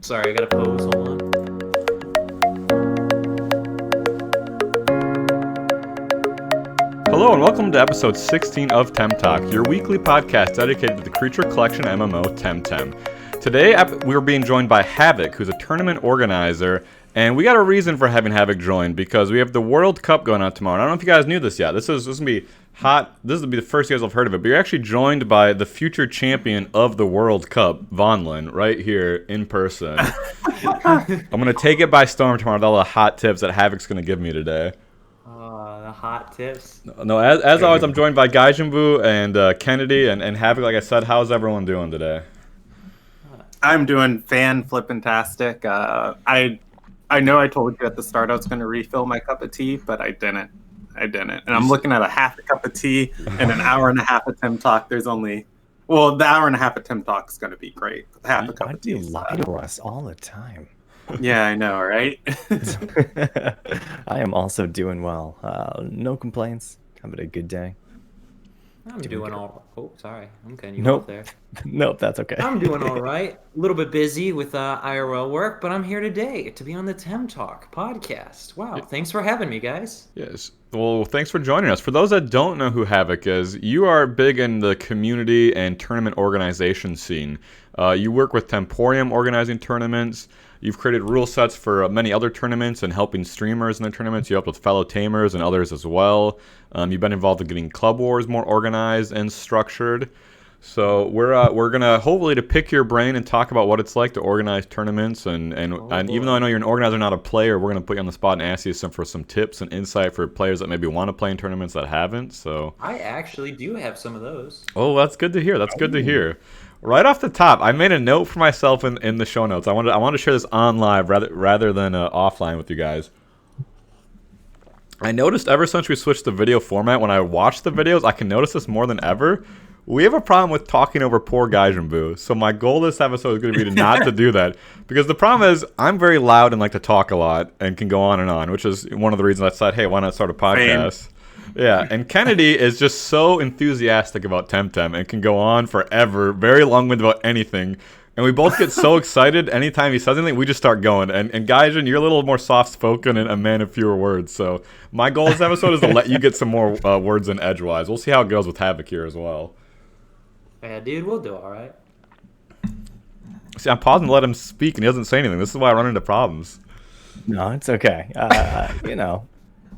Sorry, I gotta pose. Hold on. Hello and welcome to episode 16 of TemTalk, your weekly podcast dedicated to the creature collection MMO Temtem. Today we're being joined by Havoc, who's a tournament organizer, and we got a reason for having Havoc join because we have the World Cup going on tomorrow. And I don't know if you guys knew this yet. This is gonna be hot. This will be the first you guys have heard of it, but you're actually joined by the future champion of the World Cup, Vonlin, right here in person. I'm gonna take it by storm tomorrow with all the hot tips that Havoc's gonna give me today. The hot tips. No, as always, I'm joined by Gaijinbu and Kennedy and Havoc. Like I said, how's everyone doing today? I'm doing fan-flippin-tastic. I know I told you at the start I was going to refill my cup of tea, but I didn't. And I'm looking at a half a cup of tea and an hour and a half of TemTalk. There's only... Well, the hour and a half of TemTalk is going to be great. Half a cup of tea. Why do you lie to us all the time? Yeah, I know, right? I am also doing well. No complaints. Having a good day. I'm doing all. Oh, sorry, I'm cutting you Nope. off there. Nope, that's okay. I'm doing all right. A little bit busy with IRL work, but I'm here today to be on the TemTalk podcast. Wow, thanks for having me, guys. Yes. Well, thanks for joining us. For those that don't know who Havoc is, you are big in the community and tournament organization scene. You work with Temporium organizing tournaments. You've created rule sets for many other tournaments and helping streamers in their tournaments. You help with fellow tamers and others as well. You've been involved in getting Club Wars more organized and structured. So we're gonna hopefully to pick your brain and talk about what it's like to organize tournaments and even though I know you're an organizer, not a player, we're gonna put you on the spot and ask you for some tips and insight for players that maybe want to play in tournaments that haven't. So I actually do have some of those. oh, that's good to hear. That's good to hear. Right off the top, I made a note for myself in the show notes. I wanted to share this on live rather than offline with you guys. I noticed ever since we switched the video format, when I watch the videos, I can notice this more than ever. We have a problem with talking over poor Gaijinbu. So my goal this episode is going to be not to do that. Because the problem is, I'm very loud and like to talk a lot and can go on, which is one of the reasons I said, hey, why not start a podcast? Yeah, and Kennedy is just so enthusiastic about Temtem and can go on forever, very long-winded about anything. And we both get so excited anytime he says anything, we just start going. And Gaijin, you're a little more soft-spoken and a man of fewer words. So my goal this episode is to let you get some more words in edgewise. We'll see how it goes with Havoc here as well. Yeah, dude, we'll do all right. See, I'm pausing to let him speak, and he doesn't say anything. This is why I run into problems. No, it's okay.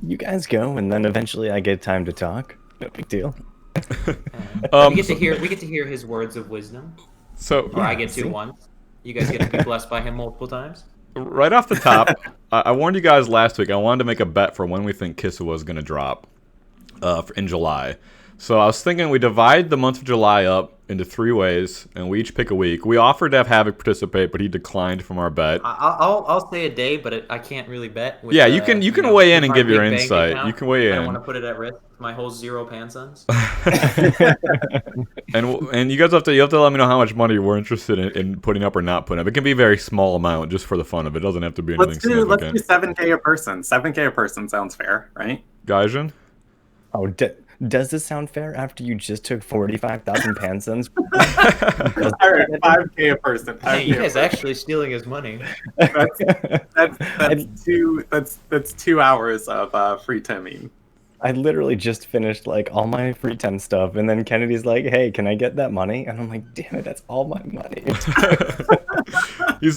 You guys go, and then eventually I get time to talk. No big deal. We get to hear his words of wisdom. So Or I get to once. You guys get to be blessed by him multiple times. right off the top, I warned you guys last week. I wanted to make a bet for when we think Kisiwa is going to drop in July. So I was thinking we divide the month of July up into 3 ways, and we each pick a week. We offered to have Havoc participate, but he declined from our bet. I'll say a day, but I can't really bet. With, Yeah, you can weigh in and my give your big bank insight. account. You can weigh I don't in. want to put it at risk. My whole 0 pansons. And you guys have to let me know how much money we're interested in putting up or not putting up. It can be a very small amount just for the fun of it. It doesn't have to be anything significant. Let's do 7K a person. 7K a person sounds fair, right? Gaijin? Oh, does this sound fair after you just took 45,000 pansons? All right, 5K a person. Hey, you guys actually stealing his money. That's 2 hours of free Timming. I literally just finished like all my free Tem stuff, and then Kennedy's like, "Hey, can I get that money?" And I'm like, "Damn it, that's all my money." He's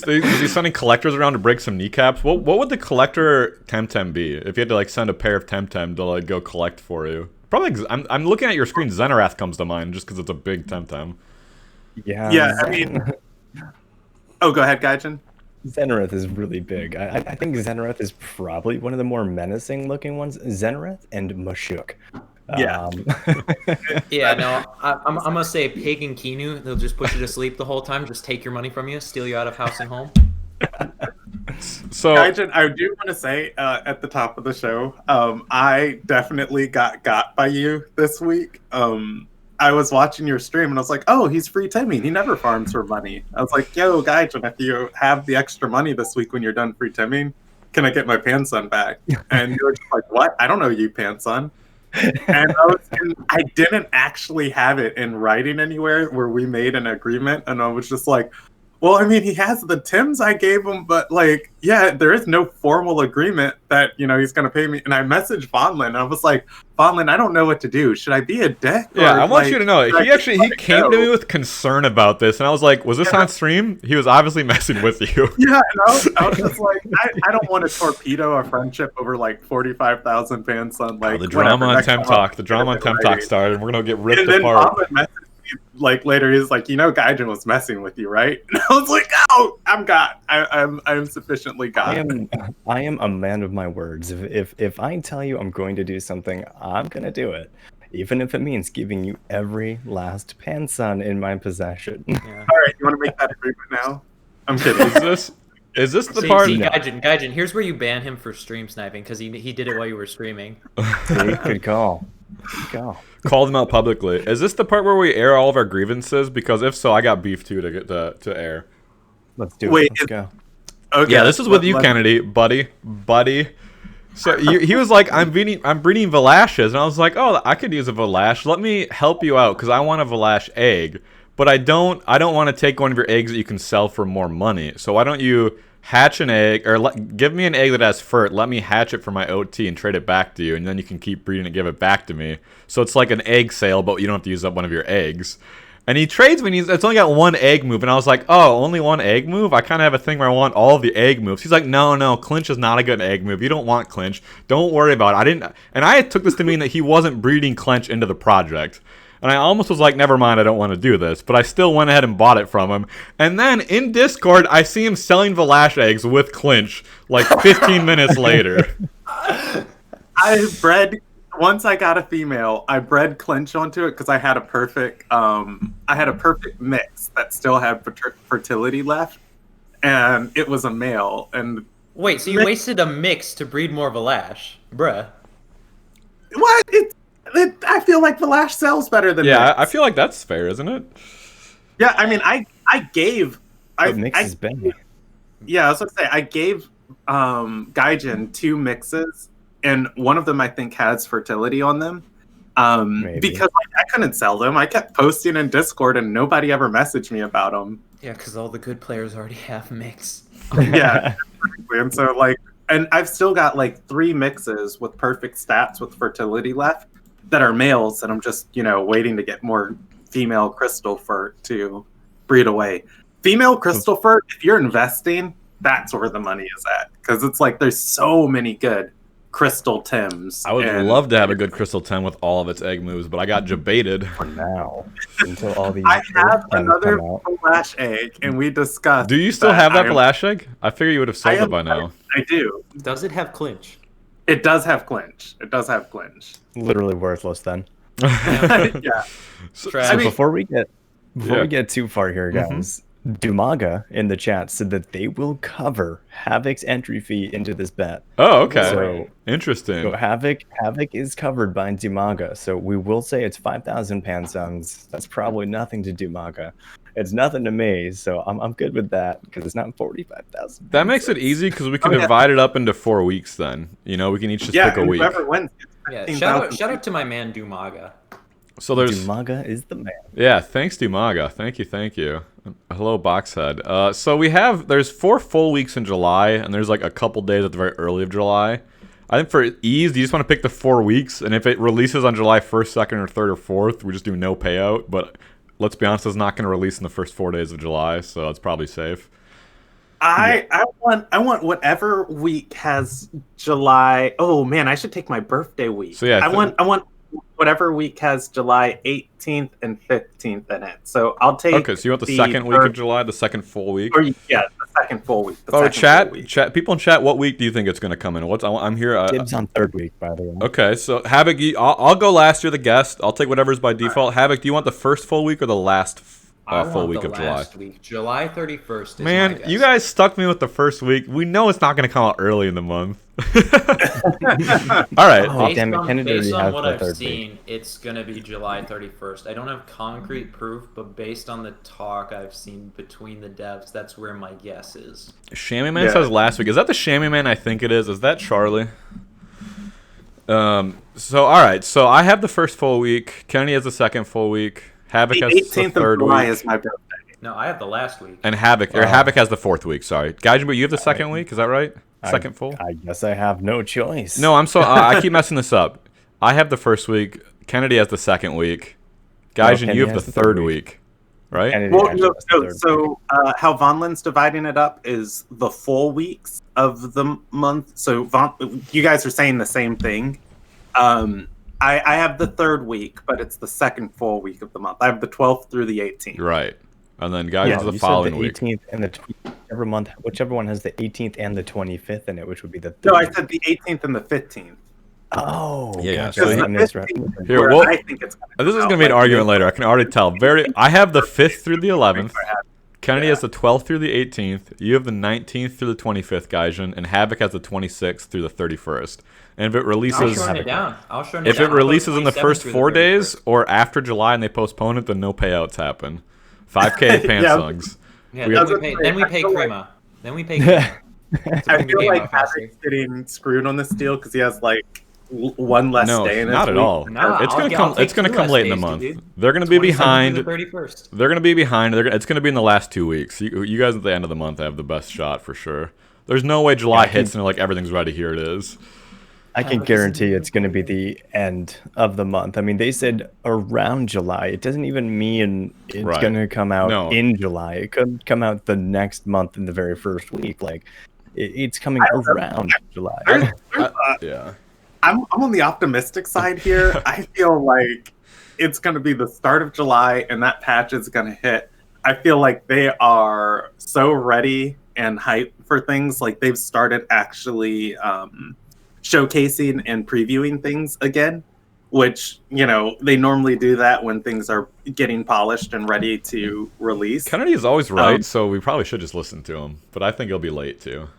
sending collectors around to break some kneecaps. What would the collector Temtem be if you had to like send a pair of Temtem to like go collect for you? Probably. I'm looking at your screen. Xenorath comes to mind just because it's a big Temtem. Yeah. I mean. Oh, go ahead, Gaijin. Xenorath is really big. I think Xenorath is probably one of the more menacing looking ones. Xenorath and Mashuk. Yeah. Yeah, no, I'm gonna say Pagan Kinu. They'll just put you to sleep the whole time, just take your money from you, steal you out of house and home. So Gaijin, I do want to say at the top of the show, I definitely got by you this week. I was watching your stream and I was like, oh, he's free Timming. He never farms for money. I was like, yo, Gaijin, if you have the extra money this week when you're done free Timming, can I get my Panson back? And you were just like, what? I don't know you, Panson. And I didn't actually have it in writing anywhere where we made an agreement. And I was just like, Well, I mean, he has the Tims I gave him, but like, yeah, there is no formal agreement that he's going to pay me. And I messaged Vonlin, and I was like, Vonlin, I don't know what to do. Should I be a dick? Yeah, or, I want like, you to know, he came to me with concern about this, and I was like, was this on stream? He was obviously messing with you. Yeah, and I was just like, I don't want to torpedo a friendship over like 45,000 fans on like The drama on TemTalk. TemTalk started, and we're going to get ripped And then apart. Vonlin messaged me like later. He's like, Gaijin was messing with you, right? And I was like, oh, I'm sufficiently got. I am a man of my words. If I tell you I'm going to do something, I'm gonna do it, even if it means giving you every last pansun in my possession. Yeah. All right, you want to make that agreement now? I'm kidding. Is this the See, part? Gaijin, here's where you ban him for stream sniping because he did it while you were streaming. Good call. Good call. Called him out publicly. Is this the part where we air all of our grievances? Because if so, I got beef too to get to air. Let's do it. Wait, Let's go. Okay. Yeah, this is with you, Kennedy, buddy. So he was like, I'm breeding Velashes, and I was like, oh, I could use a Velash. Let me help you out because I want a Velash egg, but I don't want to take one of your eggs that you can sell for more money. So why don't you hatch an egg, or give me an egg that has fur. Let me hatch it for my OT and trade it back to you, and then you can keep breeding and give it back to me. So it's like an egg sale, but you don't have to use up one of your eggs. And he trades me, and it's only got one egg move, and I was like, oh, only one egg move? I kind of have a thing where I want all of the egg moves. He's like, no, clinch is not a good egg move. You don't want clinch. Don't worry about it. And I took this to mean that he wasn't breeding clinch into the project. And I almost was like, never mind, I don't want to do this. But I still went ahead and bought it from him. And then in Discord, I see him selling Velash eggs with clinch like 15 minutes later. Once I got a female, I bred clinch onto it because I had a perfect mix that still had fertility left, and it was a male. And wait, so you wasted a mix to breed more Velash, bruh? What? I feel like Velash sells better than yeah. mix. I feel like that's fair, isn't it? Yeah, I mean, I gave. Mix is bang. Yeah, I was gonna say I gave Gaijin 2 mixes. And one of them, I think, has fertility on them. Because I couldn't sell them. I kept posting in Discord, and nobody ever messaged me about them. Yeah, because all the good players already have mix. Yeah. And so, and I've still got, 3 mixes with perfect stats with fertility left that are males, and I'm just, waiting to get more female crystal fur to breed away. Female crystal fur, if you're investing, that's where the money is at. Because it's there's so many good crystal Tims. I would love to have a good crystal Tim with all of its egg moves, but I got debated. For now, until all these. I have another Velash egg, and we discussed. Do you still have that Velash egg? I figure you would have sold it by now. I do. Does it have clinch? It does have clinch. Literally worthless then. Yeah. So, before we get too far here, guys. Dumaga in the chat said that they will cover Havoc's entry fee into this bet. Oh, okay. So, interesting. So Havoc is covered by Dumaga. So we will say it's 5,000 pansuns. That's probably nothing to Dumaga. It's nothing to me, so I'm good with that because it's not 45,000. That makes it easy because we can divide it up into 4 weeks. Then we can each just pick a week. Whoever wins. Yeah. Shout out to my man Dumaga. So there's Dumaga is the man. Yeah, thanks Dumaga. Thank you. Hello Boxhead. So there's 4 full weeks in July, and there's a couple days at the very early of July. I think for ease, you just want to pick the 4 weeks, and if it releases on July 1st, 2nd, or 3rd, or 4th, we just do no payout. But let's be honest, it's not going to release in the first 4 days of July, so it's probably safe. I want whatever week has July. Oh man, I should take my birthday week. So yeah, I want whatever week has July 18th and 15th in it. So I'll take. Okay, so you want the second week of July, the second full week? The second full week. Chat. People in chat, what week do you think it's going to come in? I'm here. Dibs on 3rd week, by the way. Okay, so Havoc, I'll go last. You're the guest. I'll take whatever's by default. Right. Havoc, do you want the first full week or the last full week of July? Week. July 31st. Man, you guys stuck me with the first week. We know it's not going to come out early in the month. All right. Oh, damn it. Based on what I've seen, it's going to be July 31st. I don't have concrete proof, but based on the talk I've seen between the devs, that's where my guess is. Shammy Man says last week. Is that the Shammy Man I think it is? Is that Charlie? So, all right. So, I have the first full week. Kennedy has the second full week. Havoc has the 3rd week. The 18th of July is my birthday. No, I have the last week. And Havoc has the 4th week. Sorry, Gaijin, you have the 2nd week. Is that right? Second full. I guess I have no choice. No, I'm so I keep messing this up. I have the 1st week. Kennedy has the 2nd week. Gaijin, you have the 3rd week. Right? Kennedy Well, actually has the third so how Von Lin's dividing it up is the full weeks of the month. So you guys are saying the same thing. I have the 3rd week, but it's the 2nd full week of the month. I have the 12th through the 18th. Right. And then Gaijin's the you following said the week. 18th and the every month, whichever one has the 18th and the 25th in it, which would be the. No, I said the 18th and the 15th. Oh, Yeah, gotcha. so Because you the I missed 15th Here, where well, I think it's this is gonna be an argument later. I can already tell. I have the 5th through the 11th. Kennedy has the 12th through the 18th. You have the 19th through the 25th, Gaijin, and Havoc has the 26th through the 31st. And if it I'll releases, shorten it down. if it releases in the 27th first through 4 the days 31st. or after July and they postpone it, then no payouts happen. 5K Pansongs. Yeah, We then have- we pay Krima. Then we pay Krima. I feel like faster. Havoc's getting screwed on this deal because he has like one less No, day in his not at week. all. Nah, It's I'll gonna take come. It's gonna 2 come less late in the days, month. dude. They're gonna be 27th behind. through the 31st. They're gonna be behind. It's gonna be in the last 2 weeks. You guys at the end of the month have the best shot for sure. There's no way July hits and they're like everything's ready. Here it is. I can guarantee it's going to be the end of the month. I mean, they said around July. It doesn't even mean it's Right. going to come out No. in July. It could come out the next month in the very first week. Like, it's coming around July. Yeah. I'm on the optimistic side here. I feel like it's going to be the start of July and that patch is going to hit. I feel like they are so ready and hyped for things. Like they've started actually showcasing and previewing things again, which, you know, they normally do that when things are getting polished and ready to release. Kennedy is always right, so we probably should just listen to him. But I think he'll be late too.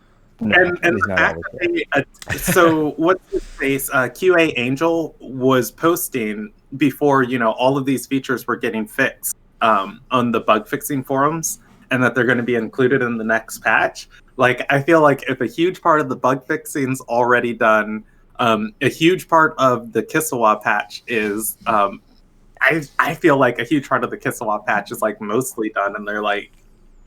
No, And he's the not fact always that so what's his face? QA Angel was posting before, you know, all of these features were getting fixed on the bug fixing forums, and that they're going to be included in the next patch. Like, I feel like if a huge part of the bug fixing's already done, a huge part of the Kisiwa patch is, I feel like a huge part of the Kisiwa patch is like mostly done, and they're like,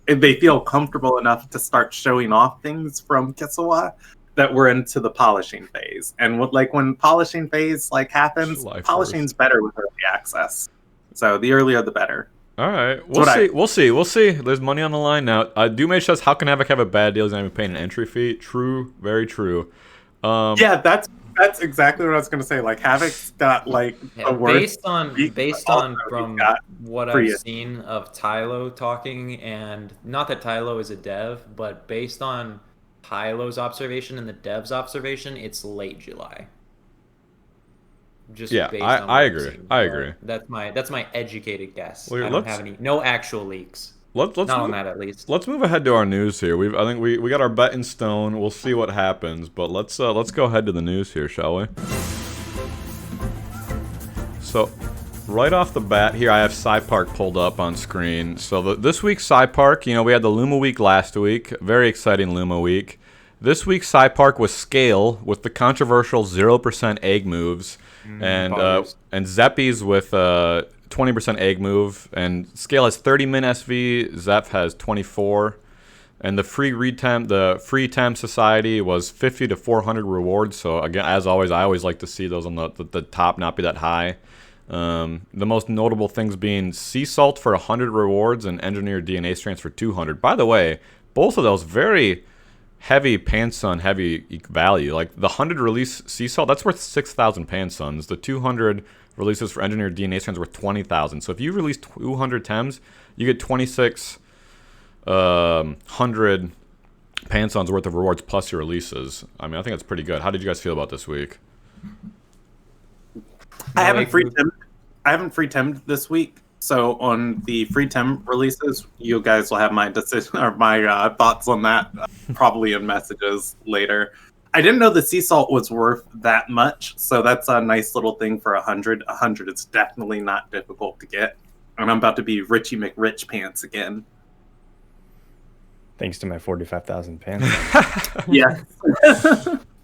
they feel comfortable enough to start showing off things from Kisiwa that we're into the polishing phase. And when polishing phase like happens, July 1st. polishing's better with early access. So the earlier the better. All right, we'll see. We'll see. There's money on the line now. Dume says, "How can Havoc have a bad deal? He's not even paying an entry fee." True, very true. Yeah, that's exactly what I was gonna say. Like Havoc's got like the worst. Based on from what I've seen of Tylo talking, and not that Tylo is a dev, but based on Tylo's observation and the dev's observation, it's late July. Just Yeah, based on what I I've agree. seen. I agree. That's my educated guess. Well, I don't have no actual leaks. Let's Not on move, that at least. let's move ahead to our news here. I think we got our bet in stone. We'll see what happens, but let's go ahead to the news here, shall we? So, right off the bat here, I have SciPark pulled up on screen. So this week's SciPark, you know, we had the Luma week last week, very exciting Luma week. This week's SciPark was Scale with the controversial 0% egg moves, and Zeppies with 20% egg move, and Scale has 30 min SV, Zeph has 24, and the free Tem Society was 50 to 400 rewards. So again, as always, I always like to see those on the top not be that high. The most notable things being Sea Salt for 100 rewards and Engineered DNA Strands for 200. By the way, both of those very heavy Pansun heavy value. Like the 100 release Sea Salt, that's worth 6,000 Pansuns. The 200 releases for Engineered DNA Strands worth 20,000. So if you release 200 Tems, you get 2,600 Pansuns worth of rewards plus your releases. I mean, I think that's pretty good. How did you guys feel about this week? I haven't free temmed this week. So on the free Tem releases, you guys will have my decision or my thoughts on that probably in messages later. I didn't know the Sea Salt was worth that much, so that's a nice little thing for 100. 100 is definitely not difficult to get, and I'm about to be Richie McRich pants again. Thanks to my 45,000 pants. Yeah,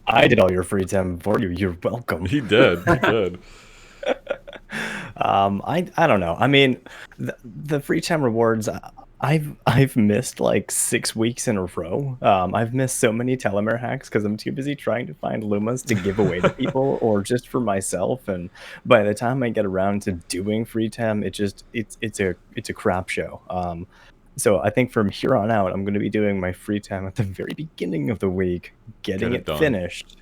I did all your free time for you. You're welcome. He did. He did. I don't know. I mean, the free time rewards, I've missed like 6 weeks in a row. I've missed so many telomere hacks because I'm too busy trying to find Lumas to give away to people or just for myself. And by the time I get around to doing free tem, it's a crap show. So I think from here on out, I'm going to be doing my free tem at the very beginning of the week, getting it finished,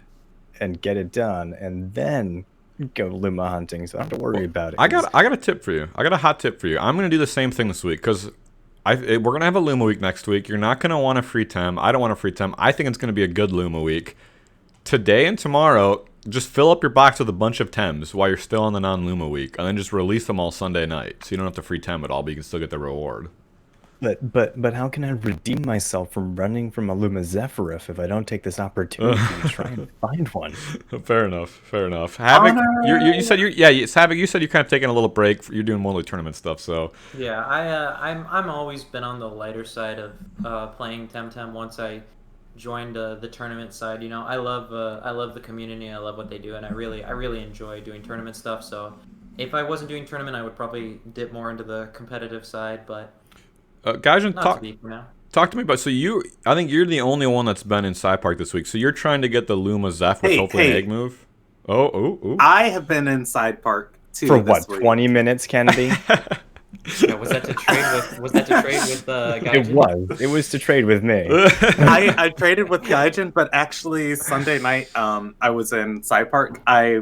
and get it done, and then go Luma hunting. So I don't have to worry about it. I got a tip for you. I got a hot tip for you. I'm going to do the same thing this week because we're going to have a Luma week next week. You're not going to want a free tem. I don't want a free tem. I think it's going to be a good Luma week. Today and tomorrow, just fill up your box with a bunch of tems while you're still on the non-Luma week, and then just release them all Sunday night. So you don't have to free tem at all, but you can still get the reward. But how can I redeem myself from running from a Luma Zephyr if I don't take this opportunity to try and find one? Fair enough. Havoc, you said Havoc, you said you're kind of taking a little break. You're doing mostly tournament stuff, so. Yeah, I'm always been on the lighter side of playing Temtem. Once I joined the tournament side, I love the community. I love what they do, and I really enjoy doing tournament stuff. So if I wasn't doing tournament, I would probably dip more into the competitive side, but. Gaijin, talk to me about. So I think you're the only one that's been in Side Park this week. So you're trying to get the Luma Zeph with hopefully an egg move. Oh! I have been in Side Park too. For what? 20 minutes, Kennedy? Yeah, was that to trade with Gaijin? It was to trade with me. I traded with Gaijin, but actually Sunday night I was in Side Park. I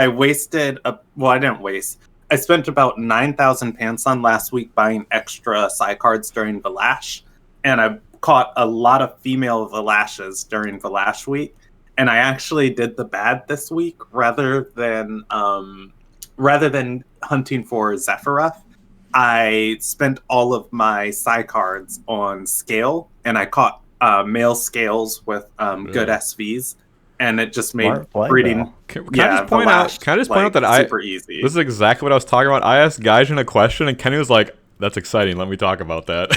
wasted I didn't waste. I spent about 9,000 Panson last week buying extra Psy cards during Valash, and I caught a lot of female Valashes during Valash week, and I actually did the bad this week rather than hunting for Zephyroth. I spent all of my Psy cards on scale, and I caught male scales with good SVs. And it just made breeding. Can I just point out that super easy. This is exactly what I was talking about. I asked Gaijin a question, and Kenny was like, "That's exciting. Let me talk about that."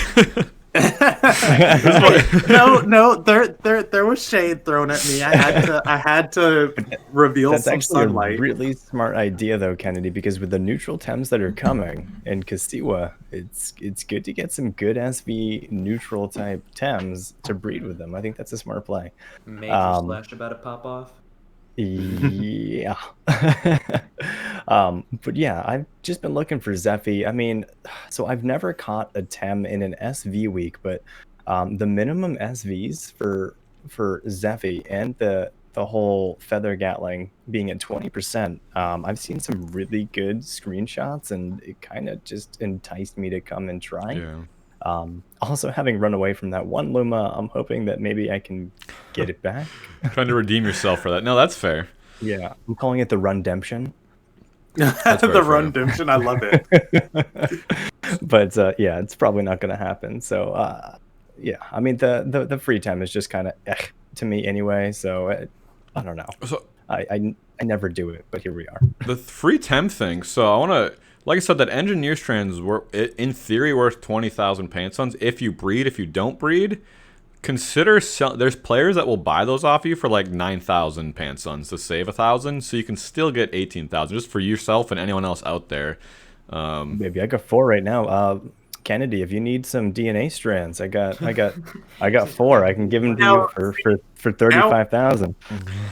No, there was shade thrown at me. I had to reveal some sunlight. That's actually a really smart idea, though, Kennedy, because with the neutral tems that are coming in Kisiwa, it's good to get some good SV neutral type tems to breed with them. I think that's a smart play. Major splash about to pop off. Yeah. But yeah, I've just been looking for Zephy. I mean, so I've never caught a tem in an SV week, but the minimum SVs for Zephy and the whole Feather Gatling being at 20%, I've seen some really good screenshots, and it kind of just enticed me to come and try. Yeah. Also, having run away from that one Luma, I'm hoping that maybe I can get it back. Trying to redeem yourself for that. No, that's fair. Yeah, I'm calling it the Rundemption. The Rundemption, I love it. But yeah, it's probably not going to happen. So yeah, I mean the free time is just kind of to me anyway. So I don't know. So I never do it, but here we are. The free tem thing. So I want to. Like I said, that engineer strands were, in theory, worth 20,000 Pansons. If you breed, if you don't breed, consider there's players that will buy those off you for like 9,000 Pansons to save 1,000, so you can still get 18,000 just for yourself and anyone else out there. Maybe I got 4 right now. Kennedy, if you need some DNA strands, I got 4. I can give them to you for 35,000.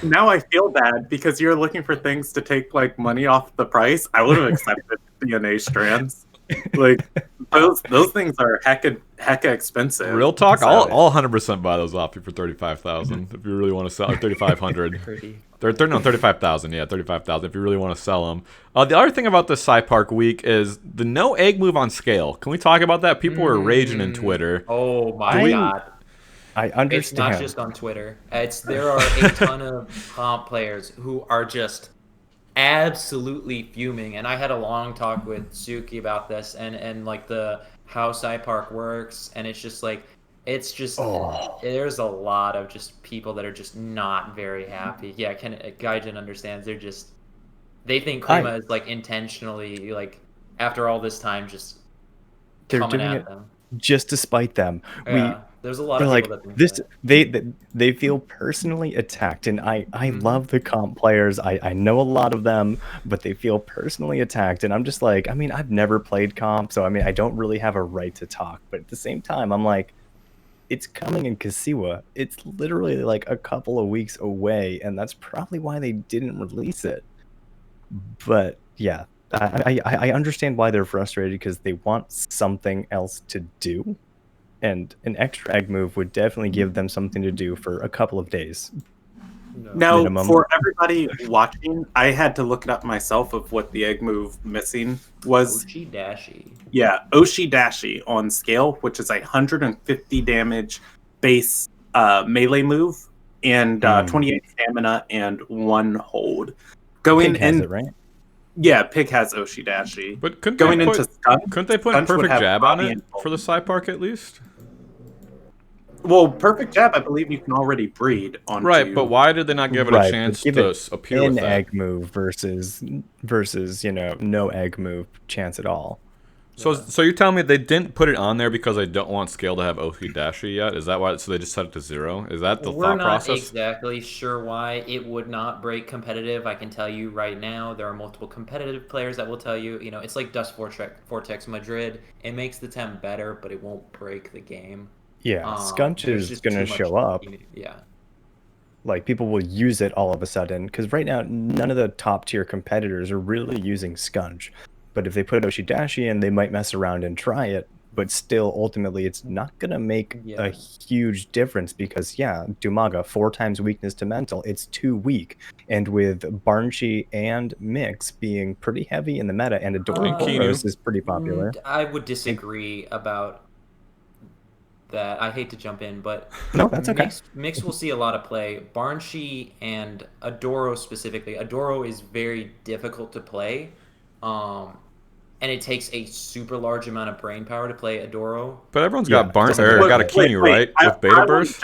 Now I feel bad because you're looking for things to take like money off the price. I would have accepted DNA strands. Like those things are hecka expensive. Real talk, I'll 100% buy those off you for 35,000 if you really want to sell, or 3,500. 35,000. Yeah, 35,000 if you really want to sell them. The other thing about this Sci Park week is the no egg move on scale. Can we talk about that? People were raging in Twitter. Oh my god. I understand. It's not just on Twitter. There are a ton of comp players who are just absolutely fuming, and I had a long talk with Suki about this and like how Sci Park works, and it's just like there's a lot of just people that are just not very happy. Yeah, Gaijin understands. They think Krima is like intentionally, like after all this time, just they're coming doing at it them just to spite them. Yeah, There's a lot They're of people like that think this. that. They feel personally attacked, and I Mhm. love the comp players. I know a lot of them, but they feel personally attacked, and I'm just like, I mean, I've never played comp, so I mean, I don't really have a right to talk. But at the same time, I'm like, it's coming in Kisiwa. It's literally like a couple of weeks away, and that's probably why they didn't release it. But yeah, I understand why they're frustrated because they want something else to do, and an extra egg move would definitely give them something to do for a couple of days No. Now, minimum. for everybody watching, I had to look it up myself of what the egg move missing was. Oshi Dashi. Yeah, Oshi Dashi on scale, which is 150 damage base melee move, and 28 stamina and 1 hold. Going Pig has in, it, right? yeah, Pig has Oshi Dashi. But couldn't Going they put, into Skunk, couldn't they put Skunk would perfect have jab on body it and hold. for the side park at least? Well, perfect jab, I believe you can already breed onto. Right, but why did they not give it a Right, chance but give to it appear with an that? egg move versus no egg move chance at all. So you're telling me they didn't put it on there because they don't want scale to have Oshi Dashi yet? Is that why? So they just set it to 0? Is that the We're thought not process? exactly sure why it would not break competitive. I can tell you right now, there are multiple competitive players that will tell you, it's like Dust Vortex Madrid. It makes the TEM better, but it won't break the game. Yeah, Skunch There's is just gonna too much. show up. Yeah. Like people will use it all of a sudden because right now none of the top tier competitors are really using Scunch. But if they put Oshi Dashi in, they might mess around and try it. But still, ultimately, it's not gonna make a huge difference because Dumaga 4 times weakness to mental. It's too weak, and with Barnshi and Mix being pretty heavy in the meta, and Adoros is pretty popular. I would disagree about that. I hate to jump in, but no, that's okay. Mix will see a lot of play. Barnshi and Adoro specifically. Adoro is very difficult to play, and it takes a super large amount of brain power to play Adoro. But everyone's got got a Kinu, right? With Beta Burst.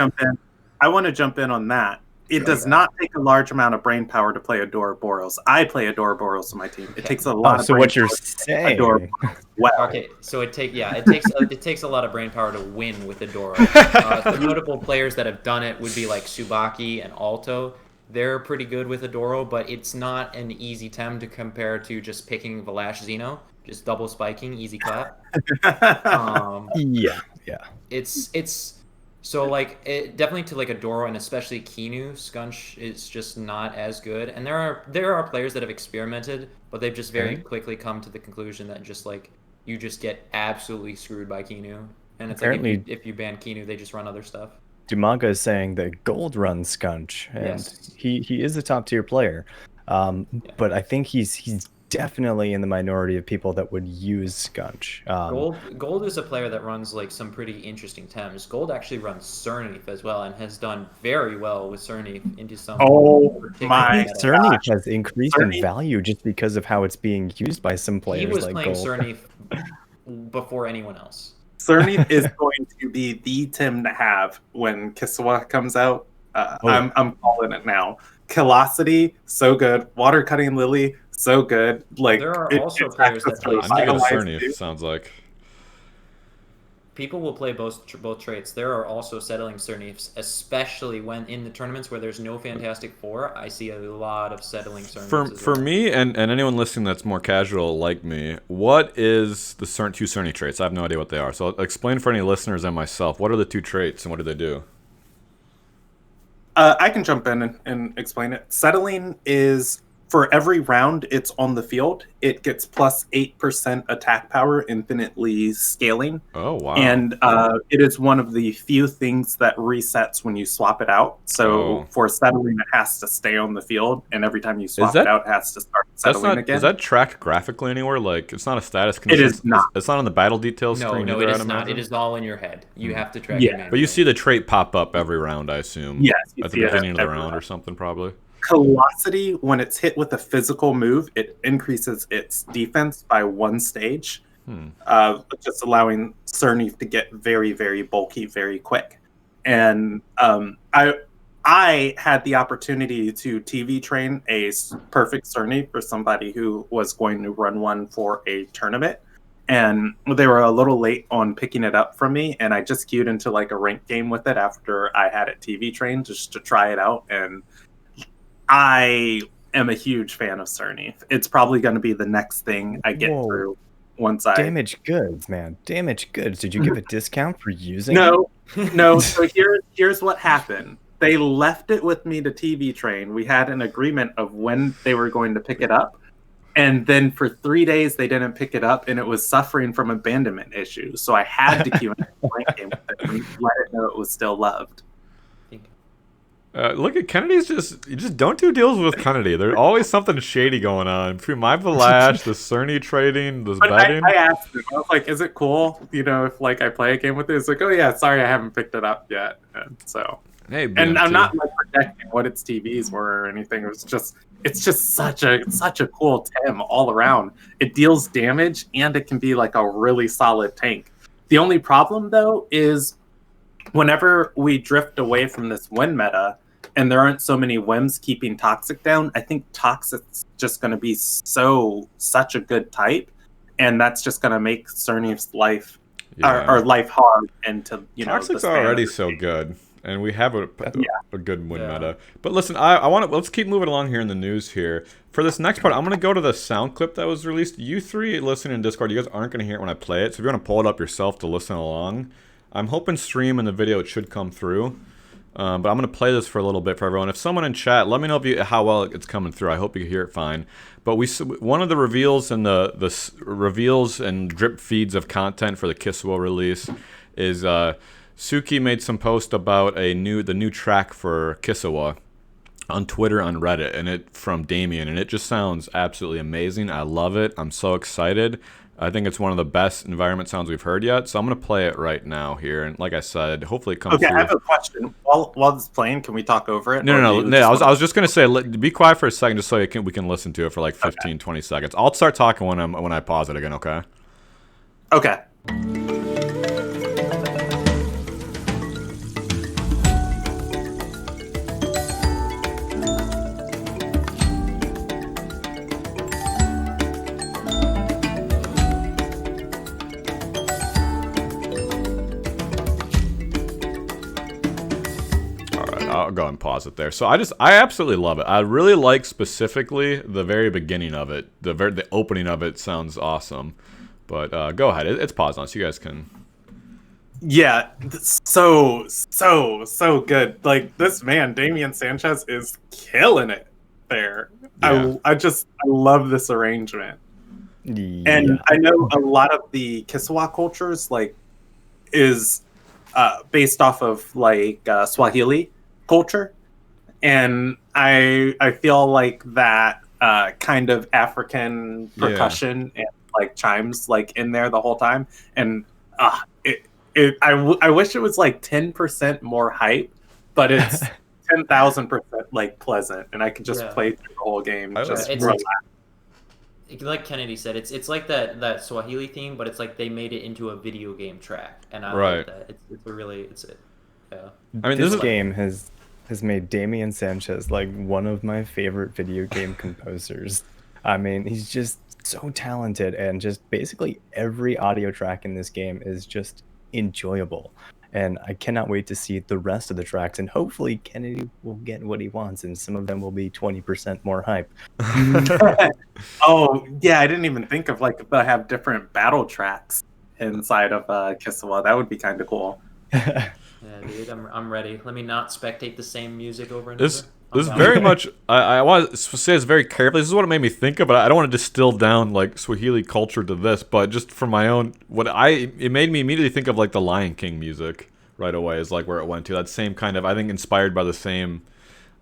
I want to jump in on that. It does not take a large amount of brain power to play Adoraboros. I play Adoraboros on my team. It takes a lot of brain power. So what you're saying? Okay, so it takes a lot of brain power to win with Adoro. The notable players that have done it would be like Tsubaki and Alto. They're pretty good with Adoro, but it's not an easy TEM to compare to just picking Valash Xeno, just double spiking, easy clap. Yeah. It's so like definitely to like Adoro and especially Kinu, Scunch is just not as good. And there are players that have experimented, but they've just very quickly come to the conclusion that just like you just get absolutely screwed by Kinu. And it's apparently, like if you ban Kinu, they just run other stuff. Dumaga is saying that Gold runs Scunch, and he is a top tier player. But I think he's definitely in the minority of people that would use Scunch. Gold is a player that runs like some pretty interesting TEMs. Gold actually runs Cernif as well and has done very well with Cernif into some. Cernif has increased in value just because of how it's being used by some players. He was like playing Gold. Cernif before anyone else. Cernif is going to be the TEM to have when Kisiwa comes out. I'm calling it now. Velocity, so good. Water Cutting Lily, so good. Like there are also players that play Cernif, sounds like. People will play both traits. There are also settling Cernifs, especially when in the tournaments where there's no Fantastic Four. I see a lot of settling Cernifs. For me and anyone listening that's more casual like me, what is the two Cerny traits? I have no idea what they are. So explain for any listeners and myself, what are the 2 traits and what do they do? I can jump in and explain it. Settling is for every round it's on the field, it gets plus 8% attack power, infinitely scaling. Oh, wow. And it is one of the few things that resets when you swap it out. So for settling, it has to stay on the field, and every time you swap it out, it has to start settling again. Is that tracked graphically anywhere? Like, it's not a status condition? It is not. It's not on the battle details screen No, either, it is not. It is all in your head. You have to track it manually. But you see the trait pop up every round, I assume. Yes. At the beginning of the round or something, probably. Velocity, when it's hit with a physical move, it increases its defense by 1 stage, just allowing Cernif to get very, very bulky very quick. And I had the opportunity to TV train a perfect Cernif for somebody who was going to run one for a tournament. and they were a little late on picking it up from me, and I just queued into like a ranked game with it after I had it TV trained just to try it out, and I am a huge fan of Cerny. It's probably going to be the next thing I get through once I... Damaged goods, man. Damaged goods. Did you give a discount for using No. So here's what happened. They left it with me to TV train. We had an agreement of when they were going to pick it up. And then for 3 days, they didn't pick it up, and it was suffering from abandonment issues. So I had to queue in a ranked game with it and let it know it was still loved. Look at Kennedy's you just don't do deals with Kennedy. There's always something shady going on. Between my Valash, the Cerny trading, the betting. I asked him, I was like, is it cool, if like I play a game with it? It's like, oh yeah, sorry, I haven't picked it up yet. And so, hey, and I'm not like projecting what its TVs were or anything. It's just such a cool Tem all around. It deals damage and it can be like a really solid tank. The only problem though is whenever we drift away from this win meta, and there aren't so many whims keeping Toxic down, I think Toxic's just going to be such a good type, and that's just going to make Cerny's life or life hard. And to Toxic's already so good, and we have a good win meta. But listen, let's keep moving along here in the news here. For this next part, I'm going to go to the sound clip that was released. You three listening in Discord, you guys aren't going to hear it when I play it, so if you want to pull it up yourself to listen along, I'm hoping stream in the video it should come through. But I'm going to play this for a little bit for everyone. If someone in chat, let me know how well it's coming through. I hope you can hear it fine. But one of the reveals and the reveals and drip feeds of content for the Kisiwa release is Suki made some post about the new track for Kisiwa on Twitter, on Reddit, and from Damien, and it just sounds absolutely amazing. I love it. I'm so excited. I think it's one of the best environment sounds we've heard yet, so I'm going to play it right now here. And like I said, hopefully it comes through. Okay, I have a question. While it's playing, can we talk over it? No. I was just going to say, be quiet for a second just so we can listen to it for like 15, 20 seconds. I'll start talking when I pause it again, okay? Okay. I'll go and pause it there. So I absolutely love it. I really like specifically the very beginning of it. The opening of it sounds awesome. But go ahead. It's paused on, so you guys can. Yeah, so good. Like this man, Damian Sanchez, is killing it there. Yeah. I love this arrangement. Yeah. And I know a lot of the Kisiwa cultures is based off of Swahili culture, and I feel like that kind of African percussion and chimes in there the whole time, and I wish it was 10% more hype, but it's 10,000% pleasant, and I could just play through the whole game just relax. Like Kennedy said, it's like that Swahili theme, but it's like they made it into a video game track, and I like that. I mean, this game has made Damian Sanchez one of my favorite video game composers. I mean, he's just so talented, and just basically every audio track in this game is just enjoyable. And I cannot wait to see the rest of the tracks, and hopefully Kennedy will get what he wants, and some of them will be 20% more hype. Oh, yeah, I didn't even think of if they have different battle tracks inside of Kisiwa. That would be kind of cool. Yeah, dude, I'm ready. Let me not spectate the same music over and over. This is very much. I want to say this very carefully. This is what it made me think of. But I don't want to distill down Swahili culture to this. But just for my own, it made me immediately think of the Lion King music right away. Is where it went to. That same kind of, I think, inspired by the same,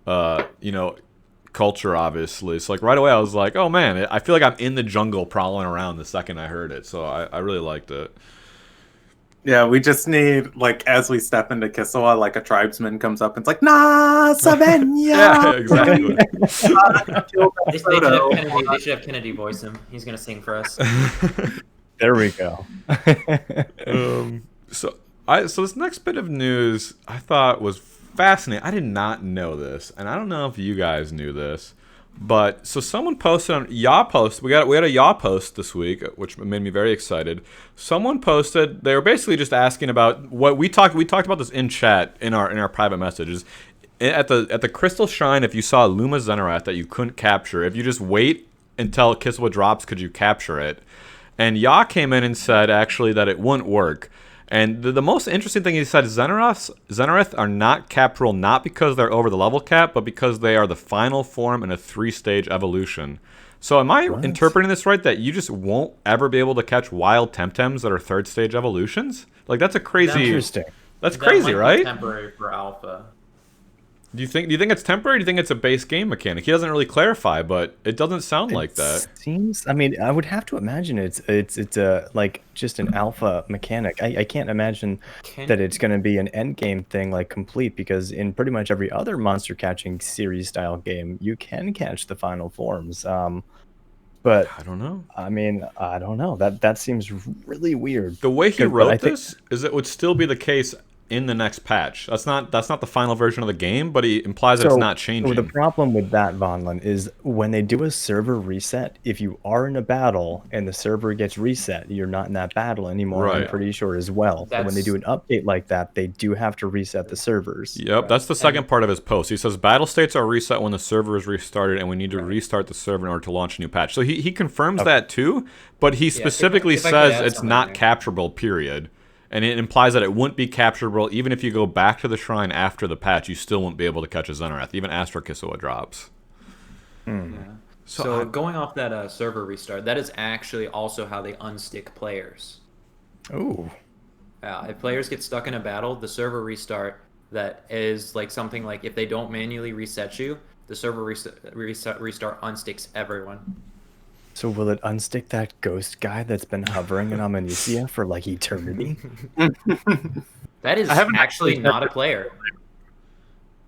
culture. Obviously, so right away I was like, oh man, I feel like I'm in the jungle prowling around the second I heard it. So I really liked it. Yeah, we just need, as we step into Kisiwa, a tribesman comes up and it's nah, Savenya! Yeah, exactly. They should have Kennedy voice him. He's going to sing for us. There we go. So this next bit of news I thought was fascinating. I did not know this, and I don't know if you guys knew this, But so someone posted on Yaw post. We had a Yaw post this week, which made me very excited. Someone posted. They were basically just asking about what we talked. We talked about this in chat in our private messages. At the Crystal Shrine, if you saw Luma Zenarath that you couldn't capture, if you just wait until Kisiwa drops, could you capture it? And Yaw came in and said actually that it wouldn't work. And the most interesting thing he said, Zenarath are not capturable not because they're over the level cap, but because they are the final form in a 3-stage evolution. So am I interpreting this right, that you just won't ever be able to catch wild Temtems that are 3rd-stage evolutions? Like, that's a crazy... Interesting. That's crazy, right? Be temporary for alpha. Do you think it's temporary? Or do you think it's a base game mechanic? He doesn't really clarify, but it doesn't sound like that. Seems. I mean, I would have to imagine it's a like just an alpha mechanic. I can't imagine that it's going to be an end game thing like complete, because in pretty much every other monster catching series style game, you can catch the final forms. But I don't know. I mean, I don't know. That seems really weird. The way he wrote this is it would still be the case in the next patch. That's not the final version of the game, but he implies that it's not changing. So the problem with that, Vonlin, is when they do a server reset, if you are in a battle and the server gets reset, you're not in that battle anymore, I'm pretty sure as well. So when they do an update like that, they do have to reset the servers. Yep, that's the second part of his post. He says battle states are reset when the server is restarted, and we need to restart the server in order to launch a new patch. So he confirms that too, but he specifically says it's not capturable, period. And it implies that it wouldn't be capturable even if you go back to the shrine after the patch. You still won't be able to catch a Zenarath, even after Kisiwa drops. Yeah. So going off that server restart, that is actually also how they unstick players. Oh. Yeah, if players get stuck in a battle, the server restart, that is like something like if they don't manually reset you, the server restart unsticks everyone. So will it unstick that ghost guy that's been hovering in Omnicia for like eternity? That is actually not a player.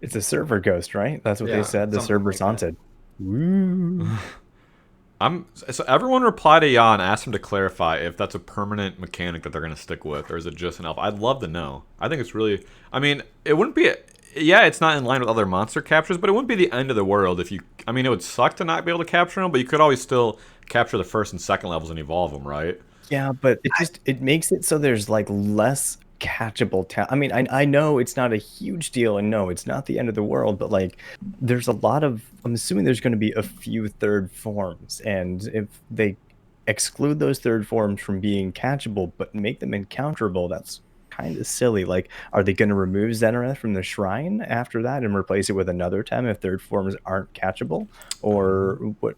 It's a server ghost, right? That's what they said. The server's haunted. Woo. So everyone reply to Yaw and ask him to clarify if that's a permanent mechanic that they're going to stick with, or is it just an alpha? I'd love to know. I think it's really... I mean, it wouldn't be... it's not in line with other monster captures, but it wouldn't be the end of the world if you... I mean, it would suck to not be able to capture them, but you could always still capture the 1st and 2nd levels and evolve them, right? Yeah, but it makes it so there's like less catchable I mean, I know it's not a huge deal, and no, it's not the end of the world, but like there's a lot of... I'm assuming there's going to be a few 3rd forms, and if they exclude those 3rd forms from being catchable but make them encounterable, that's kind of silly. Like, are they going to remove Zenarath from the shrine after that and replace it with another Tem if 3rd forms aren't catchable? Or what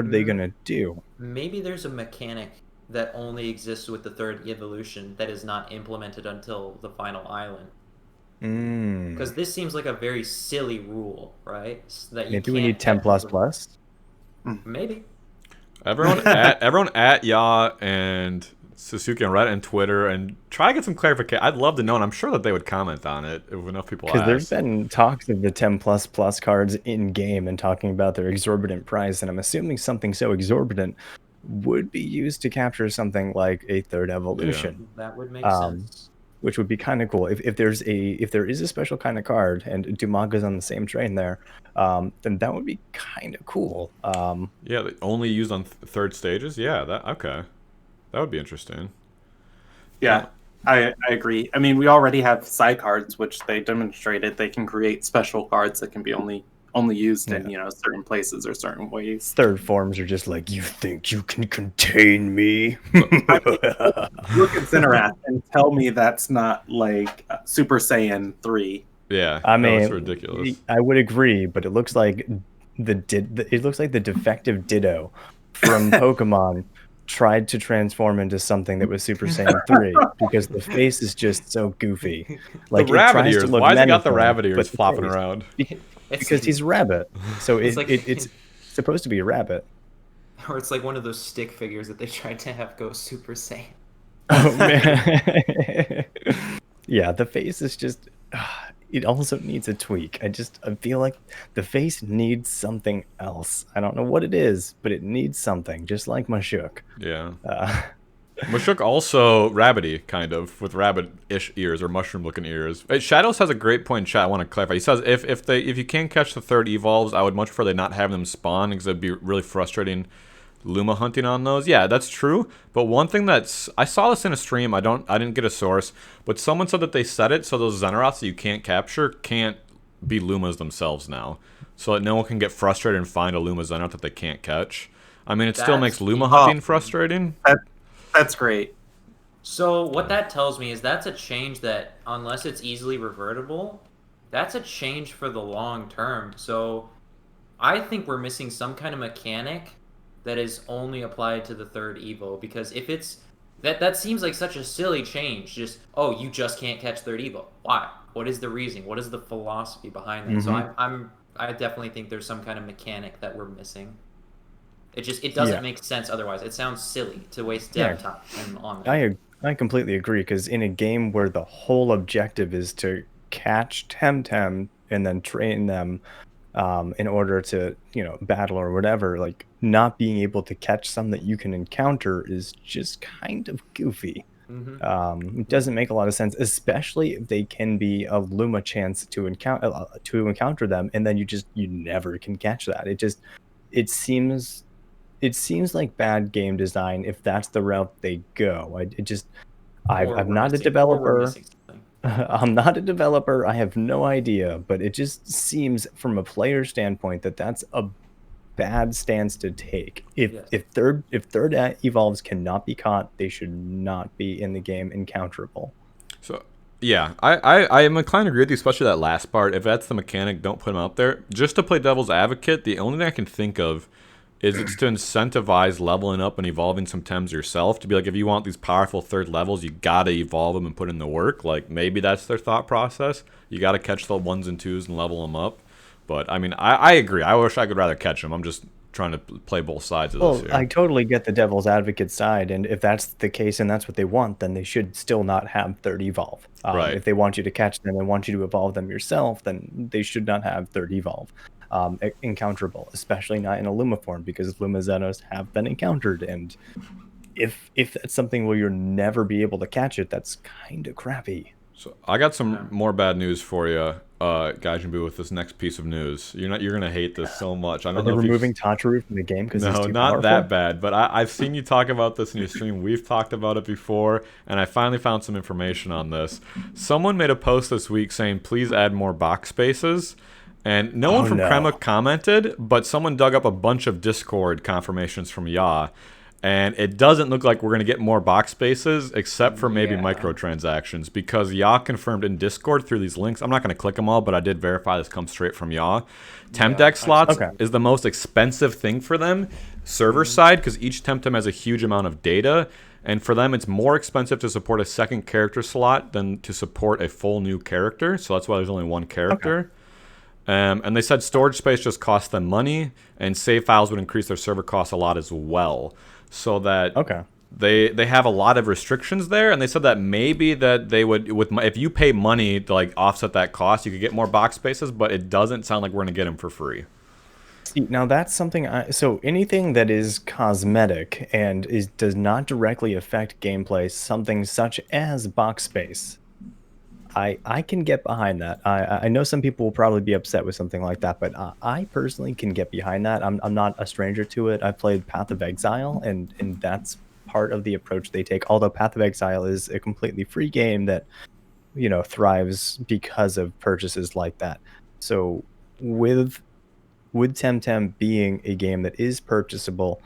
are they going to do? Maybe there's a mechanic that only exists with the 3rd evolution that is not implemented until the final island. Because this seems like a very silly rule, right? That you maybe we need 10++? Maybe. Everyone at Yaw and Suzuki on Reddit and Twitter, and try to get some clarification. I'd love to know, and I'm sure that they would comment on it if enough people ask. Because there's been talks of the 10++ cards in game and talking about their exorbitant price, and I'm assuming something so exorbitant would be used to capture something like a 3rd evolution. Yeah. That would make sense. Which would be kind of cool if there is a special kind of card, and Dumaga's on the same train there, then that would be kind of cool. Yeah, only used on 3rd stages. Yeah, that would be interesting. Yeah, I agree. I mean, we already have side cards, which they demonstrated they can create special cards that can be only used in certain places or certain ways. 3rd forms are just like, you think you can contain me? Look at Zenarath and tell me that's not like Super Saiyan 3. Yeah, I mean, that's ridiculous. I would agree, but it looks like the defective Ditto from Pokemon tried to transform into something that was Super Saiyan 3 because the face is just so goofy. Like, the rabbit ears. Why has he got the rabbit ears flopping around? Because he's a rabbit. So it's supposed to be a rabbit. Or it's like one of those stick figures that they tried to have go Super Saiyan. Oh, man. Yeah, the face is just... it also needs a tweak. I feel like the face needs something else. I don't know what it is, but it needs something, just like Mashuk. Yeah. Mushuk also rabbity, kind of, with rabbit-ish ears or mushroom-looking ears. Shadows has a great point in chat. I want to clarify. He says if you can't catch the third evolves, I would much prefer they not have them spawn because it'd be really frustrating Luma hunting on those. Yeah, that's true. But one thing I saw this in a stream. I didn't get a source, but someone said that they set it so those Xenoroths that you can't capture can't be Lumas themselves now, so that no one can get frustrated and find a Luma Xenoroth that they can't catch. I mean, it still makes Luma hunting frustrating. That's great. So what that tells me is that's a change that, unless it's easily revertible, that's a change for the long term. So I think we're missing some kind of mechanic that is only applied to the third Evo, because if it's that seems like such a silly change. Just, oh, you just can't catch third Evo. Why? What is the reasoning? What is the philosophy behind that? Mm-hmm. So I definitely think there's some kind of mechanic that we're missing. It doesn't make sense otherwise. It sounds silly to waste dev time on that. I completely agree, because in a game where the whole objective is to catch Temtem and then train them in order to, battle or whatever, like, not being able to catch some that you can encounter is just kind of goofy. It doesn't make a lot of sense, especially if they can be a Luma chance to encounter them, and then you never can catch that. It seems like bad game design if that's the route they go. I'm not a developer. I'm not a developer. I have no idea, but it just seems from a player standpoint that that's a bad stance to take. If third evolves cannot be caught, they should not be in the game encounterable. So yeah, I am inclined to agree with you, especially that last part. If that's the mechanic, don't put them out there. Just to play devil's advocate, the only thing I can think of is it's to incentivize leveling up and evolving some Tems yourself. To be like, if you want these powerful third levels, you gotta evolve them and put in the work. Like, maybe that's their thought process. You gotta catch the 1s and 2s and level them up. But I mean, I agree. I wish I could rather catch them. I'm just trying to play both sides of this here. I totally get the devil's advocate side, and if that's the case and that's what they want, then they should still not have third evolve. Right. If they want you to catch them and want you to evolve them yourself, then they should not have third evolve encounterable, especially not in a Luma form, because Luma Xenos have been encountered, and if that's something where you'll never be able to catch it, that's kind of crappy. So I got some more bad news for you, Gaijinbu, with this next piece of news. You're gonna hate this so much. I don't know if removing Tachiru from the game because he's too not powerful? that bad. But I've seen you talk about this in your stream. We've talked about it before, and I finally found some information on this. Someone made a post this week saying, "Please add more box spaces." And no one from Krema commented, but someone dug up a bunch of Discord confirmations from Ya. And it doesn't look like we're going to get more box spaces, except for maybe microtransactions, because Ya confirmed in Discord through these links. I'm not going to click them all, but I did verify this comes straight from Ya. Temdex slots is the most expensive thing for them, server side, because each Temtem has a huge amount of data. And for them, it's more expensive to support a second character slot than to support a full new character. So that's why there's only one character. And they said storage space just costs them money, and save files would increase their server costs a lot as well. So that they have a lot of restrictions there, and they said that maybe that they would, if you pay money to like offset that cost, you could get more box spaces, but it doesn't sound like we're gonna get them for free. See, now that's something so anything that is cosmetic and does not directly affect gameplay, something such as box space, I can get behind that. I know some people will probably be upset with something like that, but I personally can get behind that. I'm not a stranger to it. I played Path of Exile, and that's part of the approach they take. Although Path of Exile is a completely free game that, thrives because of purchases like that. So with Temtem being a game that is purchasable,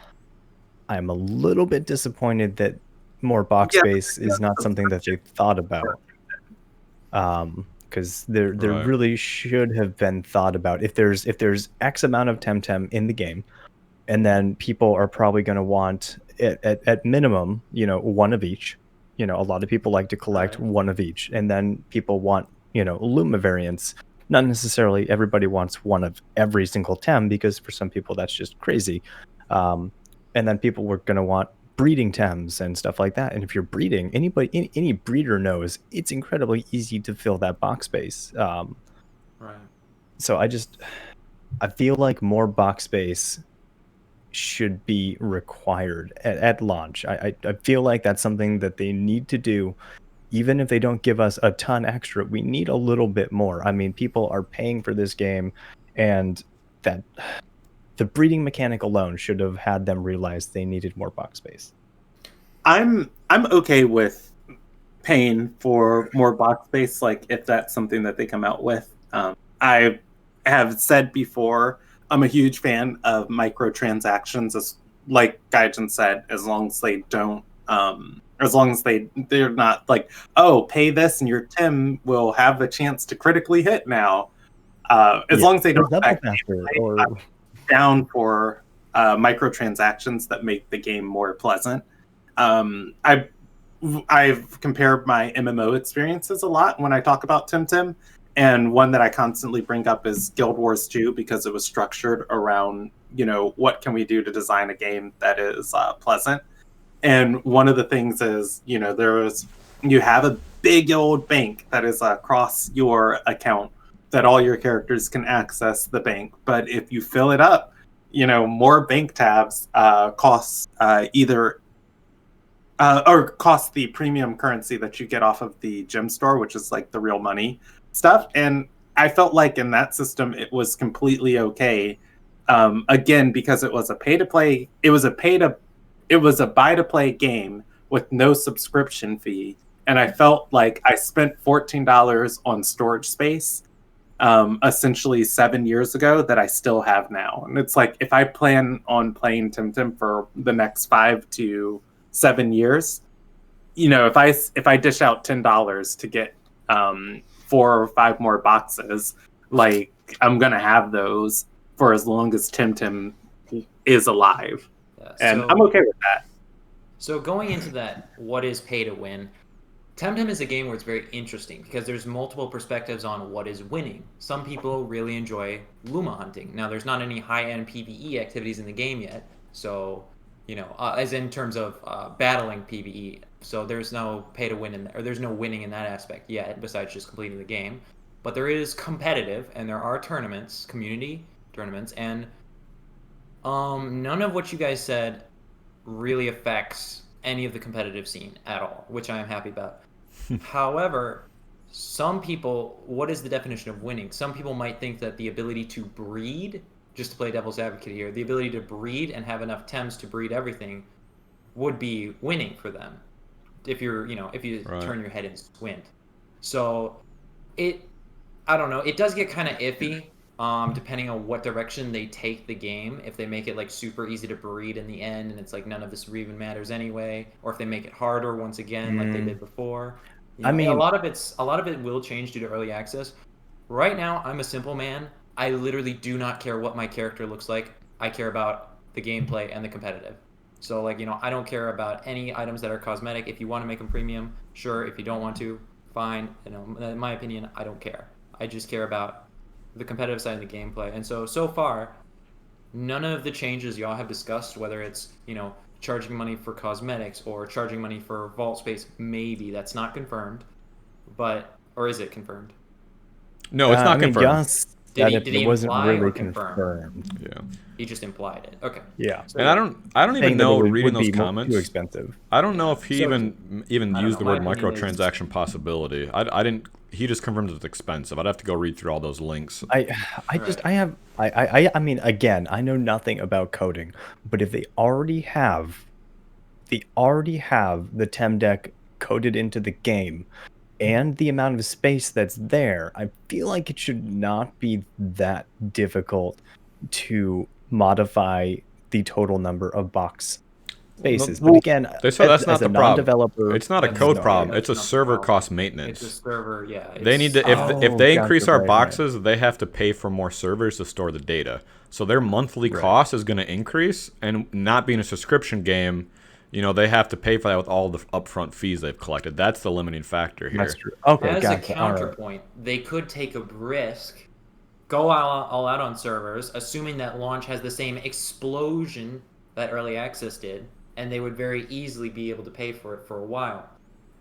I'm a little bit disappointed that more box space is not something that they thought about. Because there really should have been thought about, if there's X amount of Temtem in the game, and then people are probably going to want at minimum, one of each. A lot of people like to collect one of each, and then people want, Luma variants. Not necessarily everybody wants one of every single Tem, because for some people that's just crazy. And then people were going to want breeding Tems and stuff like that. And if you're breeding, any breeder knows it's incredibly easy to fill that box space. So I feel like more box space should be required at launch. I feel like that's something that they need to do. Even if they don't give us a ton extra, we need a little bit more. I mean, people are paying for this game, and that the breeding mechanic alone should have had them realize they needed more box space. I'm okay with paying for more box space, like if that's something that they come out with. I have said before, I'm a huge fan of microtransactions, as like Gaijin said, as long as they don't as long as they're not like, oh, pay this and your Tim will have a chance to critically hit now. As long as they don't affect gameplay, I'm down for microtransactions that make the game more pleasant. I've compared my MMO experiences a lot when I talk about TemTem, and one that I constantly bring up is Guild Wars 2 because it was structured around, what can we do to design a game that is pleasant. And one of the things is, you have a big old bank that is across your account that all your characters can access the bank. But if you fill it up, more bank tabs costs either or cost the premium currency that you get off of the gem store, which is like the real money stuff. And I felt like in that system, it was completely okay. Again, because it was a pay to play, it was a buy to play game with no subscription fee. And I felt like I spent $14 on storage space, essentially 7 years ago, that I still have now. And it's like, if I plan on playing TemTem for the next 5 to 7 years, if I dish out $10 to get 4 or 5 more boxes, like, I'm gonna have those for as long as TemTem is alive. Yeah, and I'm okay with that. So going into that, what is pay to win? TemTem is a game where it's very interesting because there's multiple perspectives on what is winning. Some people really enjoy Luma hunting. Now, there's not any high-end PvE activities in the game yet, so as in terms of battling PvE. So there's no pay to win or there's no winning in that aspect yet, besides just completing the game. But there is competitive, and there are tournaments, community tournaments, and none of what you guys said really affects any of the competitive scene at all, which I am happy about. However, some people, what is the definition of winning? Some people might think that the ability to breed, just to play devil's advocate here, the ability to breed and have enough Tems to breed everything would be winning for them. If you right. Turn your head and squint. So I don't know, it does get kind of iffy. Depending on what direction they take the game, if they make it like super easy to breed in the end and it's like none of this even matters anyway, or if they make it harder once again like they did before. I mean, a lot of it will change due to early access. Right now, I'm a simple man. I literally do not care what my character looks like. I care about the gameplay and the competitive. So like, I don't care about any items that are cosmetic. If you want to make them premium, sure. If you don't want to, fine. In my opinion, I don't care. I just care about the competitive side of the gameplay. And so far, none of the changes y'all have discussed, whether it's, charging money for cosmetics or charging money for vault space, maybe that's not confirmed, or is it confirmed? No, it's not confirmed. Did he wasn't really confirmed? Yeah. He just implied it. Okay. Yeah. So, and I don't even know, reading those comments, too expensive. I don't know if he even used the word microtransaction possibility. I didn't. He just confirmed it's expensive. I'd have to go read through all those links. I mean, again, I know nothing about coding, but if they already have the Tem deck coded into the game, and the amount of space that's there, I feel like it should not be that difficult to modify the total number of box spaces. But again, that's not the problem. It's not a code problem. It's a server cost maintenance. It's a server, yeah. They need to if they increase our boxes, they have to pay for more servers to store the data. So their monthly cost is going to increase, and not being a subscription game, they have to pay for that with all the upfront fees they've collected. That's the limiting factor here. That's true. Okay, as a counterpoint, they could take a risk, go all out on servers, assuming that launch has the same explosion that early access did, and they would very easily be able to pay for it for a while.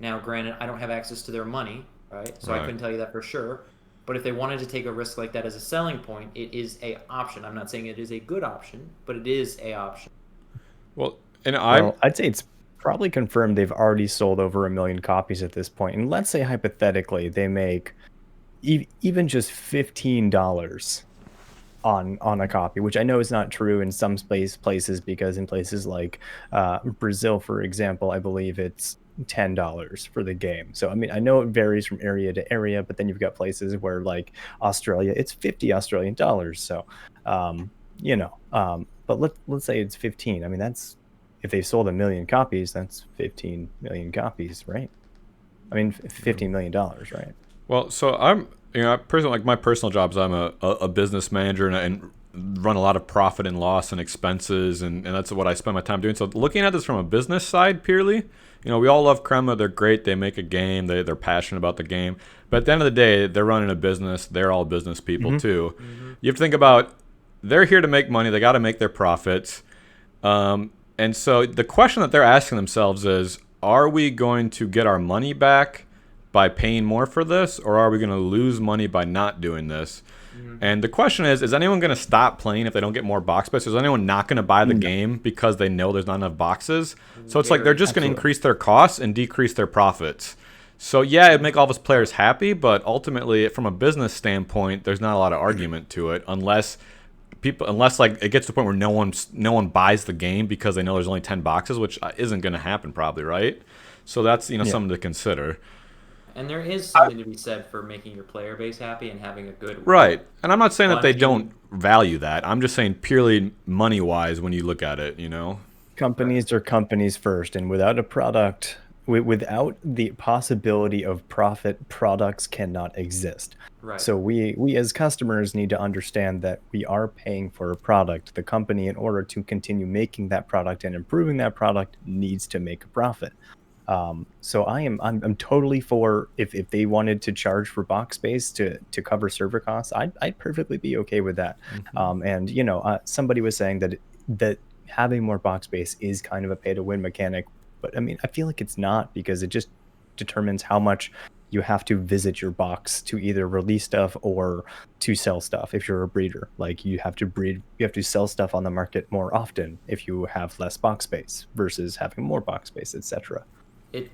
Now, granted, I don't have access to their money, right? So I couldn't tell you that for sure. But if they wanted to take a risk like that as a selling point, it is a option. I'm not saying it is a good option, but it is a option. Well, I'd say it's probably confirmed they've already sold over 1 million copies at this point. And let's say hypothetically they make even just $15 on a copy, which I know is not true in some places, because in places like Brazil, for example, I believe it's $10 for the game. So I mean, I know it varies from area to area, but then you've got places where, like Australia, it's 50 Australian dollars. So but let's say it's 15. I mean, that's, if they sold 1 million copies, that's 15 million copies, right? I mean, $15 million, right? Well, so I'm, personally, like my personal job is I'm a business manager and run a lot of profit and loss and expenses, and that's what I spend my time doing. So looking at this from a business side purely, we all love Crema. They're great. They make a game. They're passionate about the game. But at the end of the day, they're running a business. They're all business people too. You have to think about, they're here to make money. They got to make their profits. And so the question that they're asking themselves is, are we going to get our money back by paying more for this, or are we going to lose money by not doing this? And the question is anyone going to stop playing if they don't get more box space? Is anyone not going to buy the game because they know there's not enough boxes? So it's like they're just going to increase their costs and decrease their profits. So yeah, it'd make all of us players happy, but ultimately, from a business standpoint, there's not a lot of argument to it, unless like it gets to the point where no one buys the game because they know there's only 10 boxes, which isn't going to happen probably, right? So that's something to consider. And there is something to be said for making your player base happy and having a good right. And I'm not saying that they don't value that. I'm just saying purely money wise when you look at it, Companies are companies first, and without a product, without the possibility of profit, products cannot exist. Right. So we as customers need to understand that we are paying for a product. The company, in order to continue making that product and improving that product, needs to make a profit. So I'm totally for, if they wanted to charge for box space to cover server costs, I'd perfectly be okay with that. And somebody was saying that having more box space is kind of a pay to win mechanic, but I mean, I feel like it's not, because it just determines how much you have to visit your box to either release stuff or to sell stuff. If you're a breeder, like you have to sell stuff on the market more often if you have less box space versus having more box space, etc. It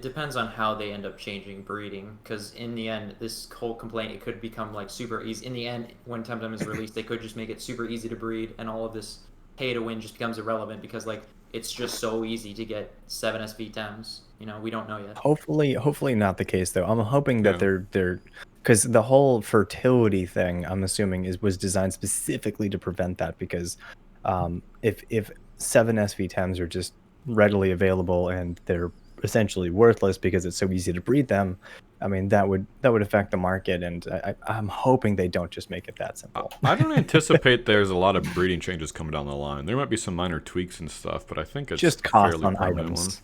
depends on how they end up changing breeding, because in the end, this whole complaint, it could become like super easy. In the end, when TemTalk is released, they could just make it super easy to breed, and all of this pay to win just becomes irrelevant, because like it's just so easy to get 7 SV Tems. We don't know yet. Hopefully not the case though. I'm hoping that they're because the whole fertility thing, I'm assuming, was designed specifically to prevent that, because if 7 SV Tems are just readily available and they're essentially worthless because it's so easy to breed them, I mean, that would affect the market, and I'm hoping they don't just make it that simple. I don't anticipate there's a lot of breeding changes coming down the line. There might be some minor tweaks and stuff, but I think it's just cost on items. One.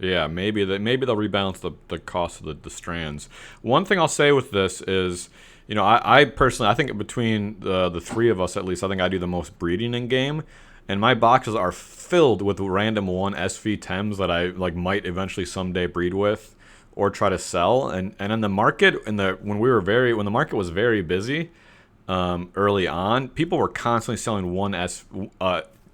Yeah, maybe they'll rebalance the cost of the strands. One thing I'll say with this is, I personally, I think between the three of us at least, I think I do the most breeding in game. And my boxes are filled with random 1 SV Tems that I might eventually someday breed with or try to sell. And in the market, when the market was very busy early on, people were constantly selling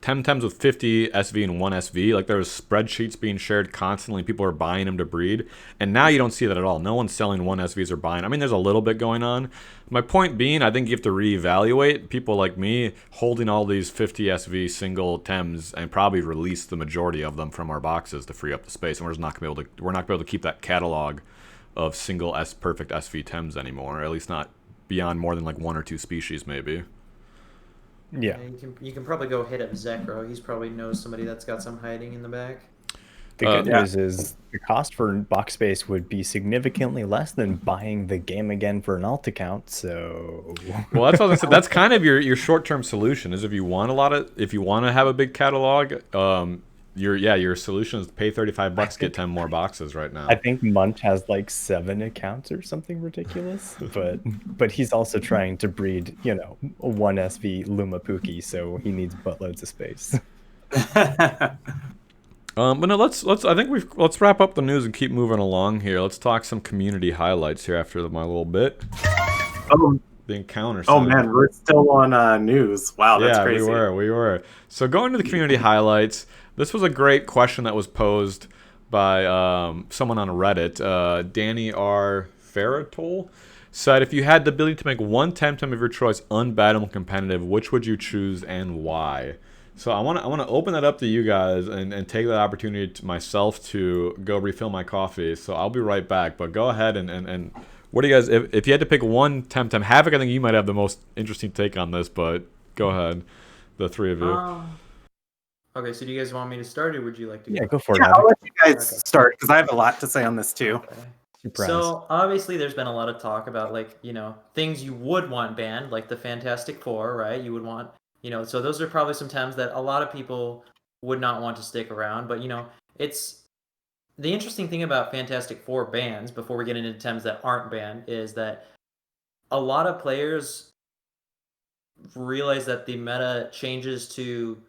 Tems with 50 SV and 1 SV. Like, there was spreadsheets being shared constantly. People are buying them to breed. And now you don't see that at all. No one's selling 1 SVs or buying. I mean, there's a little bit going on. My point being, I think you have to reevaluate people like me holding all these 50 SV single Tems and probably release the majority of them from our boxes to free up the space. And we're not going to be able to keep that catalog of single perfect SV Tems anymore. At least not beyond more than 1 or 2 species, maybe. Yeah. You can probably go hit up Zekro. He's probably knows somebody that's got some hiding in the back. The good news is the cost for box space would be significantly less than buying the game again for an alt account. So, well, that's what I said. That's kind of your short-term solution. Is if you want to have a big catalog, your solution is pay $35, get 10 more boxes right now. I think Munch has 7 accounts or something ridiculous, but he's also trying to breed 1 SV Luma Pookie, so he needs buttloads of space. But no, let's wrap up the news and keep moving along here. Let's talk some community highlights here after my little bit. the encounter. Oh man, we're still on news. Wow, that's crazy. We were. So going to the community highlights, this was a great question that was posed by someone on Reddit. Danny R. Ferratol said, if you had the ability to make one Temtem of your choice unbattleable competitive, which would you choose and why? So I want to open that up to you guys and take that opportunity to myself to go refill my coffee. So I'll be right back. But go ahead and what do you guys, if you had to pick one Temtem, Havoc, I think you might have the most interesting take on this, but go ahead, the three of you. Okay, so do you guys want me to start, or would you like to go? Yeah, go for it. Yeah, I'll let you guys start because I have a lot to say on this too. Okay. Surprise. So obviously there's been a lot of talk about, like, things you would want banned, like the Fantastic Four, right? You would want, so those are probably some Tems that a lot of people would not want to stick around. But, it's the interesting thing about Fantastic Four bans, before we get into Tems that aren't banned, is that a lot of players realize that the meta changes to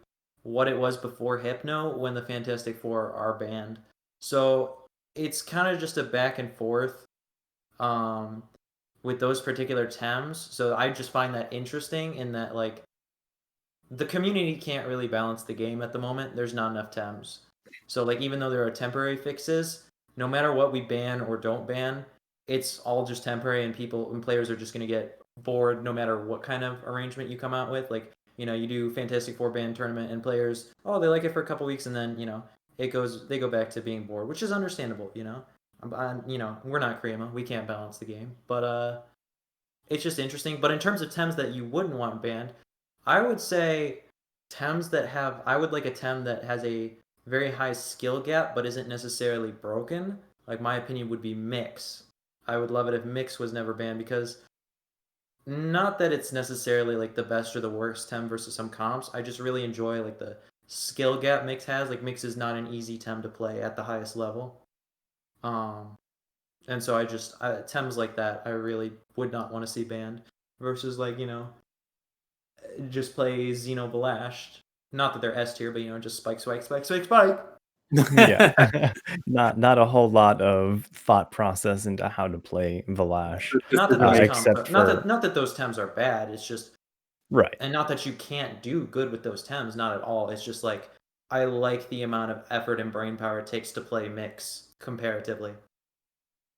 what it was before Hypno when the Fantastic Four are banned. So it's kind of just a back and forth with those particular Tems. So I just find that interesting in that, like, the community can't really balance the game at the moment. There's not enough Tems. So, like, even though there are temporary fixes, no matter what we ban or don't ban, it's all just temporary, and players are just going to get bored no matter what kind of arrangement you come out with. Like, you do Fantastic Four ban tournament, and players, they like it for a couple weeks, and then, they go back to being bored, which is understandable. We're not Kriyama, we can't balance the game, but it's just interesting. But in terms of Tems that you wouldn't want banned, I would say I would like a Tem that has a very high skill gap but isn't necessarily broken. Like, my opinion would be Mix. I would love it if Mix was never banned, because not that it's necessarily like the best or the worst Tem versus some comps. I just really enjoy, like, the skill gap Mix has. Like, Mix is not an easy Tem to play at the highest level. And so Tems like that I really would not want to see banned, versus, like, just plays, Belashed. Not that they're S tier, but, just spike. Yeah. not a whole lot of thought process into how to play Valash. Not that those Tems are bad. It's just right. And not that you can't do good with those Tems, not at all. It's just like, I like the amount of effort and brain power it takes to play Mix comparatively.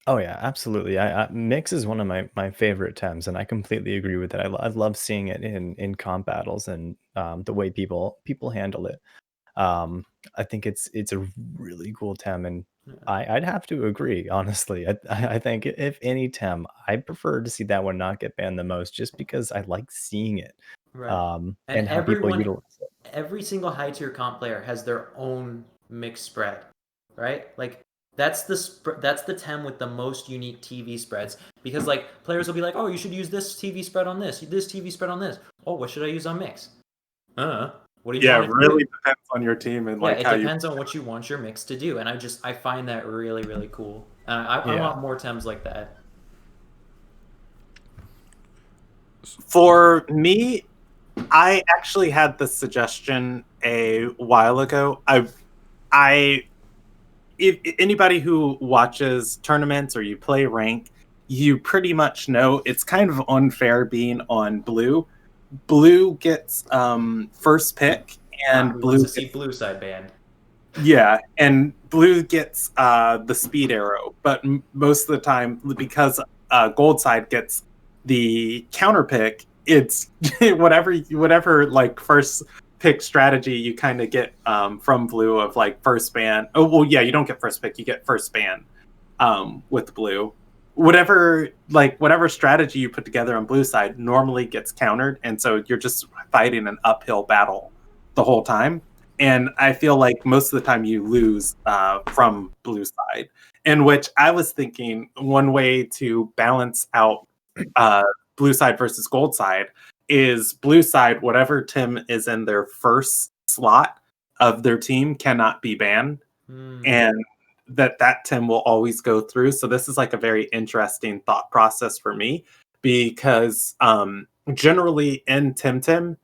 Oh yeah, absolutely. Mix is one of my favorite Tems, and I completely agree with that. I love seeing it in comp battles and the way people handle it. I think it's a really cool Tem, and I'd have to agree, honestly. I think if any Tem, I prefer to see that one not get banned the most, just because I like seeing it. Right. And how people utilize it. Every single high tier comp player has their own mix spread, right? Like, that's the Tem with the most unique TV spreads, because, like, players will be like, oh, you should use this TV spread on this TV spread on this. Oh, what should I use on Mix? What do you want? It really depends on your team and like it depends on what you want your Mix to do, and I find that really, really cool. I want more Tems like that. For me, I actually had this suggestion a while ago. If anybody who watches tournaments or you play rank, you pretty much know it's kind of unfair being on blue. Blue gets first pick, and blue side banned. Yeah, and blue gets the speed arrow, but most of the time, because gold side gets the counter pick, it's whatever like first pick strategy you kind of get from blue of like first ban. Oh well, yeah, you don't get first pick, you get first ban with blue. Whatever strategy you put together on blue side normally gets countered, and so you're just fighting an uphill battle the whole time. And I feel like most of the time you lose from blue side, in which I was thinking one way to balance out blue side versus gold side is blue side, whatever Tim is in their first slot of their team cannot be banned. And that Tim will always go through. So this is like a very interesting thought process for me, because generally in Tim,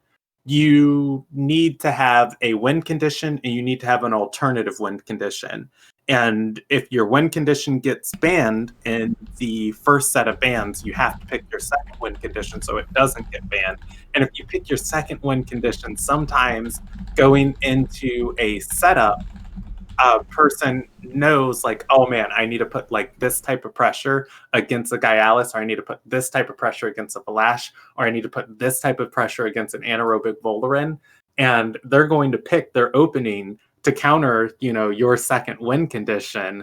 you need to have a win condition and you need to have an alternative win condition. And if your win condition gets banned in the first set of bans, you have to pick your second win condition so it doesn't get banned. And if you pick your second win condition, sometimes going into a setup, a person knows like, oh man, I need to put like this type of pressure against a Gaialis, or I need to put this type of pressure against a Valash, or I need to put this type of pressure against an anaerobic Volarin. And they're going to pick their opening to counter, your second win condition.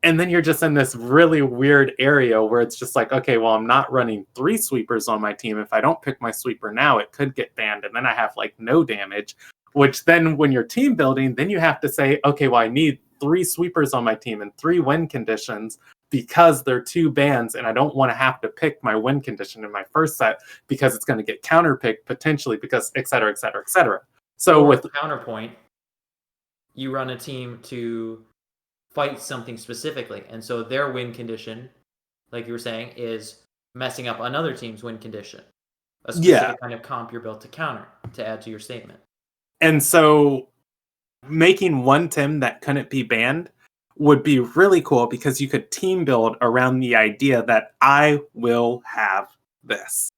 And then you're just in this really weird area where it's just like, okay, well, I'm not running 3 sweepers on my team. If I don't pick my sweeper now, it could get banned. And then I have like no damage, which then when you're team building, then you have to say, okay, well, I need 3 sweepers on my team and 3 win conditions because they're 2 bans. And I don't want to have to pick my win condition in my first set because it's going to get counterpicked potentially because et cetera, et cetera, et cetera. So with counterpoint, you run a team to fight something specifically, and so their win condition, like you were saying, is messing up another team's win condition. A specific kind of comp you're built to counter, to add to your statement. And so making one Tim that couldn't be banned would be really cool because you could team build around the idea that I will have this.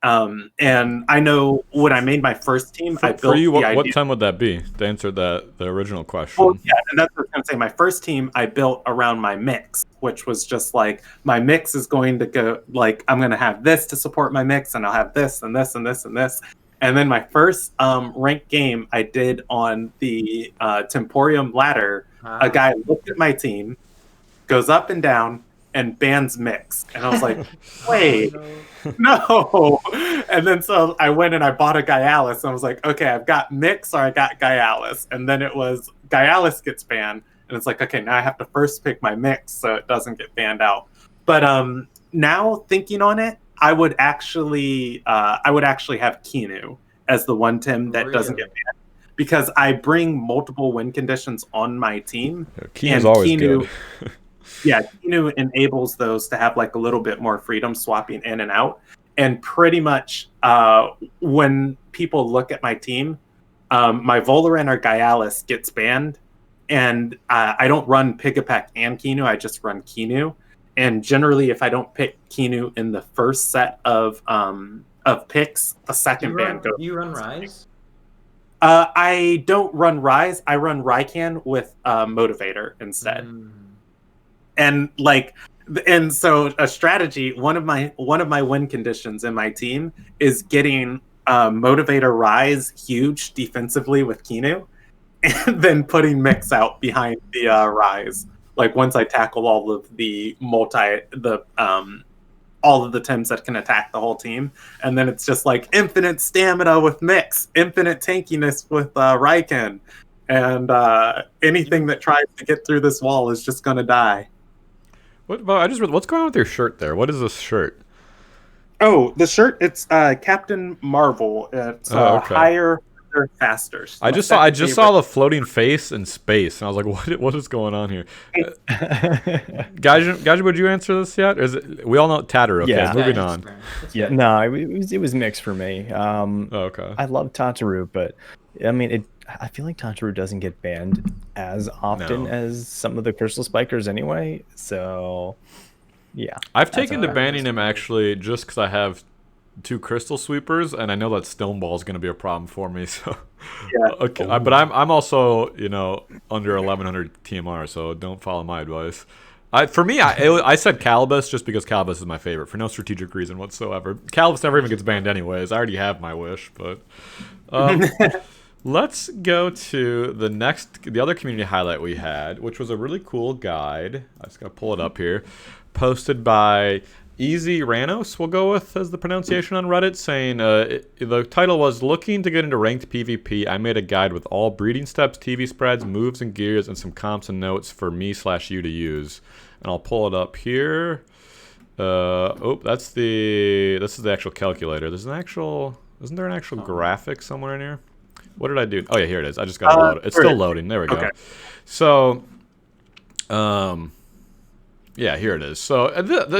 And I know when I made my first team, I built for you, the idea. what time would that be to answer the original question? Well, yeah, and that's what I was going to say. My first team I built around my mix, which was just like my mix is going to go like I'm going to have this to support my mix, and I'll have this and this and this and this. And then my first ranked game I did on the Temporium ladder. A guy looked at my team, goes up and down, and bans mix, and I was like, wait. No. And then so I went and I bought a Gaialis and I was like, okay, I've got mix or I got Gaialis. And then it was Gaialis gets banned. And it's like, okay, now I have to first pick my mix so it doesn't get banned out. But now thinking on it, I would actually have Kinu as the one Tim that doesn't get banned. Because I bring multiple win conditions on my team. Kinu's always good. Yeah, Kinu enables those to have like a little bit more freedom swapping in and out. And pretty much when people look at my team, my Volaran or Gaialis gets banned. And I don't run Pigapek and Kinu, I just run Kinu. And generally, if I don't pick Kinu in the first set of picks, the second ban goes. Do you run Rise? I don't run Rise. I run Raikan with Motivator instead. And so a strategy, one of my win conditions in my team is getting Motivator Rise huge defensively with Kinu, and then putting Mix out behind the Rise. Like once I tackle all of the all of the Tims that can attack the whole team, and then it's just like infinite stamina with Mix, infinite tankiness with Raikan, and anything that tries to get through this wall is just gonna die. What's going on with your shirt there? What is this shirt? Oh, the shirt, it's Captain Marvel. It's higher, faster. I just saw the floating face in space, and I was like, what is going on here? Gaja, would you answer this yet? Or is it, we all know Tatter, okay, Yeah. moving on. Yeah, no, it was mixed for me. Okay. I love Tataru, but I mean, I feel like Tataru doesn't get banned as often as some of the Crystal Spikers anyway. So, yeah. I've taken to banning him actually just because I have 2 Crystal Sweepers, and I know that Stone Ball is going to be a problem for me. So, yeah. Okay, but I'm also under 1100 TMR, so don't follow my advice. For me, I said Calibus just because Calibus is my favorite for no strategic reason whatsoever. Calibus never even gets banned anyways. I already have my wish, but. Let's go to the other community highlight we had, which was a really cool guide. I just got to pull it up here. Posted by Easy Ranos, we'll go with as the pronunciation on Reddit, saying the title was Looking to Get into Ranked PvP. I made a guide with all breeding steps, TV spreads, moves and gears, and some comps and notes for me/you to use. And I'll pull it up here. This is the actual calculator. Isn't there an actual graphic somewhere in here? What did I do? Oh yeah, here it is. I just got to load it. It's still loading. There we go. So, yeah, here it is. So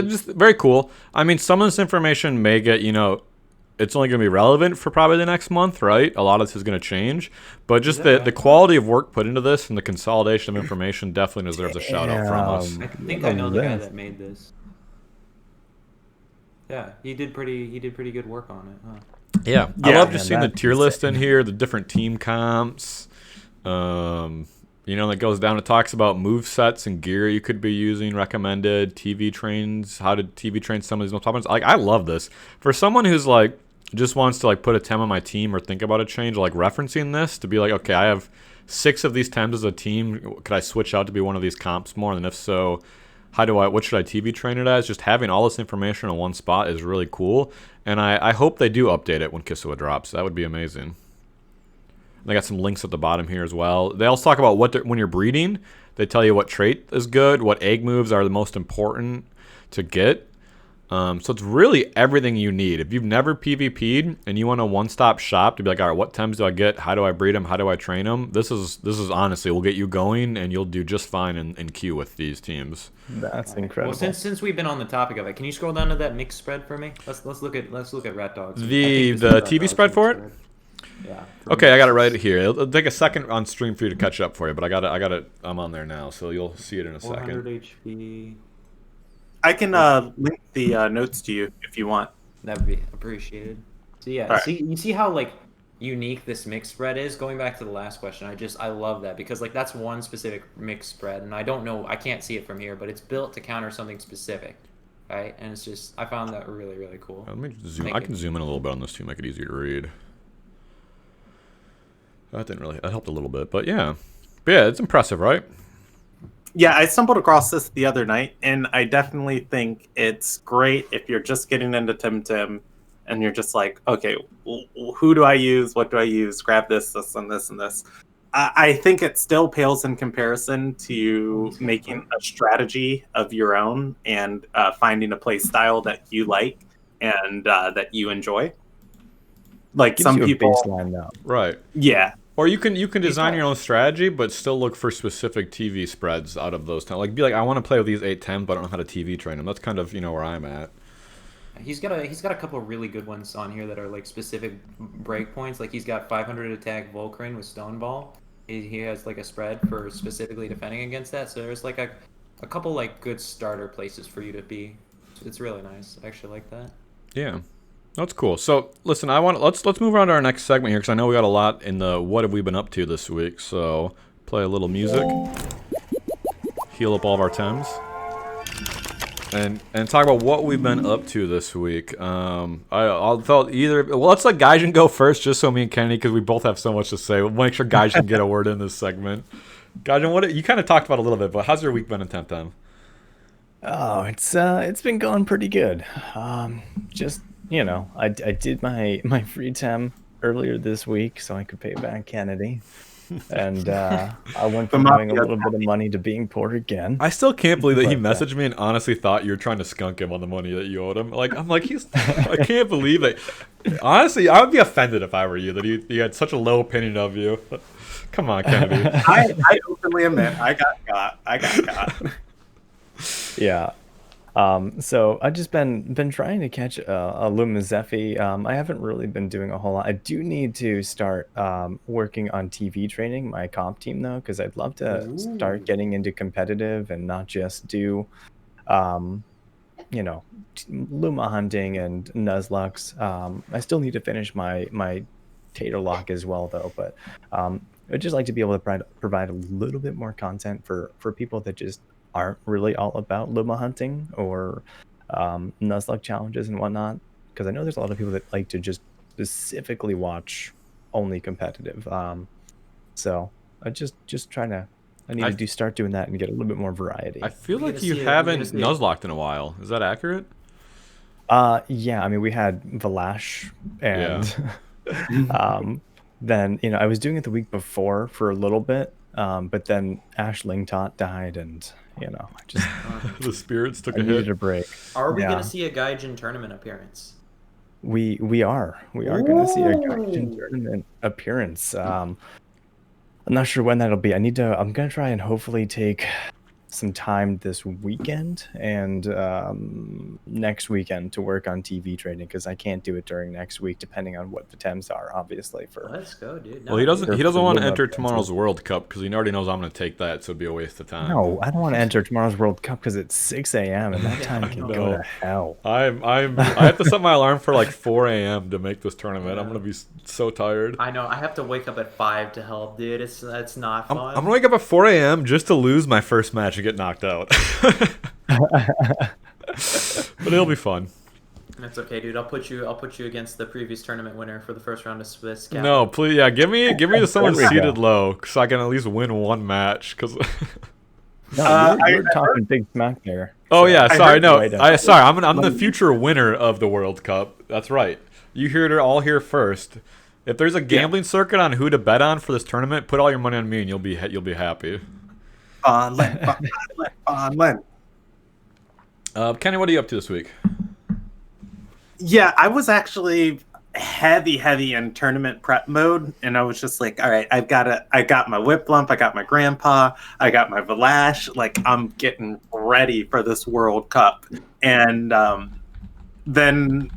just very cool. I mean, some of this information may get it's only going to be relevant for probably the next month, right? A lot of this is going to change, but just the quality of work put into this and the consolidation of information definitely deserves a shout out from us. I think I know the guy that made this. Yeah, he did pretty good work on it, huh? Yeah, I love just seeing the tier list in here, the different team comps. That goes down. It talks about move sets and gear you could be using, recommended TV trains, how to TV train some of these most popular. Like, I love this for someone who's like just wants to like put a tem on my team or think about a change. Like referencing this to be like, okay, I have 6 of these tems as a team. Could I switch out to be one of these comps more? And if so, what should I TV train it as? Just having all this information in one spot is really cool. And I hope they do update it when Kisiwa drops. That would be amazing. They got some links at the bottom here as well. They also talk about when you're breeding, they tell you what trait is good, what egg moves are the most important to get. So it's really everything you need. If you've never PvP'd and you want a one-stop shop to be like, all right, what tems do I get? How do I breed them? How do I train them? This is honestly will get you going, and you'll do just fine in queue with these teams. That's incredible. Well, since we've been on the topic of it, can you scroll down to that mixed spread for me? Let's look at Rat Dogs. The TV spread for it. Yeah. Okay, I got it right here. It'll take a second on stream for you to catch up for you, but I got it. I'm on there now, so you'll see it in a 400 second. HP. I can link the notes to you if you want. That would be appreciated. So yeah, Right. you see how like unique this mixed spread is. Going back to the last question, I love that because like that's one specific mixed spread, and I don't know, I can't see it from here, but it's built to counter something specific, right? And it's just I found that really really cool. Let me zoom. I can zoom in a little bit on this to make it easier to read. That helped a little bit, but yeah, it's impressive, right? Yeah, I stumbled across this the other night, and I definitely think it's great if you're just getting into TemTem, and you're just like, okay, who do I use? What do I use? Grab this, this, and this, and this. I think it still pales in comparison to making a strategy of your own and finding a play style that you like and that you enjoy. Like some people, baseline now. Right. Yeah. Or you can design your own strategy, but still look for specific TV spreads out of those. Like be like, I want to play with these 8 tems, but I don't know how to TV train them. That's kind of where I'm at. He's got a couple of really good ones on here that are like specific breakpoints. Like he's got 500 attack Volcrin with Stone Ball. He has like a spread for specifically defending against that. So there's like a couple like good starter places for you to be. It's really nice. I actually like that. Yeah. That's cool. So listen, let's move on to our next segment here because I know we got a lot in the what have we been up to this week. So play a little music, heal up all of our tems, and talk about what we've been up to this week. I'll thought either. Well, let's let Gaijin go first, just so me and Kennedy, because we both have so much to say. We'll make sure Gaijin get a word in this segment. Gaijin, what you kind of talked about a little bit, but how's your week been in TemTem? Oh, it's been going pretty good. Just. I did my free tem earlier this week so I could pay back Kennedy. And I went from having a little bit of money to being poor again. I still can't believe that he messaged me and honestly thought you were trying to skunk him on the money that you owed him. I'm like, I can't believe it. Honestly, I would be offended if I were you, that he had such a low opinion of you. Come on, Kennedy. I openly admit, I got got. Yeah. So I've just been trying to catch a Luma Zephy. I haven't really been doing a whole lot. I do need to start working on TV training my comp team though, because I'd love to start getting into competitive and not just do, Luma hunting and Nuzlocke. I still need to finish my Tater Lock as well though, but I'd just like to be able to provide a little bit more content for people that just aren't really all about Luma hunting or Nuzlocke challenges and whatnot, because I know there's a lot of people that like to just specifically watch only competitive. So I just trying to need to start doing that and get a little bit more variety. I feel like you haven't Nuzlocked in a while. Is that accurate? Yeah, I mean we had Valash and then I was doing it the week before for a little bit, but then Ash Lingtot died and I just the spirits took a hit. Needed a break. Are we going to see a Gaijin tournament appearance? We are going to see a Gaijin tournament appearance. I'm not sure when that'll be. I'm going to try and hopefully take some time this weekend and next weekend to work on TV trading because I can't do it during next week, depending on what the Temps are. Obviously, for Let's go, dude. Well, he doesn't for want to Luma enter prices. tomorrow's World Cup because he already knows I'm going to take that, so it'd be a waste of time. No, I don't want to enter tomorrow's World Cup because it's 6 a.m. and that time can go to hell. I have to set my alarm for like 4 a.m. to make this tournament. I'm gonna be so tired. I know. I have to wake up at 5 to help, dude. It's not fun. I'm gonna wake up at 4 a.m. just to lose my first match and get knocked out. But it'll be fun. That's okay, dude. I'll put you against the previous tournament winner for the first round of Swiss. No, please, yeah, give me someone There we seated go. low so I can at least win one match. Cause No, you're talking big smack there. oh yeah, sorry, no, Right up. sorry, I'm the future winner of the World Cup. That's right. You heard it all here first. If there's a gambling circuit on who to bet on for this tournament, put all your money on me and you'll be happy. Len. Kenny, what are you up to this week? Yeah, I was actually heavy in tournament prep mode, and I was just like, all right, I got my whip lump, I got my grandpa, I got my Valash, like I'm getting ready for this World Cup. And then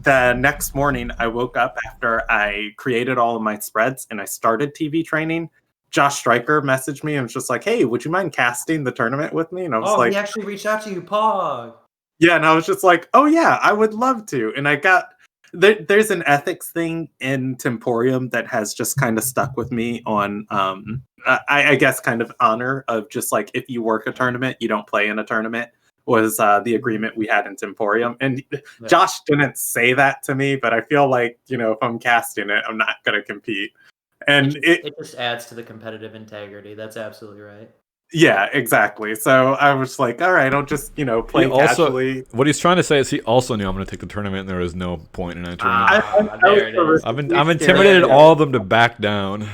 the next morning I woke up after I created all of my spreads and I started TV training. Josh Stryker messaged me and was just like, hey, would you mind casting the tournament with me? And I was like, he actually reached out to you, Pog. yeah, and I was just like, oh yeah, I would love to. And I got there's an ethics thing in Temporium that has just kind of stuck with me on I guess kind of honor of just like if you work a tournament, you don't play in a tournament was the agreement we had in Temporium. And Josh didn't say that to me, but I feel like, if I'm casting it, I'm not gonna compete. And it just adds to the competitive integrity. That's absolutely right. Yeah, exactly. So I was like, all right, I'll just, play casually. What he's trying to say is he also knew I'm going to take the tournament, and there is no point in entering. There it is. I've intimidated all of them to back down.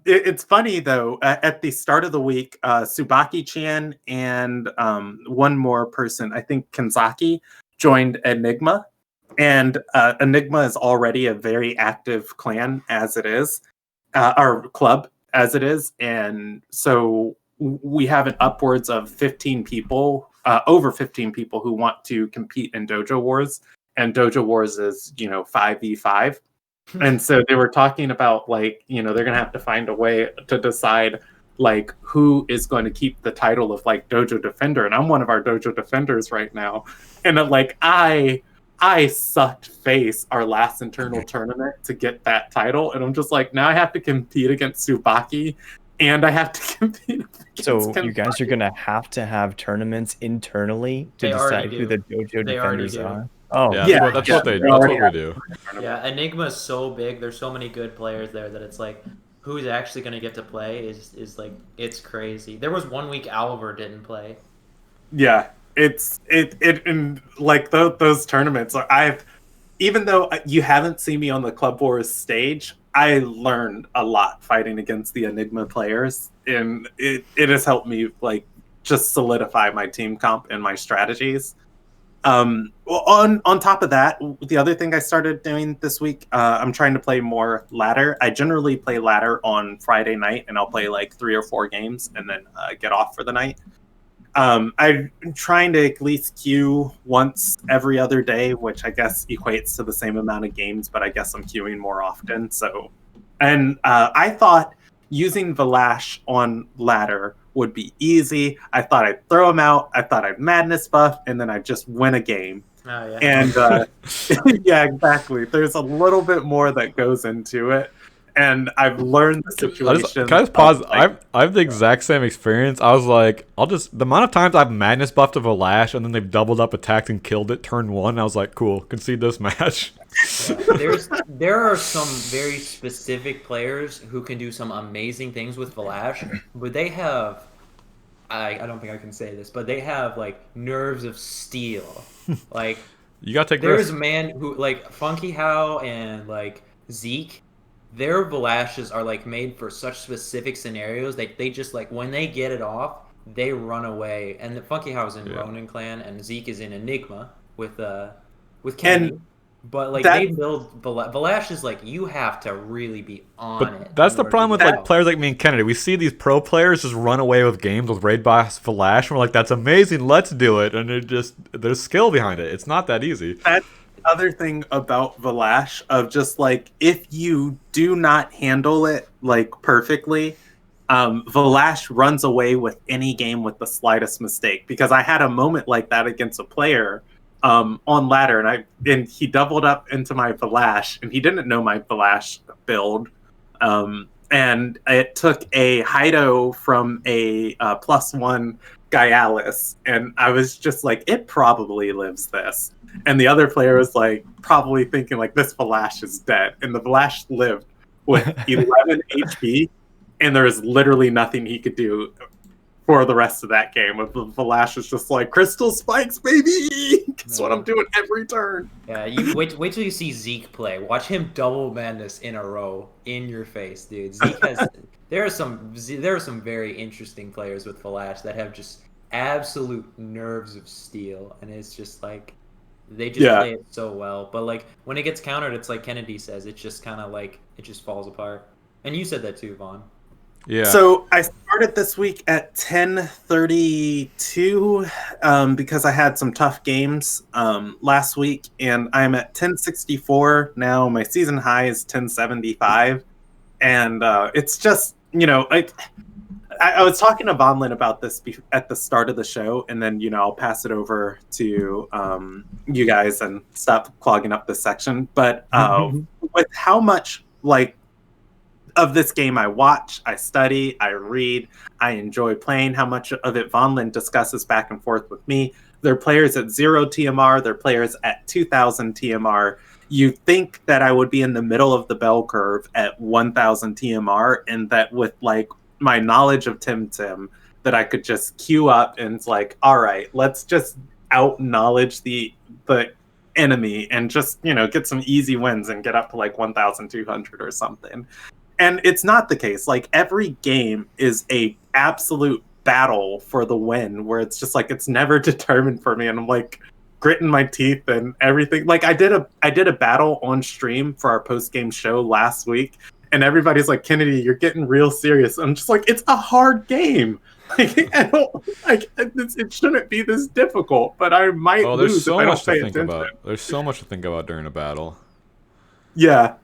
It's funny though. At the start of the week, Tsubaki-chan and one more person, I think Kanzaki, joined Enigma, and Enigma is already a very active clan as it is, or club as it is, and so we have an upwards of 15 people, over 15 people who want to compete in Dojo Wars, and Dojo Wars is 5v5. And so they were talking about they're gonna have to find a way to decide who is going to keep the title of Dojo Defender, and I'm one of our Dojo Defenders right now, and I sucked face our last internal tournament to get that title, and I'm just like, now I have to compete against Tsubaki, and I have to compete against So you guys are gonna have to have tournaments internally to decide who the Dojo Defenders are. Oh, yeah, that's what we do. Yeah, Enigma is so big. There's so many good players there that it's who's actually going to get to play is it's crazy. There was 1 week Oliver didn't play. Yeah, it's in those tournaments. Even though you haven't seen me on the Club Wars stage, I learned a lot fighting against the Enigma players, and it has helped me just solidify my team comp and my strategies. On top of that, the other thing I started doing this week, I'm trying to play more ladder. I generally play ladder on Friday night, and I'll play 3 or 4 games and then get off for the night. I'm trying to at least queue once every other day, which I guess equates to the same amount of games, but I guess I'm queuing more often. So, and I thought using Valash on ladder would be easy. I thought I'd throw him out. I thought I'd madness buff, and then I'd just win a game. Oh, yeah. And yeah, exactly. There's a little bit more that goes into it. And I've learned the situation. Can I just pause? I have the exact same experience. I was like, the amount of times I've madness buffed of a lash and then they've doubled up, attacked, and killed it turn 1. I was like, cool, concede this match. There are some very specific players who can do some amazing things with Valash, but they have, I don't think I can say this, but they have nerves of steel. You gotta take there's risks. a man who Funky How and Zeke. Their Valashes are made for such specific scenarios that they just when they get it off, they run away. And the Funky How is in Ronin clan, and Zeke is in Enigma with Kenny. But like they build Valash is like you have to really be on it. But that's the problem with like players like me and Kennedy. We see these pro players just run away with games with raid boss Valash, and we're like, "That's amazing, let's do it." And there's skill behind it. It's not that easy. That's the other thing about Valash of just like if you do not handle it like perfectly, Valash runs away with any game with the slightest mistake. Because I had a moment like that against a player. On ladder, and he doubled up into my Valash, and he didn't know my Valash build, and it took a Hido from a +1 Gaialis, and I was just like, it probably lives this, and the other player was like, probably thinking like this Valash is dead, and the Valash lived with 11 HP, and there was literally nothing he could do for the rest of that game. With the Valash is just like crystal spikes, baby. That's what I'm doing every turn. Yeah, you wait till you see Zeke play. Watch him double madness in a row in your face, dude. Zeke has there are some very interesting players with Valash that have just absolute nerves of steel, and it's just like they just play it so well. But like when it gets countered, it's like Kennedy says, it's just kind of like it just falls apart. And you said that too, Vaughn. Yeah. So I started this week at 10:32 because I had some tough games last week, and I'm at 10:64 now. My season high is 10:75, and it's just I was talking to Vonlin about this at the start of the show, and then I'll pass it over to you guys and stop clogging up this section. But with how much of this game I watch, I study, I read, I enjoy playing, how much of it Vonlin discusses back and forth with me. There are players at 0 TMR, there are players at 2000 TMR. You think that I would be in the middle of the bell curve at 1000 TMR, and that with like my knowledge of Tim, that I could just queue up and it's like, all right, let's just out knowledge the enemy and just get some easy wins and get up to like 1200 or something. And it's not the case. Like every game is a absolute battle for the win, where it's just like it's never determined for me, and I'm like gritting my teeth and everything. Like I did a battle on stream for our post-game show last week, and everybody's like, Kennedy, you're getting real serious. I'm just like, it's a hard game. Like, it shouldn't be this difficult, but I might lose if I don't pay attention. There's so much to think about during a battle. Yeah.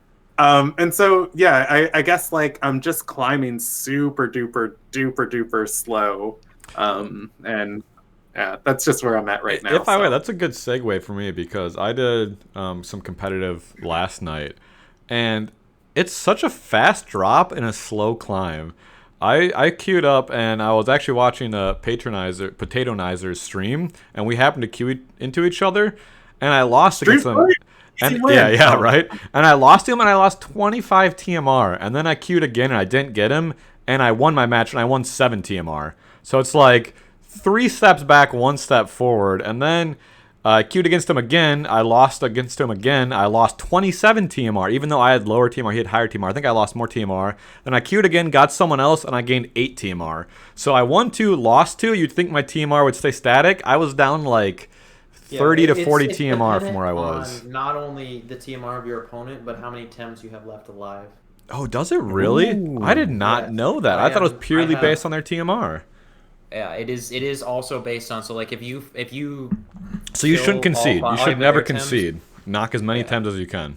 And so, I guess like I'm just climbing super duper slow. And yeah, that's just where I'm at right now. That's a good segue for me because I did some competitive last night, and it's such a fast drop and a slow climb. I queued up and I was actually watching a Potatonizer's stream, and we happened to queue into each other, and I lost against them. And right. And I lost him, and I lost 25 TMR. And then I queued again, and I didn't get him. And I won my match, and I won 7 TMR. So it's like 3 steps back, 1 step forward. And then I queued against him again. I lost against him again. I lost 27 TMR, even though I had lower TMR. He had higher TMR. I think I lost more TMR. Then I queued again, got someone else, and I gained 8 TMR. So I won 2, lost 2. You'd think my TMR would stay static. I was down like 30 to 40 TMR from where I was. Not only the TMR of your opponent, but how many TEMs you have left alive. Oh, does it really? Ooh, I did not know that. I thought it was purely based on their TMR. Yeah, it is. It is also based on. So like if you. So you shouldn't concede. You should never concede. Knock as many TEMs as you can.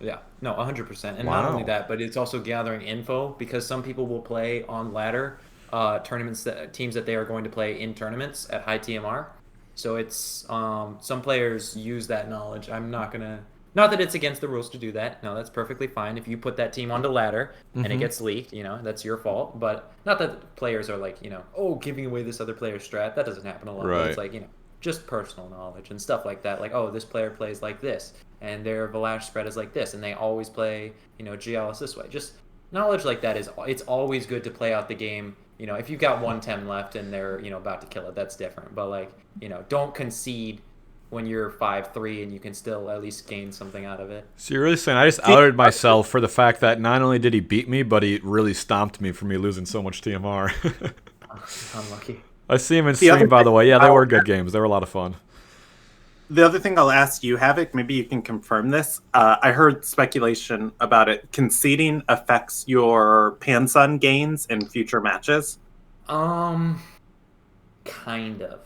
Yeah. No, 100%. And not only that, but it's also gathering info, because some people will play on ladder tournaments, teams that they are going to play in tournaments at high TMR. So it's some players use that knowledge. I'm not gonna, not that it's against the rules to do that. No, that's perfectly fine. If you put that team onto ladder and it gets leaked, that's your fault. But not that players are like, giving away this other player's strat. That doesn't happen a lot. Right. But it's like, just personal knowledge and stuff like that. Like, oh, this player plays like this, and their Valash spread is like this, and they always play, Gialis this way. Just knowledge like that it's always good to play out the game. If you've got 1 TEM left and they're, about to kill it, that's different. But like, don't concede when you're 5-3 and you can still at least gain something out of it. So you're really saying I just outed myself for the fact that not only did he beat me, but he really stomped me for me losing so much TMR. Unlucky. I see him in stream, by the way. Yeah, they were good games. They were a lot of fun. The other thing I'll ask you, Havoc, maybe you can confirm this. I heard speculation about it. Conceding affects your Pansun gains in future matches. Kind of.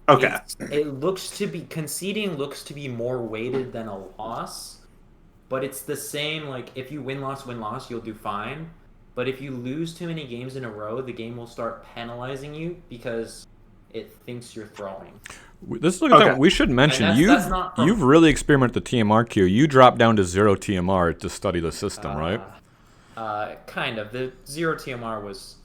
Okay. It looks to be conceding looks to be more weighted than a loss, but it's the same. Like if you win loss, you'll do fine. But if you lose too many games in a row, the game will start penalizing you because it thinks you're throwing. This is okay. We should mention you've really experimented the TMR queue. You dropped down to 0 TMR to study the system, right? Kind of. The 0 TMR was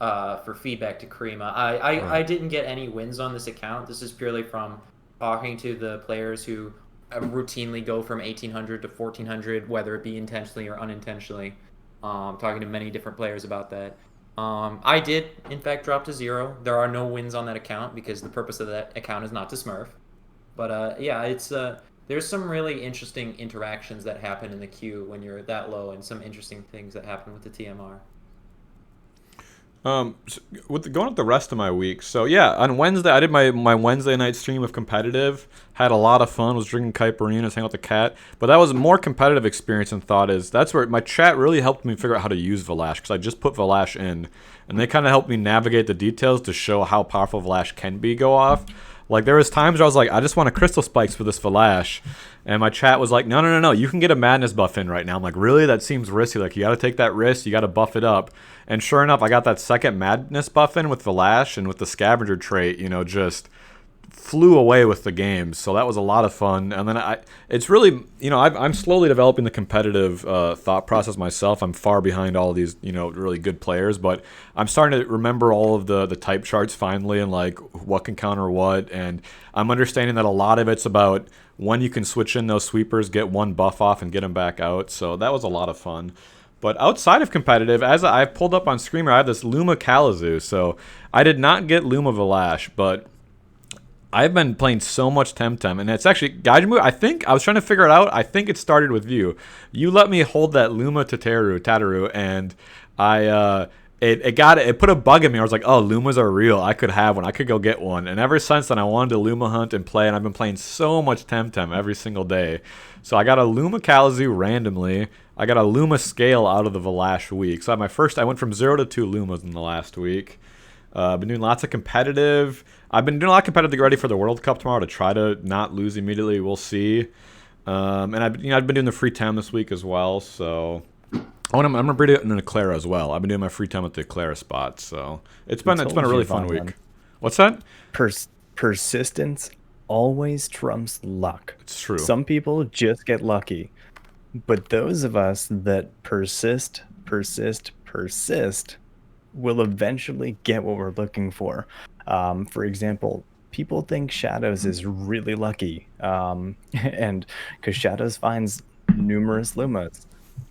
for feedback to Krima. I didn't get any wins on this account. This is purely from talking to the players who routinely go from 1800 to 1400, whether it be intentionally or unintentionally. Talking to many different players about that. I did, in fact, drop to 0. There are no wins on that account because the purpose of that account is not to smurf. But yeah, it's there's some really interesting interactions that happen in the queue when you're that low, and some interesting things that happen with the TMR. Going with the rest of my week. So yeah, on Wednesday I did my Wednesday night stream of competitive. Had a lot of fun. Was drinking caipirinhas, hanging out with the cat. But that was a more competitive experience and thought is that's where my chat really helped me figure out how to use Valash because I just put Valash in, and they kind of helped me navigate the details to show how powerful Valash can be go off. Like there was times where I was like, I just want a crystal spikes for this Valash, and my chat was like, no, you can get a madness buff in right now. I'm like, really? That seems risky. Like you got to take that risk. You got to buff it up. And sure enough, I got that second madness buff in with Valash and with the scavenger trait. Just flew away with the game. So that was a lot of fun. And then it's really, I'm slowly developing the competitive thought process myself. I'm far behind all of these, really good players, but I'm starting to remember all of the type charts finally and like what can counter what. And I'm understanding that a lot of it's about when you can switch in those sweepers, get one buff off and get them back out. So that was a lot of fun. But outside of competitive, as I've pulled up on Screamer, I have this Luma Kalamazoo. So I did not get Luma Valash, but I've been playing so much Temtem, and it's actually Gaijimbu. I think I was trying to figure it out. I think it started with you. You let me hold that Luma Tataru, and it put a bug in me. I was like, oh, Lumas are real. I could have one. I could go get one. And ever since then, I wanted to Luma hunt and play, and I've been playing so much Temtem every single day. So I got a Luma Kalamazoo randomly. I got a Luma scale out of the Valash week. So I went from 0 to 2 Lumas in the last week. Been doing lots of competitive. I've been doing a lot of competitive to get ready for the World Cup tomorrow to try to not lose immediately. We'll see. And I've been doing the free time this week as well. So I'm gonna bring it in Eclair as well. I've been doing my free time at the Eclair spot. So it's been a really fun week. What's that? Persistence always trumps luck. It's true. Some people just get lucky, but those of us that persist will eventually get what we're looking for. For example, people think Shadows is really lucky, and because Shadows finds numerous Lumas,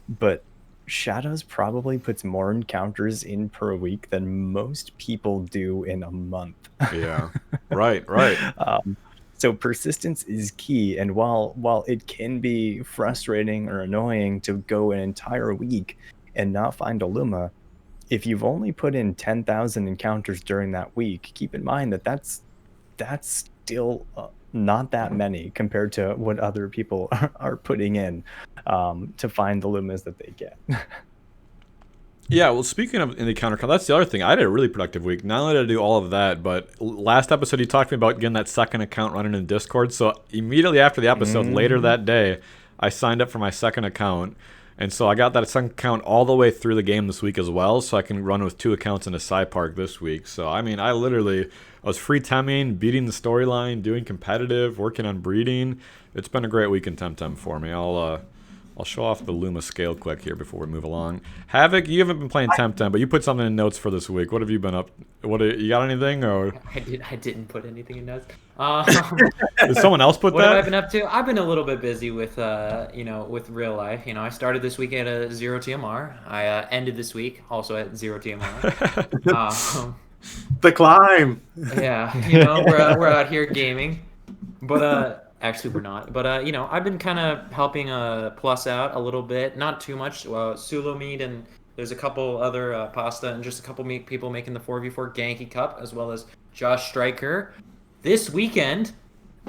but Shadows probably puts more encounters in per week than most people do in a month. Yeah, right. So persistence is key, and while it can be frustrating or annoying to go an entire week and not find a Luma, if you've only put in 10,000 encounters during that week, keep in mind that that's still not that many compared to what other people are putting in to find the Lumas that they get. Yeah, well, speaking of in the encounter count, that's the other thing. I had a really productive week. Not only did I do all of that, but last episode you talked to me about getting that second account running in Discord. So immediately after the episode, later that day, I signed up for my second account. And so I got that second account all the way through the game this week as well, so I can run with 2 accounts in a side park this week. So, I mean, I was free temming, beating the storyline, doing competitive, working on breeding. It's been a great week in Temtem for me. I'll show off the Luma scale quick here before we move along. Havoc, you haven't been playing Temtem, but you put something in notes for this week. What have you been up? You got anything? Or I didn't put anything in notes. Did someone else put what that? What have I been up to? I've been a little bit busy with with real life. I started this week at a 0 TMR. I ended this week also at 0 TMR. The climb. Yeah, we're out here gaming, but actually we're not. But I've been kind of helping Plus out a little bit, not too much. Sulomead and there's a couple other Pasta and just a couple people making the 4v4 Genki Cup, as well as Josh Stryker. This weekend,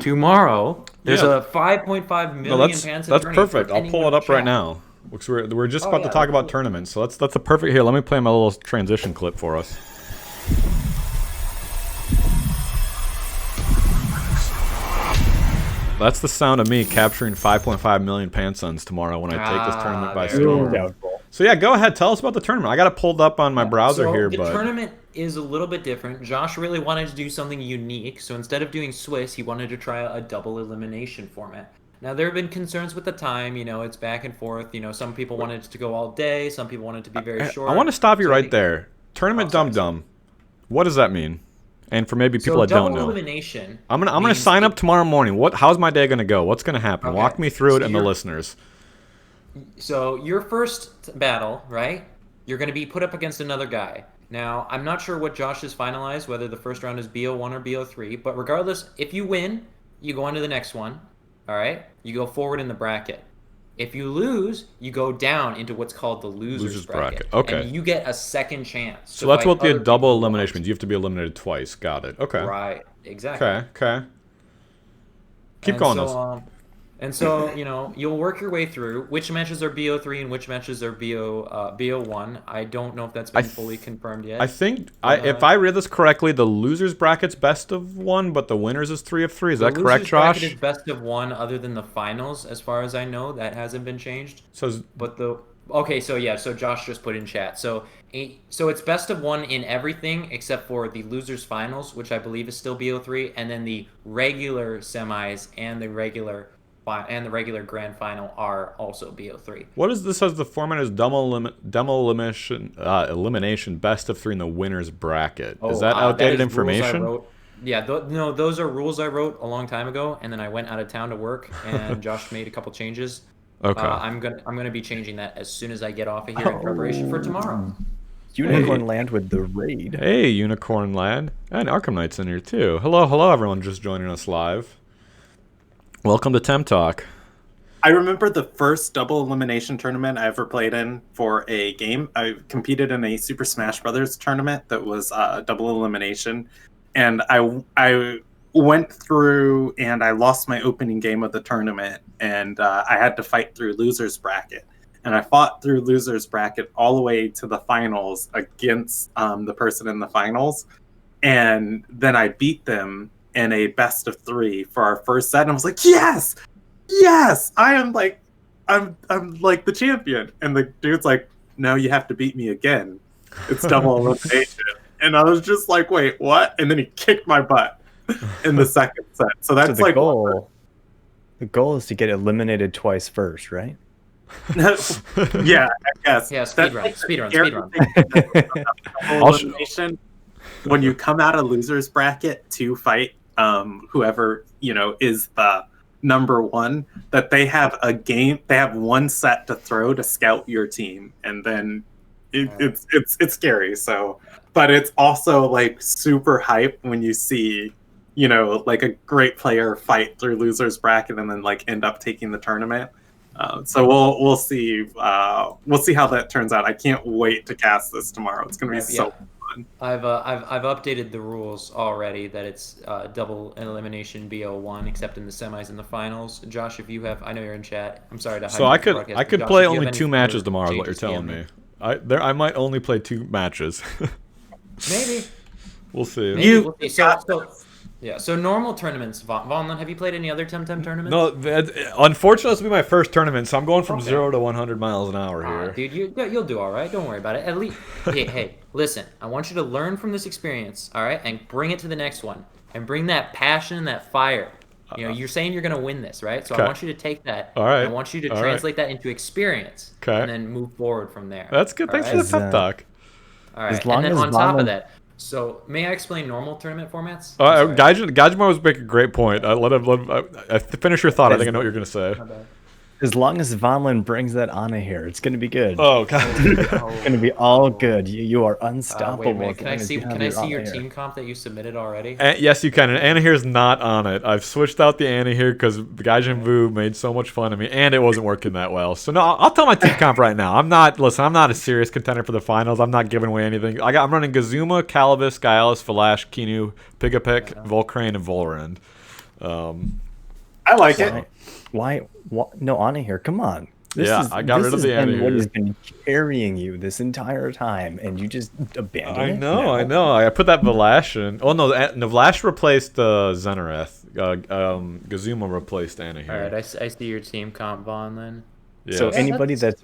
tomorrow. There's Yeah. a 5.5 million No, that's tournament perfect. for I'll pull anyone it up in right chat. now. Because we're just Oh, about to yeah, talk about cool. tournaments, so that's a perfect. Here, let me play my little transition clip for us. That's the sound of me capturing 5.5 million Pansuns tomorrow when I take this tournament by there we storm. go. Doubtful. So yeah, go ahead. Tell us about the tournament. I got it pulled up on my browser So here, the but tournament is a little bit different. Josh really wanted to do something unique, so instead of doing Swiss, he wanted to try a double elimination format. Now there have been concerns with the time, it's back and forth. Some people wanted it to go all day, some people wanted it to be very short. I want to stop you So I right think- there. Tournament sorry, dum-dum. What does that mean? And for maybe people So that don't double know. elimination. I'm gonna means sign up tomorrow morning. How's my day gonna go? What's gonna happen? Okay. Walk me through it So and the you're- listeners. So your first battle, right? You're going to be put up against another guy. Now, I'm not sure what Josh has finalized, whether the first round is BO1 or BO3, but regardless, if you win, you go on to the next one. All right? You go forward in the bracket. If you lose, you go down into what's called the losers bracket. Okay. And you get a second chance. So that's what the other double people elimination lost. means. You have to be eliminated twice. Got it. Okay. Right. Exactly. Okay. Keep And going. so, and so, you'll work your way through which matches are BO3 and which matches are BO1. I don't know if that's been fully confirmed yet. I think, if I read this correctly, the losers bracket's best of one, but the winners is 3 of 3. Is that correct, losers bracket Josh? is best of one, other than the finals, as far as I know. That hasn't been changed. So Josh just put in chat. So it's best of one in everything except for the losers finals, which I believe is still BO3, and then the regular semis and the regular grand final are also BO3. What is this? As the format is elimination, best of 3 in the winners bracket. Is that outdated information? No, those are rules I wrote a long time ago, and then I went out of town to work, and Josh made a couple changes. Okay. I'm gonna be changing that as soon as I get off of here in preparation for tomorrow. Unicorn Land with the raid. Hey, Unicorn Lad. And Arkham Knight's in here too. Hello everyone just joining us live. Welcome to TemTalk. I remember the first double elimination tournament I ever played in for a game. I competed in a Super Smash Brothers tournament that was double elimination. And I went through and I lost my opening game of the tournament. And I had to fight through losers bracket. And I fought through losers bracket all the way to the finals against the person in the finals. And then I beat them in a best of 3 for our first set. And I was like, yes, I'm like the champion. And the dude's like, no, you have to beat me again. It's double elimination. And I was just like, wait, what? And then he kicked my butt in the second set. So that's the like goal. The goal is to get eliminated twice first, right? Yeah, I guess. Yeah, speedrun. Elimination. When you come out of losers bracket to fight whoever is the number one, that they have one set to throw to scout your team, and then it's scary. So, but it's also like super hype when you see like a great player fight through losers bracket and then like end up taking the tournament. So we'll see how that turns out. I can't wait to cast this tomorrow. It's gonna be so fun. I've updated the rules already that it's double elimination BO1 except in the semis and the finals. Josh, if you have, I know you're in chat. I'm sorry to. So I could play only 2 matches tomorrow. Is what you're telling me? I might only play 2 matches. Maybe. We'll see. We'll see. So normal tournaments. Von, have you played any other Temtem tournaments? No, unfortunately, this will be my first tournament, so I'm going from 0 to 100 miles an hour here. Dude, you'll do all right. Don't worry about it. At least, hey, listen. I want you to learn from this experience, all right, and bring it to the next one, and bring that passion and that fire. You're saying you're gonna win this, right? So I want you to take that. All right. I want you to translate that into experience, and then move forward from there. That's good. Thanks for the pep talk. All right. And then on top of that. So, may I explain normal tournament formats? Gajima was making a great point. Let him finish your thought. I think I know what you're going to say. As long as Vonlin brings that Anna here, it's going to be good. Oh, God. It's going to be all good. You are unstoppable. Wait, can I see your team comp that you submitted already? Yes, you can. And Anna here is not on it. I've switched out the Anna here because Gaijin Vu made so much fun of me, and it wasn't working that well. So, no, I'll tell my team comp right now. I'm not a serious contender for the finals. I'm not giving away anything. I'm running Gazuma, Calibus, Gaialis, Valash, Kinu, Pigapik, Volcrane, and Volrend. I like it. Why? No, Anna here. Come on. I got rid of the Anna here. What has been carrying you this entire time, and you just abandoned it? I know. I put that Vlash in. Oh no, Vlash replaced Zenareth. Gazuma replaced Anna here. All right, I see your team comp Vaughn then. Yeah. So anybody that's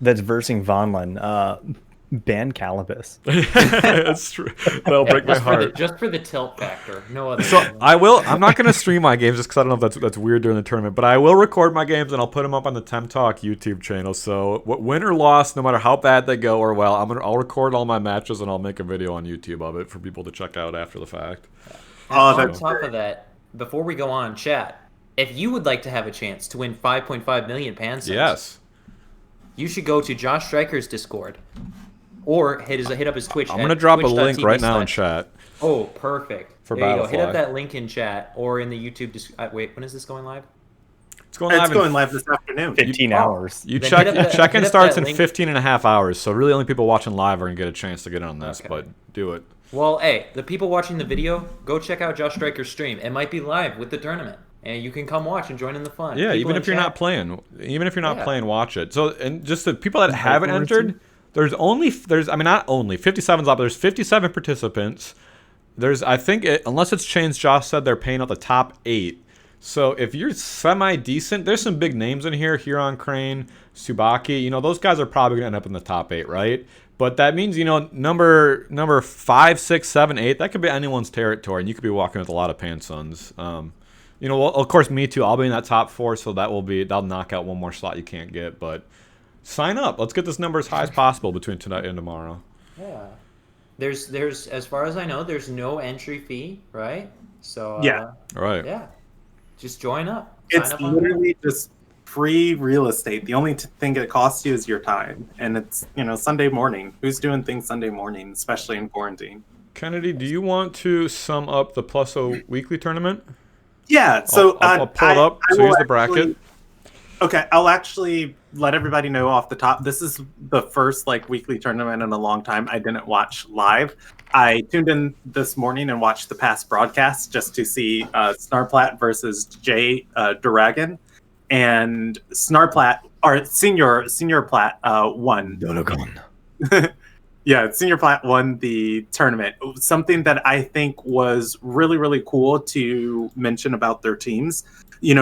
versing Vonlin, ban Calibus. That's true. That'll break my heart. Just for the tilt factor, no other. So I'm not going to stream my games just because I don't know if that's weird during the tournament, but I will record my games and I'll put them up on the TemTalk YouTube channel. So win or loss, no matter how bad they go or well, I'll record all my matches and I'll make a video on YouTube of it for people to check out after the fact. On top of that, before we go on, chat, if you would like to have a chance to win 5.5 million pan cents, you should go to Josh Stryker's Discord. Or hit up his Twitch. I'm gonna drop a link right now in chat. Oh, perfect. For there you go. Battlefly. Hit up that link in chat or in the YouTube. Wait, when is this going live? It's going live this afternoon. 15 hours. You check-in starts in 15 and a half hours, so really only people watching live are gonna get a chance to get on this. Okay. But do it. Well, hey, the people watching the video, go check out Josh Stryker's stream. It might be live with the tournament. And you can come watch and join in the fun. Yeah, even if you're not playing, watch it. So, and just the people that haven't entered. There's 57's up. There's 57 participants. I think unless it's changed, Josh said they're paying out the top 8. So if you're semi-decent, there's some big names in here. Huron Crane, Tsubaki. Those guys are probably going to end up in the top 8, right? But that means, number 5, 6, 7, 8, that could be anyone's territory. And you could be walking with a lot of Pansuns. Well, of course, me too. I'll be in that top 4, so that'll knock out one more slot you can't get. But sign up. Let's get this number as high as possible between tonight and tomorrow. Yeah. There's as far as I know, there's no entry fee, right? So right. Yeah. Just join up. It's literally just free real estate. The only thing it costs you is your time, and it's Sunday morning. Who's doing things Sunday morning, especially in quarantine? Kennedy, do you want to sum up the Plus O weekly tournament? Yeah. So I'll pull it up. So here's the bracket. Okay, I'll actually let everybody know off the top. This is the first weekly tournament in a long time I didn't watch live. I tuned in this morning and watched the past broadcast just to see Snarplat versus Jay Duragan, and Snarplat or Senior Plat won. Donogon. Yeah, Senior Plat won the tournament. Something that I think was really, really cool to mention about their teams.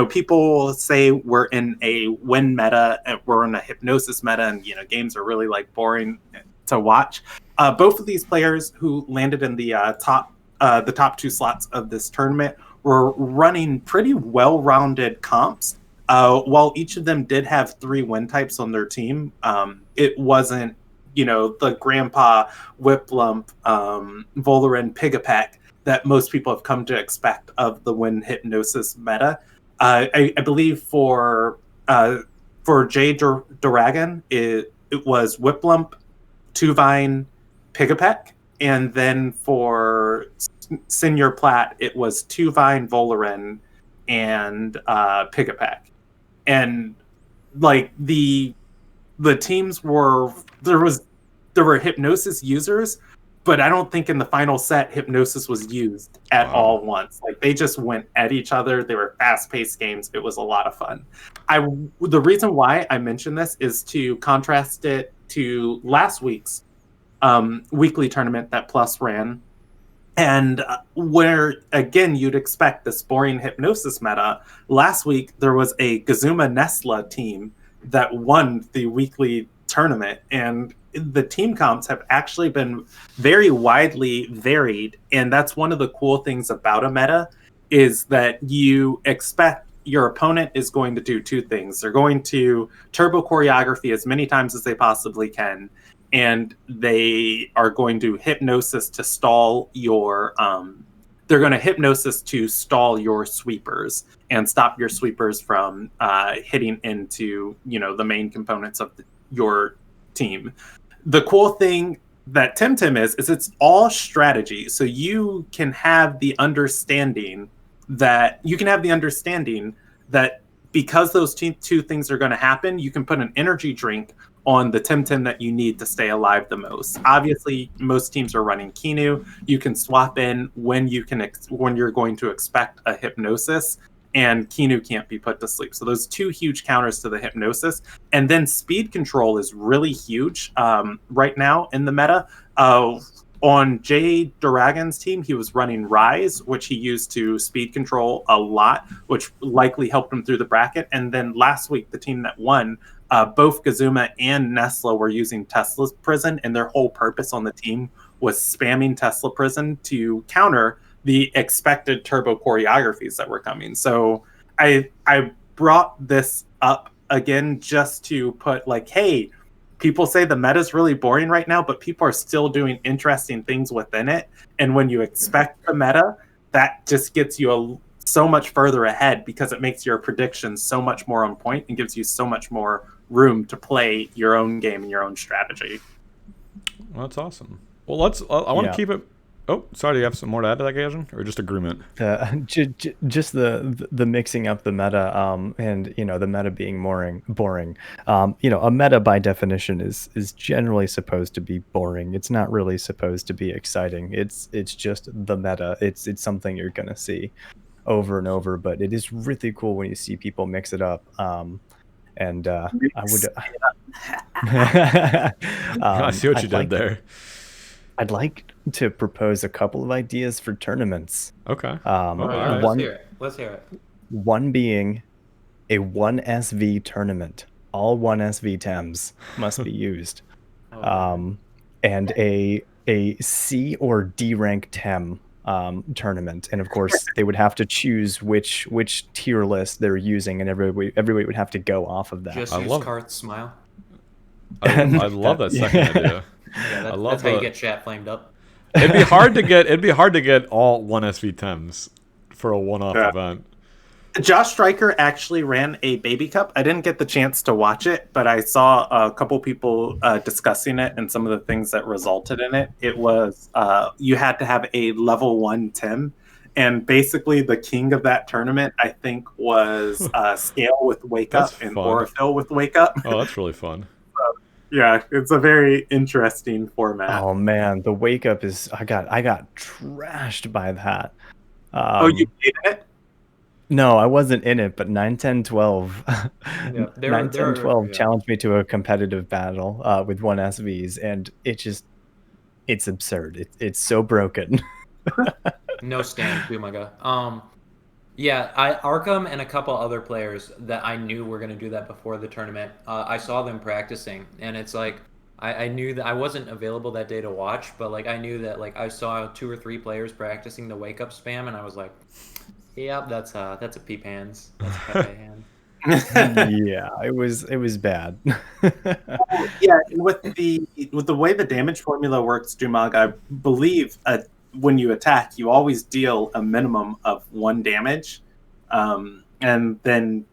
People say we're in a win meta, and we're in a hypnosis meta, and games are really boring to watch. Both of these players who landed in the top 2 slots of this tournament were running pretty well-rounded comps. While each of them did have 3 win types on their team, it wasn't the Grandpa, Whiplump, Volarin, Pigapek that most people have come to expect of the win hypnosis meta. I believe for Jay Duragan, it was Whiplump, Tuvine, Pigapek, and then for Senior Plat, it was Tuvine, Volarin, and Pigapek. And the teams were there were hypnosis users, but I don't think in the final set hypnosis was used at all once. They just went at each other. They were fast-paced games. It was a lot of fun. The reason why I mention this is to contrast it to last week's weekly tournament that Plus ran, and where again you'd expect this boring hypnosis meta. Last week there was a Gazuma Nesla team that won the weekly tournament, and the team comps have actually been very widely varied, and that's one of the cool things about a meta is that you expect your opponent is going to do 2 things. They're going to turbo choreography as many times as they possibly can, and they are going to hypnosis to stall your they're going to hypnosis to stall your sweepers and stop your sweepers from hitting into the main components of your team. The cool thing that Tim is it's all strategy. So you can have the understanding that because those 2 things are going to happen, you can put an energy drink on the Temtem that you need to stay alive the most. Obviously, most teams are running Kinu. You can swap in when you're going to expect a Hypnosis, and Kinu can't be put to sleep. So those two huge counters to the Hypnosis. And then speed control is really huge right now in the meta. On Jay Duragan's team, he was running Rise, which he used to speed control a lot, which likely helped him through the bracket. And then last week, the team that won, both Gazuma and Nesla were using Tesla's Prison, and their whole purpose on the team was spamming Tesla Prison to counter the expected turbo choreographies that were coming. So I brought this up again just to put like, hey, people say the meta is really boring right now, but people are still doing interesting things within it. And when you expect the meta, that just gets you so much further ahead because it makes your predictions so much more on point and gives you so much more room to play your own game and your own strategy. Well, that's awesome. Well, I want to keep it. Oh, sorry. Do you have some more to add to that, Gaijin, or just agreement? Just the mixing up the meta, and the meta being boring. A meta by definition is generally supposed to be boring. It's not really supposed to be exciting. It's just the meta. It's something you're gonna see over and over. But it is really cool when you see people mix it up. I would. I see what you did there. I'd like to propose a couple of ideas for tournaments. Okay. Let's hear it. One being a 1SV tournament. All 1SV TEMs must be used. And a C or D rank TEM tournament. And of course, they would have to choose which tier list they're using, and everybody would have to go off of that. Just use Karth's smile. I love that second idea. Yeah, that's how you get chat flamed up. It'd be hard to get all 1SV TEMs for a one-off event. Josh Stryker actually ran a baby cup. I didn't get the chance to watch it, but I saw a couple people discussing it and some of the things that resulted in it. It was you had to have a level 1 TEM, and basically the king of that tournament, I think, was Scale with Wake Up and Orifil with Wake Up. Oh, that's really fun. Yeah, it's a very interesting format. Oh man, the Wake Up is I got trashed by that. You played it? No, I wasn't in it, but 9, 10, 12. Yeah, 9, 10, 12 challenged me to a competitive battle with 1SVs, and it's absurd. It's so broken. No stand, Pumaga. Arkham and a couple other players that I knew were going to do that before the tournament. I saw them practicing, and it's like I knew that I wasn't available that day to watch, but like I knew that like I saw 2 or 3 players practicing the wake up spam, and I was like, "Yeah, that's a peep hands. That's a Pepe hand." Yeah, it was bad. Yeah, with the way the damage formula works, Dumag, I believe when you attack, you always deal a minimum of 1 damage, and then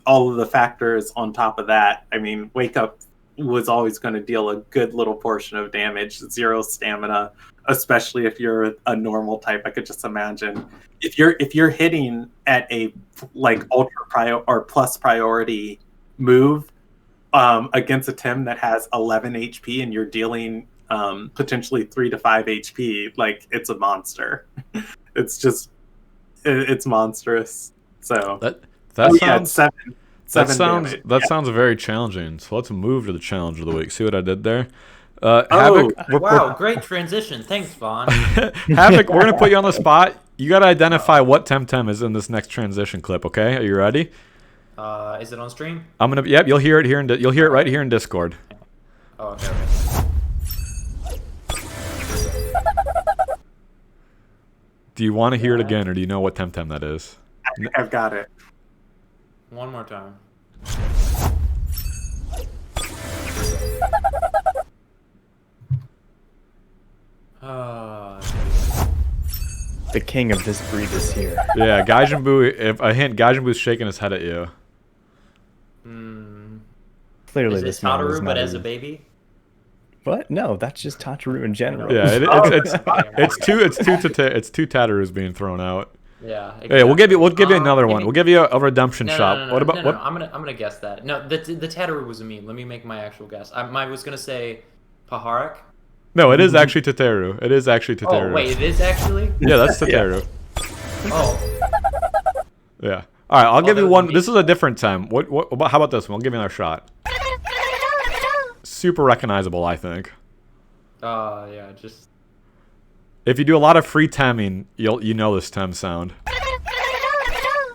all of the factors on top of that. I mean, Wake Up was always going to deal a good little portion of damage, 0 stamina, especially if you're a normal type. I could just imagine if you're hitting at a like ultra or plus priority move against a TEM that has 11 HP and you're dealing potentially 3 to 5 HP, like it's a monster. It's monstrous. So that sounds very challenging. So let's move to the challenge of the week. See what I did there? Havoc, wow, great transition. Thanks, Vaughn. Havoc, we're gonna put you on the spot. You gotta identify what Temtem is in this next transition clip. Okay, are you ready? Is it on stream? Yep, you'll hear it here, you'll hear it right here in Discord. Oh, okay. Do you want to hear it again, or do you know what Temtem that is? I've got it. One more time. The king of this breed is here. Yeah, Gaijin Buu, if a hint, Gaijin Buu's shaking his head at you. Clearly, is this it man is Tataru, not but as a baby? What? No, that's just Tataru in general. Yeah, it's two Tatarus being thrown out. Yeah. Exactly. Yeah, we'll give you another one. We'll give you a redemption shot. No, What about what? I'm gonna guess that. No, the Tataroo was a meme. Let me make my actual guess. I was gonna say Paharak. No, it is actually Teteru. It is actually Teteru. Oh wait, it is actually. Yeah, that's Teteru. Oh. Yeah. All right, I'll give you one. me. This is a different time. What how about this one? I'll give you another shot. Super recognizable, I think. Yeah, just. If you do a lot of free temming, you know this tem sound.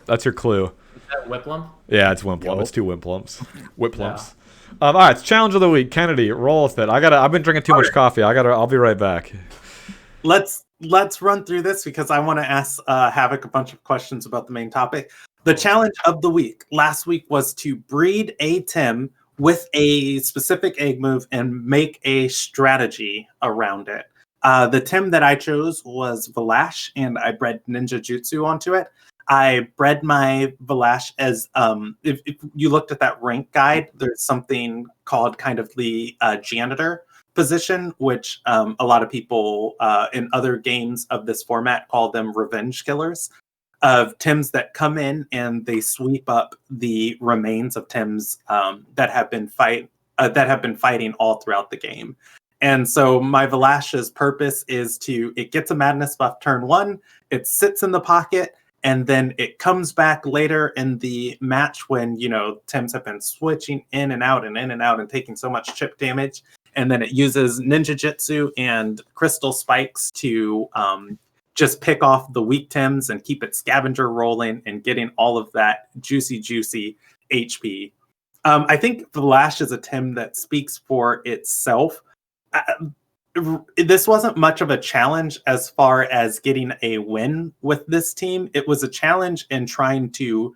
That's your clue. Is that Whiplum? Yeah, it's Wimplum. It's 2 Wimplums. Whiplums. All right, it's challenge of the week. Kennedy, roll with it. I've been drinking too much coffee. I'll be right back. Let's run through this because I want to ask Havoc a bunch of questions about the main topic. The challenge of the week last week was to breed a Tim with a specific egg move and make a strategy around it. The Tim that I chose was Valash, and I bred Ninja Jutsu onto it. I bred my Valash as, if you looked at that rank guide, there's something called kind of the janitor position, which a lot of people in other games of this format call them revenge killers, of Tims that come in and they sweep up the remains of Tims that have been fighting all throughout the game. And so my Valash's purpose is it gets a madness buff turn 1, it sits in the pocket, and then it comes back later in the match when, Tims have been switching in and out and taking so much chip damage. And then it uses Ninja Jitsu and Crystal Spikes to just pick off the weak Tims and keep its scavenger rolling and getting all of that juicy HP. I think Valash is a Tim that speaks for itself. This wasn't much of a challenge as far as getting a win with this team. It was a challenge in trying to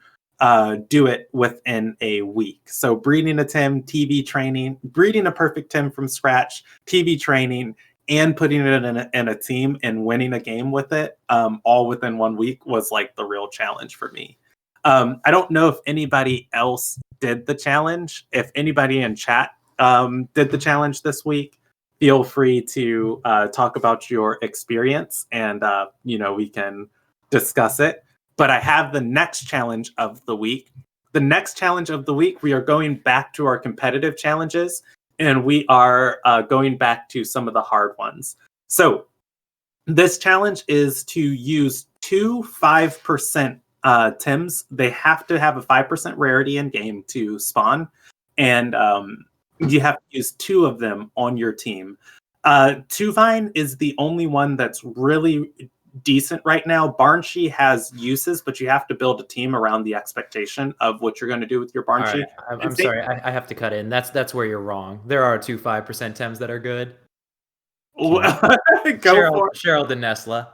do it within a week. So breeding a Tim, TV training, breeding a perfect Tim from scratch, TV training, and putting it in a team and winning a game with it all within 1 week was like the real challenge for me. I don't know if anybody else did the challenge. If anybody in chat did the challenge this week, feel free to talk about your experience and, we can discuss it. But I have the next challenge of the week. The next challenge of the week, we are going back to our competitive challenges, and we are going back to some of the hard ones. So this challenge is to use 2 5% Tims. They have to have a 5% rarity in game to spawn, and you have to use 2 of them on your team. Tuvine is the only one that's really decent right now. Barnshee has uses, but you have to build a team around the expectation of what you're going to do with your Barnshee. Right. I'm sorry, I have to cut in. That's where you're wrong. There are 2 5% Tims that are good. Go for it. Cheryl de Nesla.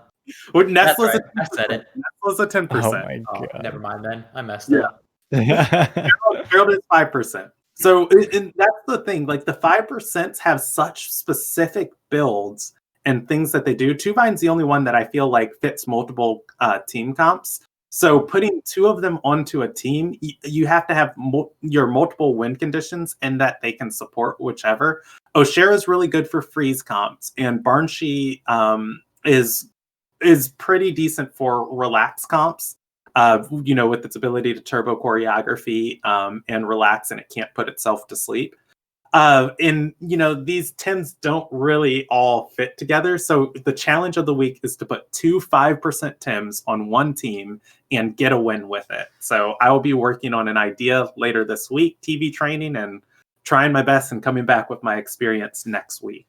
Well, Nesla's right. I said it. Nesla's a 10%. Oh my god. Never mind then. I messed up. Gerald is 5%. So and that's the thing. Like the 5% have such specific builds and things that they do. Tuvine's the only one that I feel like fits multiple team comps. So putting 2 of them onto a team, you have to have your multiple win conditions and that they can support whichever. O'Shara is really good for freeze comps, and Barnshee is pretty decent for relax comps. With its ability to turbo choreography and relax, and it can't put itself to sleep. These Tims don't really all fit together. So the challenge of the week is to put 2 5% Tims on one team and get a win with it. So I will be working on an idea later this week, TV training, and trying my best and coming back with my experience next week.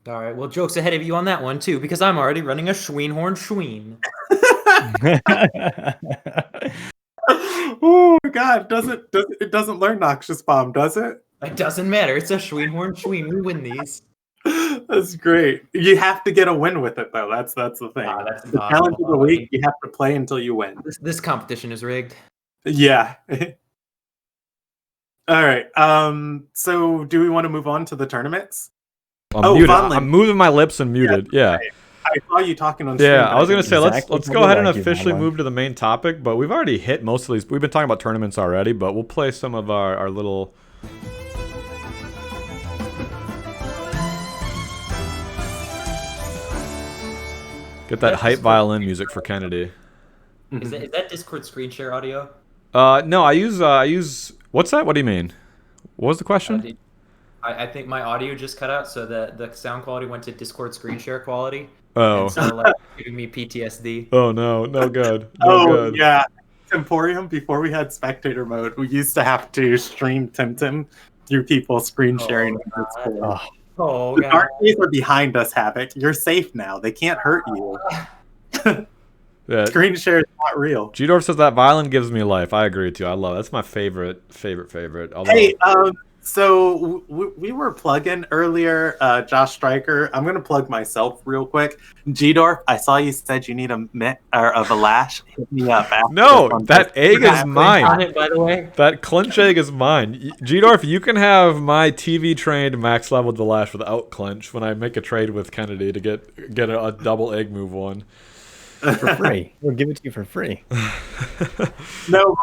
All right. Well, joke's ahead of you on that one too, because I'm already running a Schweenhorn Schween. Oh god, it doesn't learn Noxious Bomb, does it? It doesn't matter. It's a Schweenhorn Schween. We win these. That's great. You have to get a win with it though. That's the thing. That's the challenge of the week. You have to play until you win. This competition is rigged. Yeah. All right. So do we want to move on to the tournaments? I'm moving my lips and muted. Yeah. I saw you talking on stream. Yeah, I was going to say, let's go ahead and officially move to the main topic, but we've already hit most of these. We've been talking about tournaments already, but we'll play some of our little... Get that hype violin music for Kennedy. Is that Discord screen share audio? No, I use. What's that? What do you mean? What was the question? I think my audio just cut out, so the sound quality went to Discord screen share quality. Oh. And so like giving me PTSD. Oh no, no good. No good. Yeah. Emporium, before we had spectator mode, we used to have to stream TemTalk through people screen sharing. Oh, the God. dark days are behind us, Havoc. You're safe now. They can't hurt you. Yeah. Screen share is not real. G-Dorf says that violin gives me life. I agree with you. I love it. That's my favorite. Although... Hey, so we were plugging earlier, Josh Stryker. I'm gonna plug myself real quick. G-Dorf, I saw you said you need a Valash. Hit me up. No, that egg is mine. On it, by the way. That clinch egg is mine. G-Dorf, you can have my TV trained max level Valash without clinch when I make a trade with Kennedy to get a double egg move one. For free. We'll give it to you for free. No,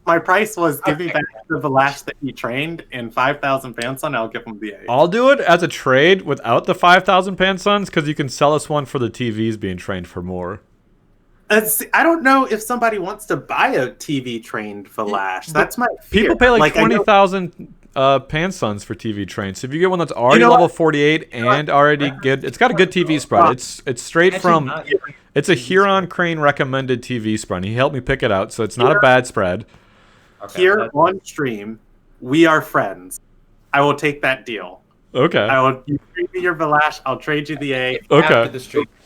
my price was give me back the Valash that you trained and 5,000 Pansun. I'll give them the egg. I'll do it as a trade without the 5,000 Pansuns because you can sell us one for the TVs being trained for more. I don't know if somebody wants to buy a TV trained Valash. That's my fear. People pay like 20,000 Pansuns for TV trains. So if you get one that's already level 48 and already good, it's got a good TV spread. It's straight from. It's a Huron Crane recommended TV spread. He helped me pick it out, so it's not a bad spread. Here on stream, we are friends. I will take that deal. Okay. You trade me your Valash. I'll trade you the egg. Okay.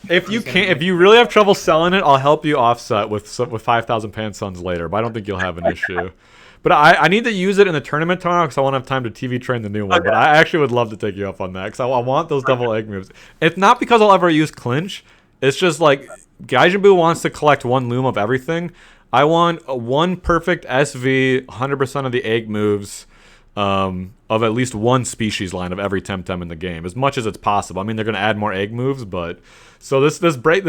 If you really have trouble selling it, I'll help you offset with 5,000 Pansuns later. But I don't think you'll have an issue. But I need to use it in the tournament tomorrow because I won't have time to TV train the new one. Okay. But I actually would love to take you up on that because I want those double egg moves. It's not because I'll ever use clinch. It's just like Gaijin Buu wants to collect one loom of everything. I want one perfect SV, 100% of the egg moves of at least one species line of every Temtem in the game, as much as it's possible. I mean, they're going to add more egg moves, but so this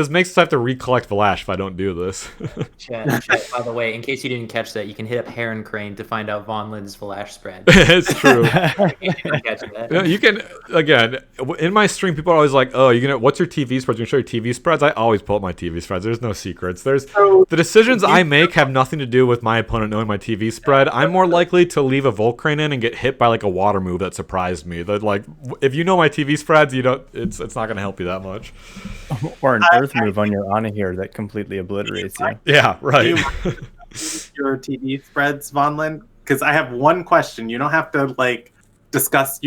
makes us have to recollect Valash if I don't do this. Chat, by the way, in case you didn't catch that, you can hit up Heron Crane to find out Von Lin's Valash spread. It's true. Catching that. You can, again, in my stream, people are always like, "Oh, what's your TV spreads? You can show your TV spreads." I always pull up my TV spreads. There's no secrets. The decisions I make have nothing to do with my opponent knowing my TV spread. I'm more likely to leave a Volcrane in and get hit by like a water move that surprised me. That like, if you know my TV spreads, it's not going to help you that much. Or an earth move on your Ana here that completely obliterates you. Yeah, right. Your TV spreads, Von Lin? Because I have one question. You don't have to like discuss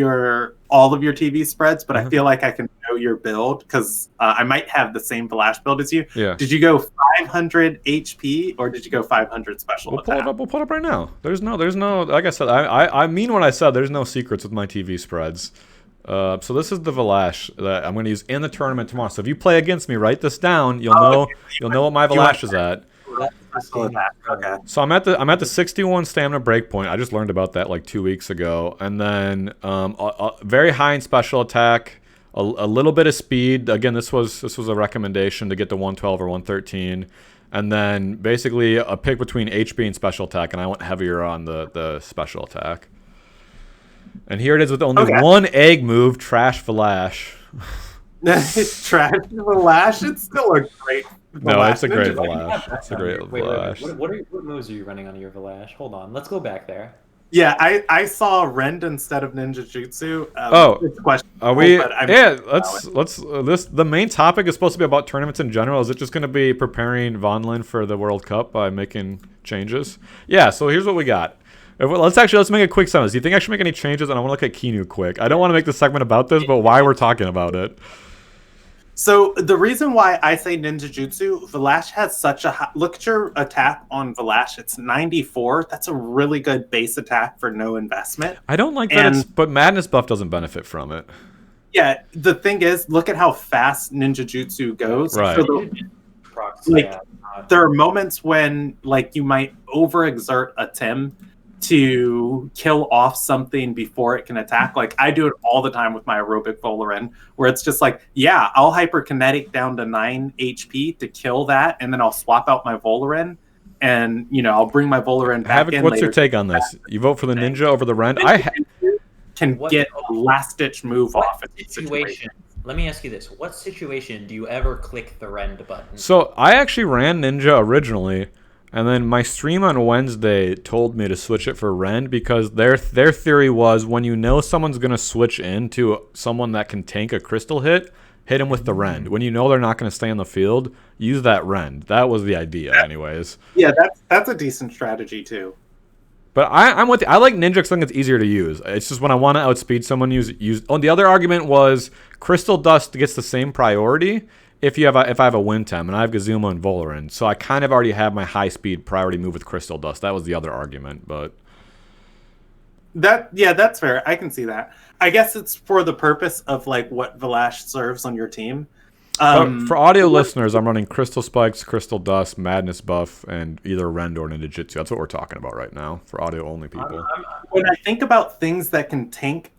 all of your TV spreads, but I feel like I can know your build because I might have the same Valash build as you. Yeah. Did you go 500 HP or did you go 500 special attack? We'll pull it up right now. There's no. Like I said, I mean what I said. There's no secrets with my TV spreads. So this is the Valash that I'm going to use in the tournament tomorrow. So if you play against me, write this down. You'll know what my Valash is at. Okay. So I'm at the 61 stamina breakpoint. I just learned about that like 2 weeks ago, and then very high in special attack, a little bit of speed. Again, this was a recommendation to get to 112 or 113, and then basically a pick between HP and special attack, and I went heavier on the special attack. And here it is with only one egg move, Trash Valash. Trash Valash? It's still a great Valash. No, it's a great Valash. It's a great Valash. What moves are you running on your Valash? Hold on, let's go back there. Yeah, I saw Rend instead of Ninja Jutsu. Are we? Let's. The main topic is supposed to be about tournaments in general. Is it just going to be preparing Von Lin for the World Cup by making changes? Yeah. So here's what we got. Let's make a quick summary. Do you think I should make any changes? And I want to look at Kinu quick. I don't want to make the segment about this, but why we're talking about it. So the reason why I say Ninja Jutsu, Valash has such a high... Look at your attack on Valash. It's 94. That's a really good base attack for no investment. I don't like that, but Madness buff doesn't benefit from it. Yeah, the thing is, look at how fast Ninja Jutsu goes. Right. So there are moments when you might overexert a Tim to kill off something before it can attack. Like I do it all the time with my aerobic Volarin, where it's just like, yeah, I'll hyperkinetic down to 9 HP to kill that, and then I'll swap out my Volarin, and I'll bring my Volarin back Havoc, in. What's your take on this? You vote for the Ninja over the Rend? Get a last ditch move off in these situations. let me ask you this: what situation do you ever click the rend button? So I actually ran Ninja originally, and then my stream on Wednesday told me to switch it for Rend because their theory was when you know someone's gonna switch into someone that can tank a crystal hit him with the Rend. When you know they're not gonna stay on the field, use that Rend. That was the idea, anyways. Yeah, that's a decent strategy too. But I'm with you. I like Ninja because I think it's easier to use. It's just when I want to outspeed someone, use. Oh, the other argument was Crystal Dust gets the same priority if I have a Wintem, and I have Gazuma and Volarin. So I kind of already have my high speed priority move with Crystal Dust. That was the other argument, but that's fair. I can see that. I guess it's for the purpose of like what Valash serves on your team. For audio listeners, I'm running Crystal Spikes, Crystal Dust, Madness Buff, and either Rend or Ninjutsu. That's what we're talking about right now for audio only people. When I think about things that can tank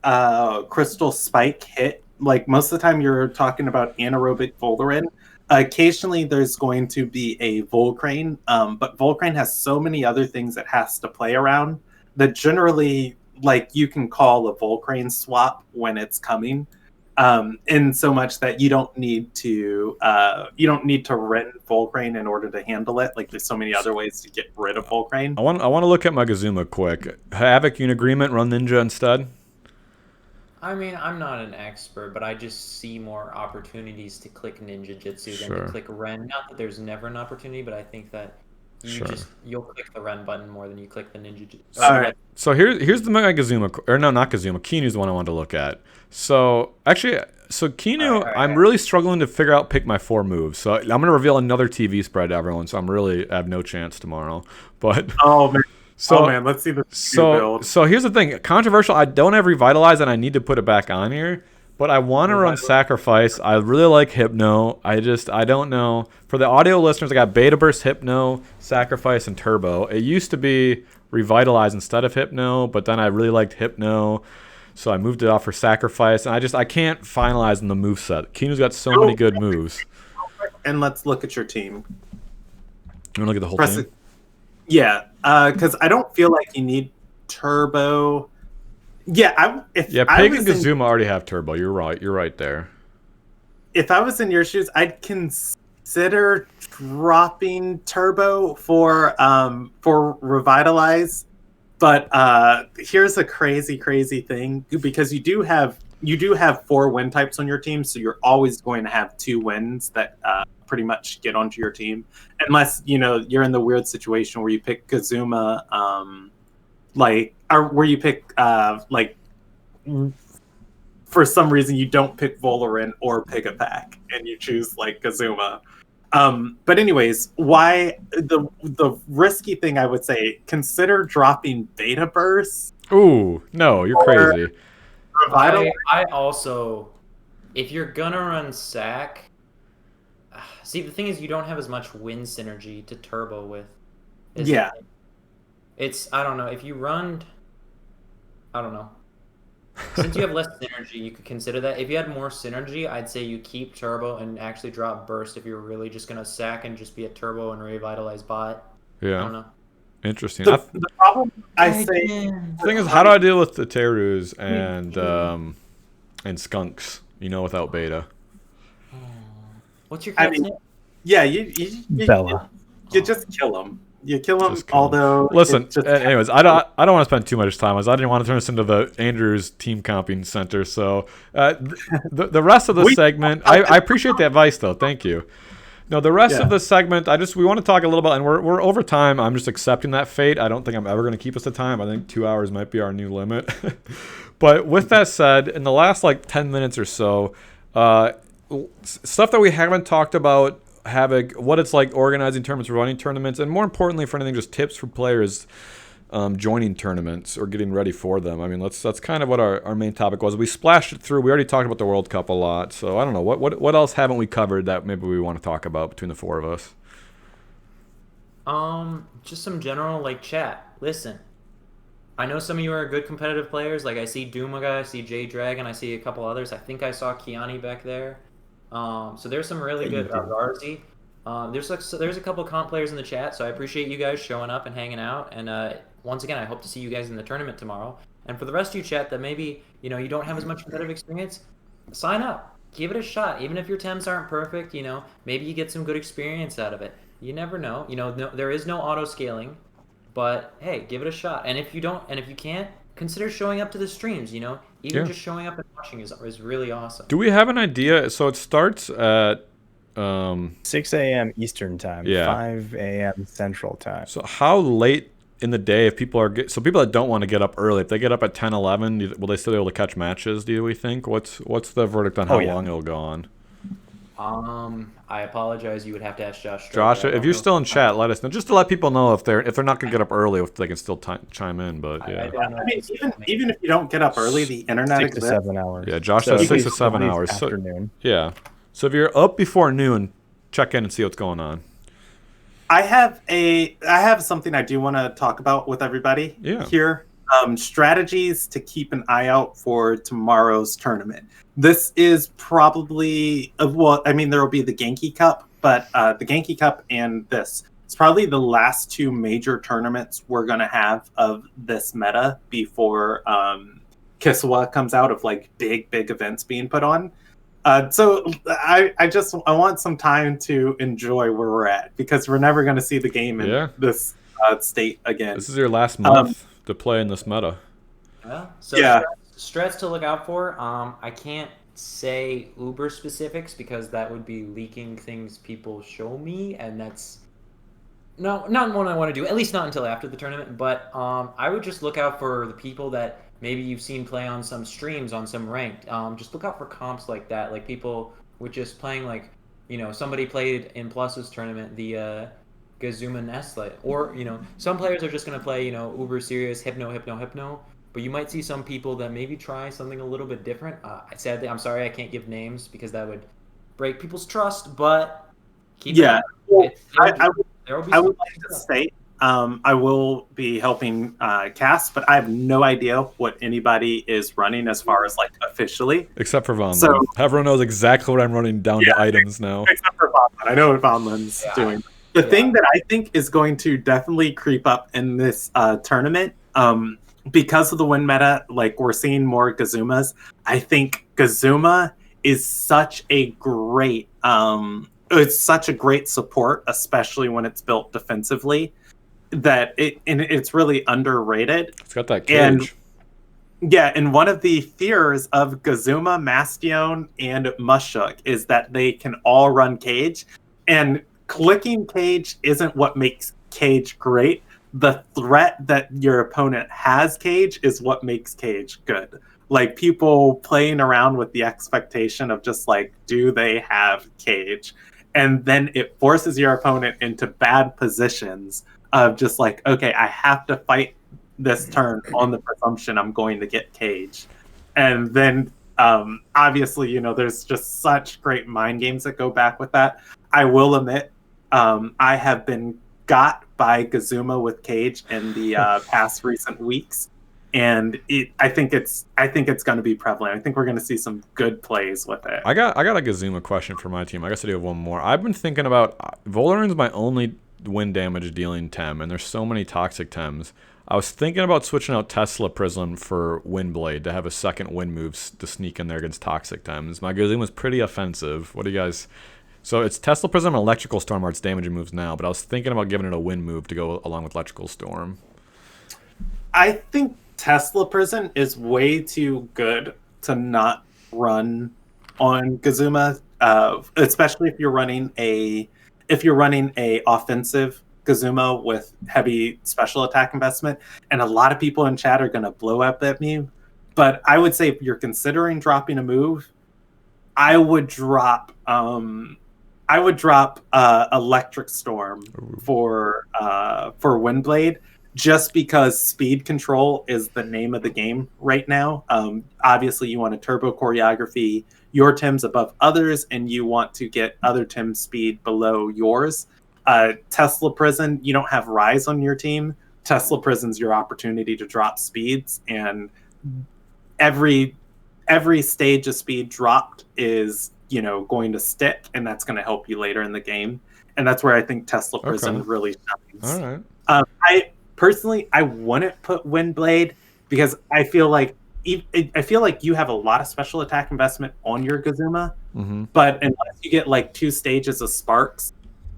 Crystal Spike hit, like most of the time you're talking about anaerobic Volarin. Occasionally there's going to be a Volcrane, but Volcrane has so many other things it has to play around that generally like you can call a Volcrane swap when it's coming. In so much that you don't need to rent Volcrane in order to handle it. Like there's so many other ways to get rid of Volcrane. I want to look at my Gazuma quick. Havoc, you in agreement? Run Ninja instead. I mean, I'm not an expert, but I just see more opportunities to click Ninja Jitsu than to click Ren. Not that there's never an opportunity, but I think that you'll click the Ren button more than you click the Ninja Jitsu. All right. So here's the Mega Gazuma, or no, not Gazuma. Kinu's the one I wanted to look at. So actually, Kinu, I'm really struggling to figure out pick my 4 moves. So I'm gonna reveal another TV spread to everyone. So I have no chance tomorrow. But let's see the build. So here's the thing, controversial. I don't have Revitalize, and I need to put it back on here. But I want to run Sacrifice. I really like Hypno. I don't know. For the audio listeners, I got Beta Burst, Hypno, Sacrifice, and Turbo. It used to be Revitalize instead of Hypno, but then I really liked Hypno. So I moved it off for Sacrifice, and I can't finalize in the moveset. Kinu's got so many good moves. And let's look at your team. You want to look at the whole team? Yeah, because I don't feel like you need Turbo. Yeah, Pig and Gazuma already have Turbo. You're right. You're right there. If I was in your shoes, I'd consider dropping Turbo for Revitalize. But here's a crazy thing, because you do have 4 wind types on your team, so you're always going to have 2 winds that pretty much get onto your team, unless you're in the weird situation where you pick Gazuma, or where you pick for some reason you don't pick Volarin or pick a pack and you choose like Gazuma. But anyways, why the risky thing I would say, consider dropping Beta Burst. Ooh, no, you're crazy. I also, if you're gonna run Sac, see the thing is you don't have as much wind synergy to Turbo with. I don't know, if you run, I don't know. Since you have less synergy, you could consider that. If you had more synergy, I'd say you keep Turbo and actually drop Burst if you're really just going to sack and just be a Turbo and Revitalize bot. Yeah. I don't know. Interesting. The problem the thing is, how do I deal with the Terus and Skunks, without Beta? What's your cat's name? Yeah, you Bella. You just kill them. You kill them, although... Listen, anyways, I don't want to spend too much time, as I didn't want to turn this into the Andrews team comping center, so the rest of the segment... I appreciate the advice, though. Thank you. No, the rest of the segment, we want to talk a little about, and we're over time. I'm just accepting that fate. I don't think I'm ever going to keep us to time. I think 2 hours might be our new limit. But with that said, in the last 10 minutes or so, stuff that we haven't talked about, Havoc, what it's like organizing tournaments, running tournaments, and more importantly for anything, just tips for players joining tournaments or getting ready for them. I mean, that's kind of what our main topic was. We splashed it through. We already talked about the World Cup a lot, so I don't know. What else haven't we covered that maybe we want to talk about between the 4 of us? Just some general chat. Listen, I know some of you are good competitive players. I see Doomaga, I see J Dragon, I see a couple others. I think I saw Kiani back there. So there's some really good Garzi. There's a couple comp players in the chat, so I appreciate you guys showing up and hanging out. And once again, I hope to see you guys in the tournament tomorrow. And for the rest of you chat that maybe you don't have as much competitive experience, sign up. give it a shot. Even if your Tems aren't perfect, maybe you get some good experience out of it. You never know. There is no auto scaling, but hey, give it a shot. And if you can't, consider showing up to the streams. Even just showing up and watching is really awesome. Do we have an idea? So it starts at 6 a.m. Eastern time, 5 a.m. Central time. So how late in the day, if people are so people that don't want to get up early, if they get up at 10, 11, will they still be able to catch matches? Do we think? What's the verdict on how long it'll go on? I apologize. You would have to ask Josh. Josh, if you're still in chat, let us know, just to let people know if they're not gonna get up early, if they can still chime in. But I mean, even if you don't get up early, the internet 6 to 7 hours. Yeah, Josh says 6 to 7 hours. Afternoon. So if you're up before noon, check in and see what's going on. I have something I do want to talk about with everybody here. Strategies to keep an eye out for tomorrow's tournament. This is probably there will be the Genki Cup, but the Genki Cup and this, it's probably the last two major tournaments we're going to have of this meta before Kisiwa comes out, of like big events being put on. So I want some time to enjoy where we're at, because we're never going to see the game in this state again. This is your last month to play in this meta. Strats to look out for. I can't say uber specifics because that would be leaking things people show me, and that's not what I want to do, at least not until after the tournament. But I would just look out for the people that maybe you've seen play on some streams, on some ranked. Just look out for comps like that, like people with just playing, like, somebody played in Plus's tournament, the Gazuma Nestle, or, some players are just going to play, uber serious, hypno, but you might see some people that maybe try something a little bit different. Sadly, I'm sorry I can't give names because that would break people's trust, but I would like to state, I will be helping cast, but I have no idea what anybody is running as far as like officially. Except for Von. So everyone knows exactly what I'm running down to items now. Except for Von. I know what Vonlin's doing. The thing that I think is going to definitely creep up in this tournament, because of the win meta, like we're seeing more Gazumas. I think Gazuma is such a great support, especially when it's built defensively, that it's really underrated. It's got that cage. And one of the fears of Gazuma, Mastion, and Mushuk is that they can all run cage, and clicking cage isn't what makes cage great. The threat that your opponent has cage is what makes cage good. Like, people playing around with the expectation of just like, do they have cage? And then it forces your opponent into bad positions of just like, okay, I have to fight this turn on the presumption I'm going to get cage. And then obviously, there's just such great mind games that go back with that. I will admit, I have been got by Gazuma with cage in the past recent weeks, and I think it's going to be prevalent. I think we're going to see some good plays with it. I got a Gazuma question for my team. I guess I do have one more. I've been thinking about Volarin's my only win damage dealing Tem, and there's so many toxic Tems. I was thinking about switching out Tesla Prism for Windblade to have a second wind move to sneak in there against toxic Tems. My Gazuma's pretty offensive. What do you guys? So it's Tesla Prism and Electrical Storm are its damaging moves now, but I was thinking about giving it a wind move to go along with Electrical Storm. I think Tesla Prism is way too good to not run on Gazuma, especially if you're running a offensive Gazuma with heavy special attack investment. And a lot of people in chat are going to blow up at me, but I would say if you're considering dropping a move, I would drop Electric Storm for Windblade, just because speed control is the name of the game right now. Obviously, you want to turbo choreography your Tims above others, and you want to get other Tims speed below yours. Tesla Prison, you don't have Rise on your team. Tesla Prison's your opportunity to drop speeds, and every stage of speed dropped is going to stick, and that's going to help you later in the game. And that's where I think Tesla Prison really shines. All right. I wouldn't put Windblade, because I feel like I feel like you have a lot of special attack investment on your Gazuma, Mm-hmm. but unless you get like 2 stages of sparks,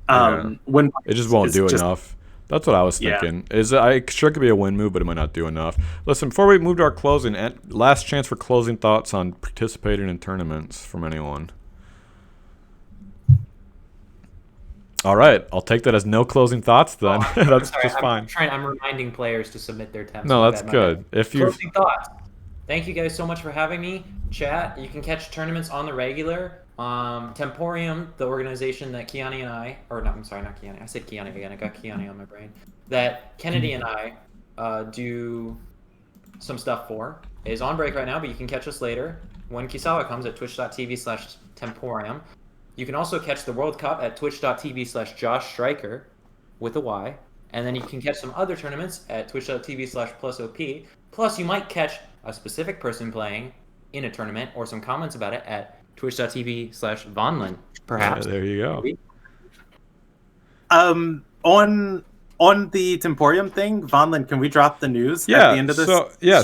when it just won't do just, enough. That's what I was thinking. I sure could be a win move, but it might not do enough. Listen, before we move to our closing, last chance for closing thoughts on participating in tournaments from anyone. All right, I'll take that as no closing thoughts then. That's just fine. I'm reminding players to submit their temps. No, that's good. If you closing thoughts. Thank you guys so much for having me. Chat. You can catch tournaments on the regular. Temporium, the organization that Kiani and I, or no, I'm sorry, not Kiani. I said Kiani again. I got Kiani on my brain. That Kennedy and I do some stuff for is on break right now, but you can catch us later when Kisiwa comes at twitch.tv/Temporium. You can also catch the World Cup at twitch.tv/Josh Striker with a Y. And then you can catch some other tournaments at twitch.tv/PlusOP. Plus, you might catch a specific person playing in a tournament or some comments about it at twitch.tv/Vonlin, perhaps. There you go. On the Temporium thing, Vonlin, can we drop the news at the end of this?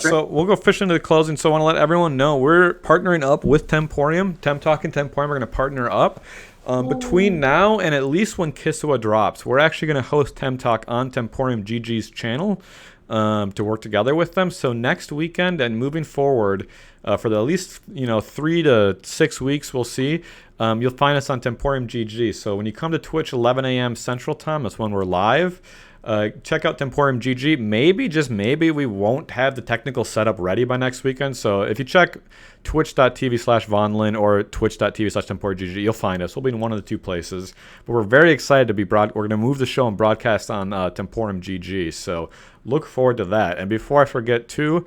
So we'll go fish into the closing. So I want to let everyone know we're partnering up with Temporium. TemTalk and Temporium are going to partner up. Between now and at least when Kisiwa drops, we're actually going to host TemTalk on Temporium GG's channel to work together with them. So next weekend and moving forward, for the at least 3 to 6 weeks, we'll see. You'll find us on Temporium GG. So when you come to Twitch 11 a.m. Central Time, that's when we're live. Check out Temporium GG. Maybe, just maybe, we won't have the technical setup ready by next weekend. So if you check twitch.tv/Vonlin or twitch.tv/Temporium GG, you'll find us. We'll be in one of the 2 places. But we're very excited to be we're going to move the show and broadcast on Temporium GG. So look forward to that. And before I forget too,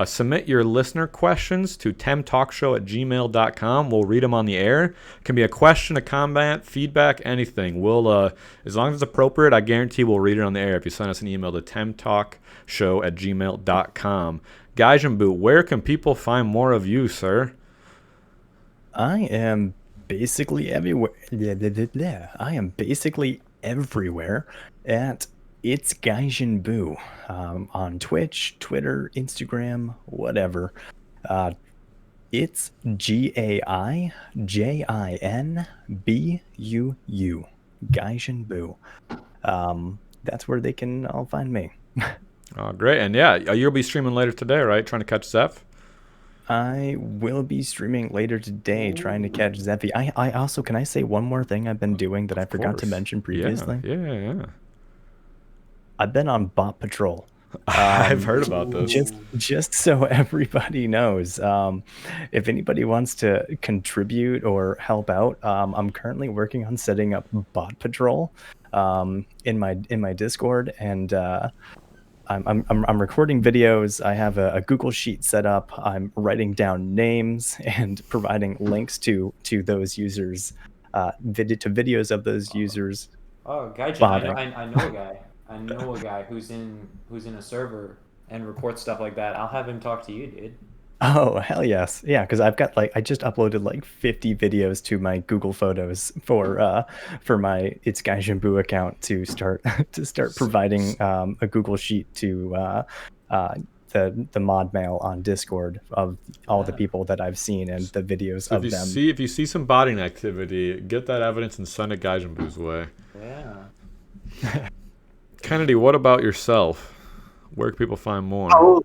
submit your listener questions to temtalkshow@gmail.com. We'll read them on the air. It can be a question, a comment, feedback, anything. We'll, as long as it's appropriate, I guarantee we'll read it on the air if you send us an email to temtalkshow@gmail.com. Gaijinbu, where can people find more of you, sir? I am basically everywhere. I am basically everywhere at It's Gaijinbu on Twitch, Twitter, Instagram, whatever. It's GAIJINBUU. Gaijinbu. That's where they can all find me. Oh, great. And yeah, you'll be streaming later today, right? Trying to catch Zeph? I will be streaming later today trying to catch Zeffy. I also, can I say one more thing I've been doing that I forgot to mention previously? Yeah. I've been on Bot Patrol. I've heard about this. Just so everybody knows, if anybody wants to contribute or help out, I'm currently working on setting up Bot Patrol in my Discord, and I'm recording videos. I have a Google Sheet set up. I'm writing down names and providing links to those users, to videos of those users. Oh, Gaijin, I know a guy. I know a guy who's in a server and reports stuff like that. I'll have him talk to you, dude. Oh, hell yes. Yeah, because I just uploaded like 50 videos to my Google Photos for my It's Gaijinbu account to start providing a Google Sheet to the mod mail on Discord of all the people that I've seen and the videos of them. If you see some botting activity, get that evidence and send it Gaijinbu's way. Yeah. Kennedy, what about yourself? Where can people find more? Oh,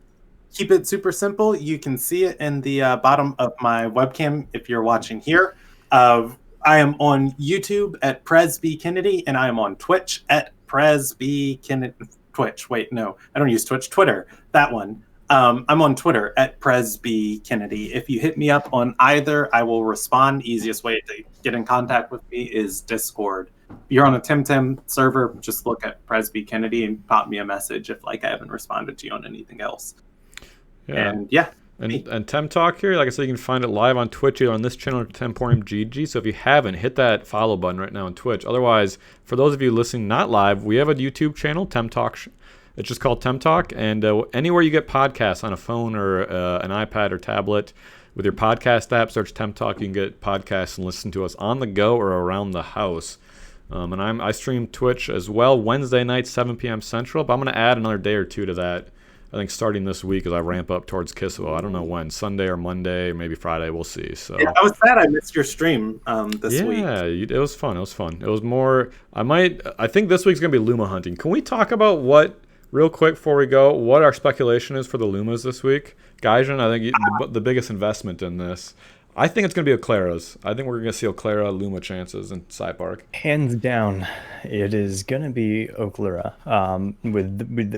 keep it super simple. You can see it in the bottom of my webcam if you're watching here. I am on YouTube at PresBKennedy, and I am on Twitch at PresBKennedy. Twitch. Wait, no, I don't use Twitch. Twitter, that one. I'm on Twitter at PresBKennedy. If you hit me up on either, I will respond. Easiest way to get in contact with me is Discord. If you're on a TemTem server, just look at PresBKennedy and pop me a message if I haven't responded to you on anything else. Yeah. And yeah. And TemTalk here, like I said, you can find it live on Twitch, either on this channel or Temporium GG. So if you haven't, hit that follow button right now on Twitch. Otherwise, for those of you listening not live, we have a YouTube channel, TemTalk. It's just called TemTalk. And anywhere you get podcasts on a phone or an iPad or tablet, with your podcast app, search TemTalk. You can get podcasts and listen to us on the go or around the house. And I stream Twitch as well Wednesday nights, 7 p.m. Central. But I'm going to add another day or two to that I think starting this week as I ramp up towards Kisiwa. I don't know when, Sunday or Monday, maybe Friday. We'll see. So yeah, I was sad I missed your stream this week. Yeah, it was fun. It was fun. It was more. I think this week's gonna be Luma hunting. Can we talk about what real quick before we go? What our speculation is for the Lumas this week, Gaijin? I think the biggest investment in this. I think it's going to be Oclara's. I think we're going to see Oclara Luma chances in Sci Park. Hands down, it is going to be Oclara,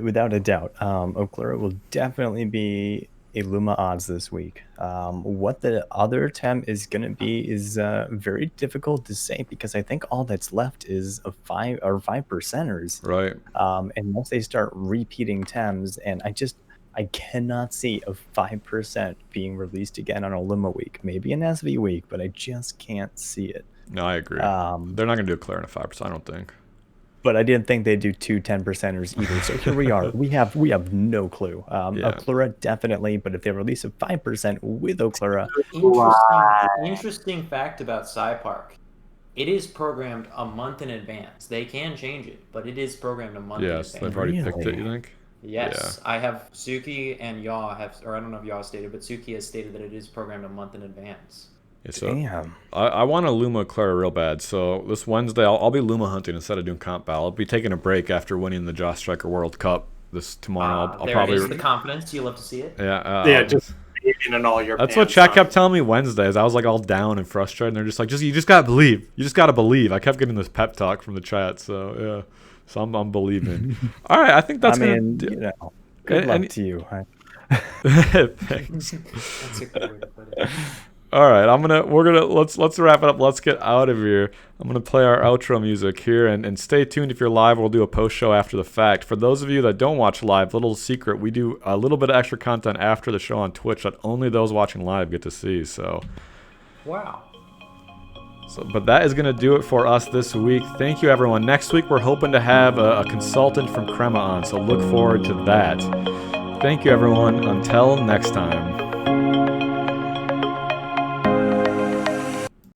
without a doubt. Oclara will definitely be a Luma odds this week. What the other tem is going to be is very difficult to say, because I think all that's left is a 5%ers. Right. Unless they start repeating tems, and I cannot see a 5% being released again on a Luma week. Maybe an SV week, but I just can't see it. No, I agree. They're not going to do a Claire in a 5%, I don't think. But I didn't think they'd do 2 10%ers either. So here we are. We have no clue. Oclara definitely, but if they release a 5% with Oclara. Interesting fact about Sci-Park. It is programmed a month in advance. They can change it, but it is programmed a month in advance. Yes, they've already picked it, you think? Yes, yeah. I have Suki and Yaw or I don't know if Yaw stated, but Suki has stated that it is programmed a month in advance. Yeah, so damn. I want a Luma Clara real bad. So this Wednesday, I'll be Luma hunting instead of doing comp battle. I'll be taking a break after winning the Josh Striker World Cup this tomorrow. I'll there probably is the confidence. You love to see it. Yeah. Just in all your. That's what chat kept telling me Wednesdays. I was like all down and frustrated, and they're just like, you just gotta believe. You just gotta believe. I kept getting this pep talk from the chat. So yeah, so I'm believing. All right, I think that's good luck to you. Thanks. That's a good way to put it. All right, let's wrap it up. Let's get out of here. I'm gonna play our outro music here, and stay tuned if you're live. We'll do a post show after the fact. For those of you that don't watch live, little secret, we do a little bit of extra content after the show on Twitch that only those watching live get to see. So, wow. But that is gonna do it for us this week. Thank you, everyone. Next week we're hoping to have a consultant from Crema on, so look forward to that. Thank you, everyone. Until next time.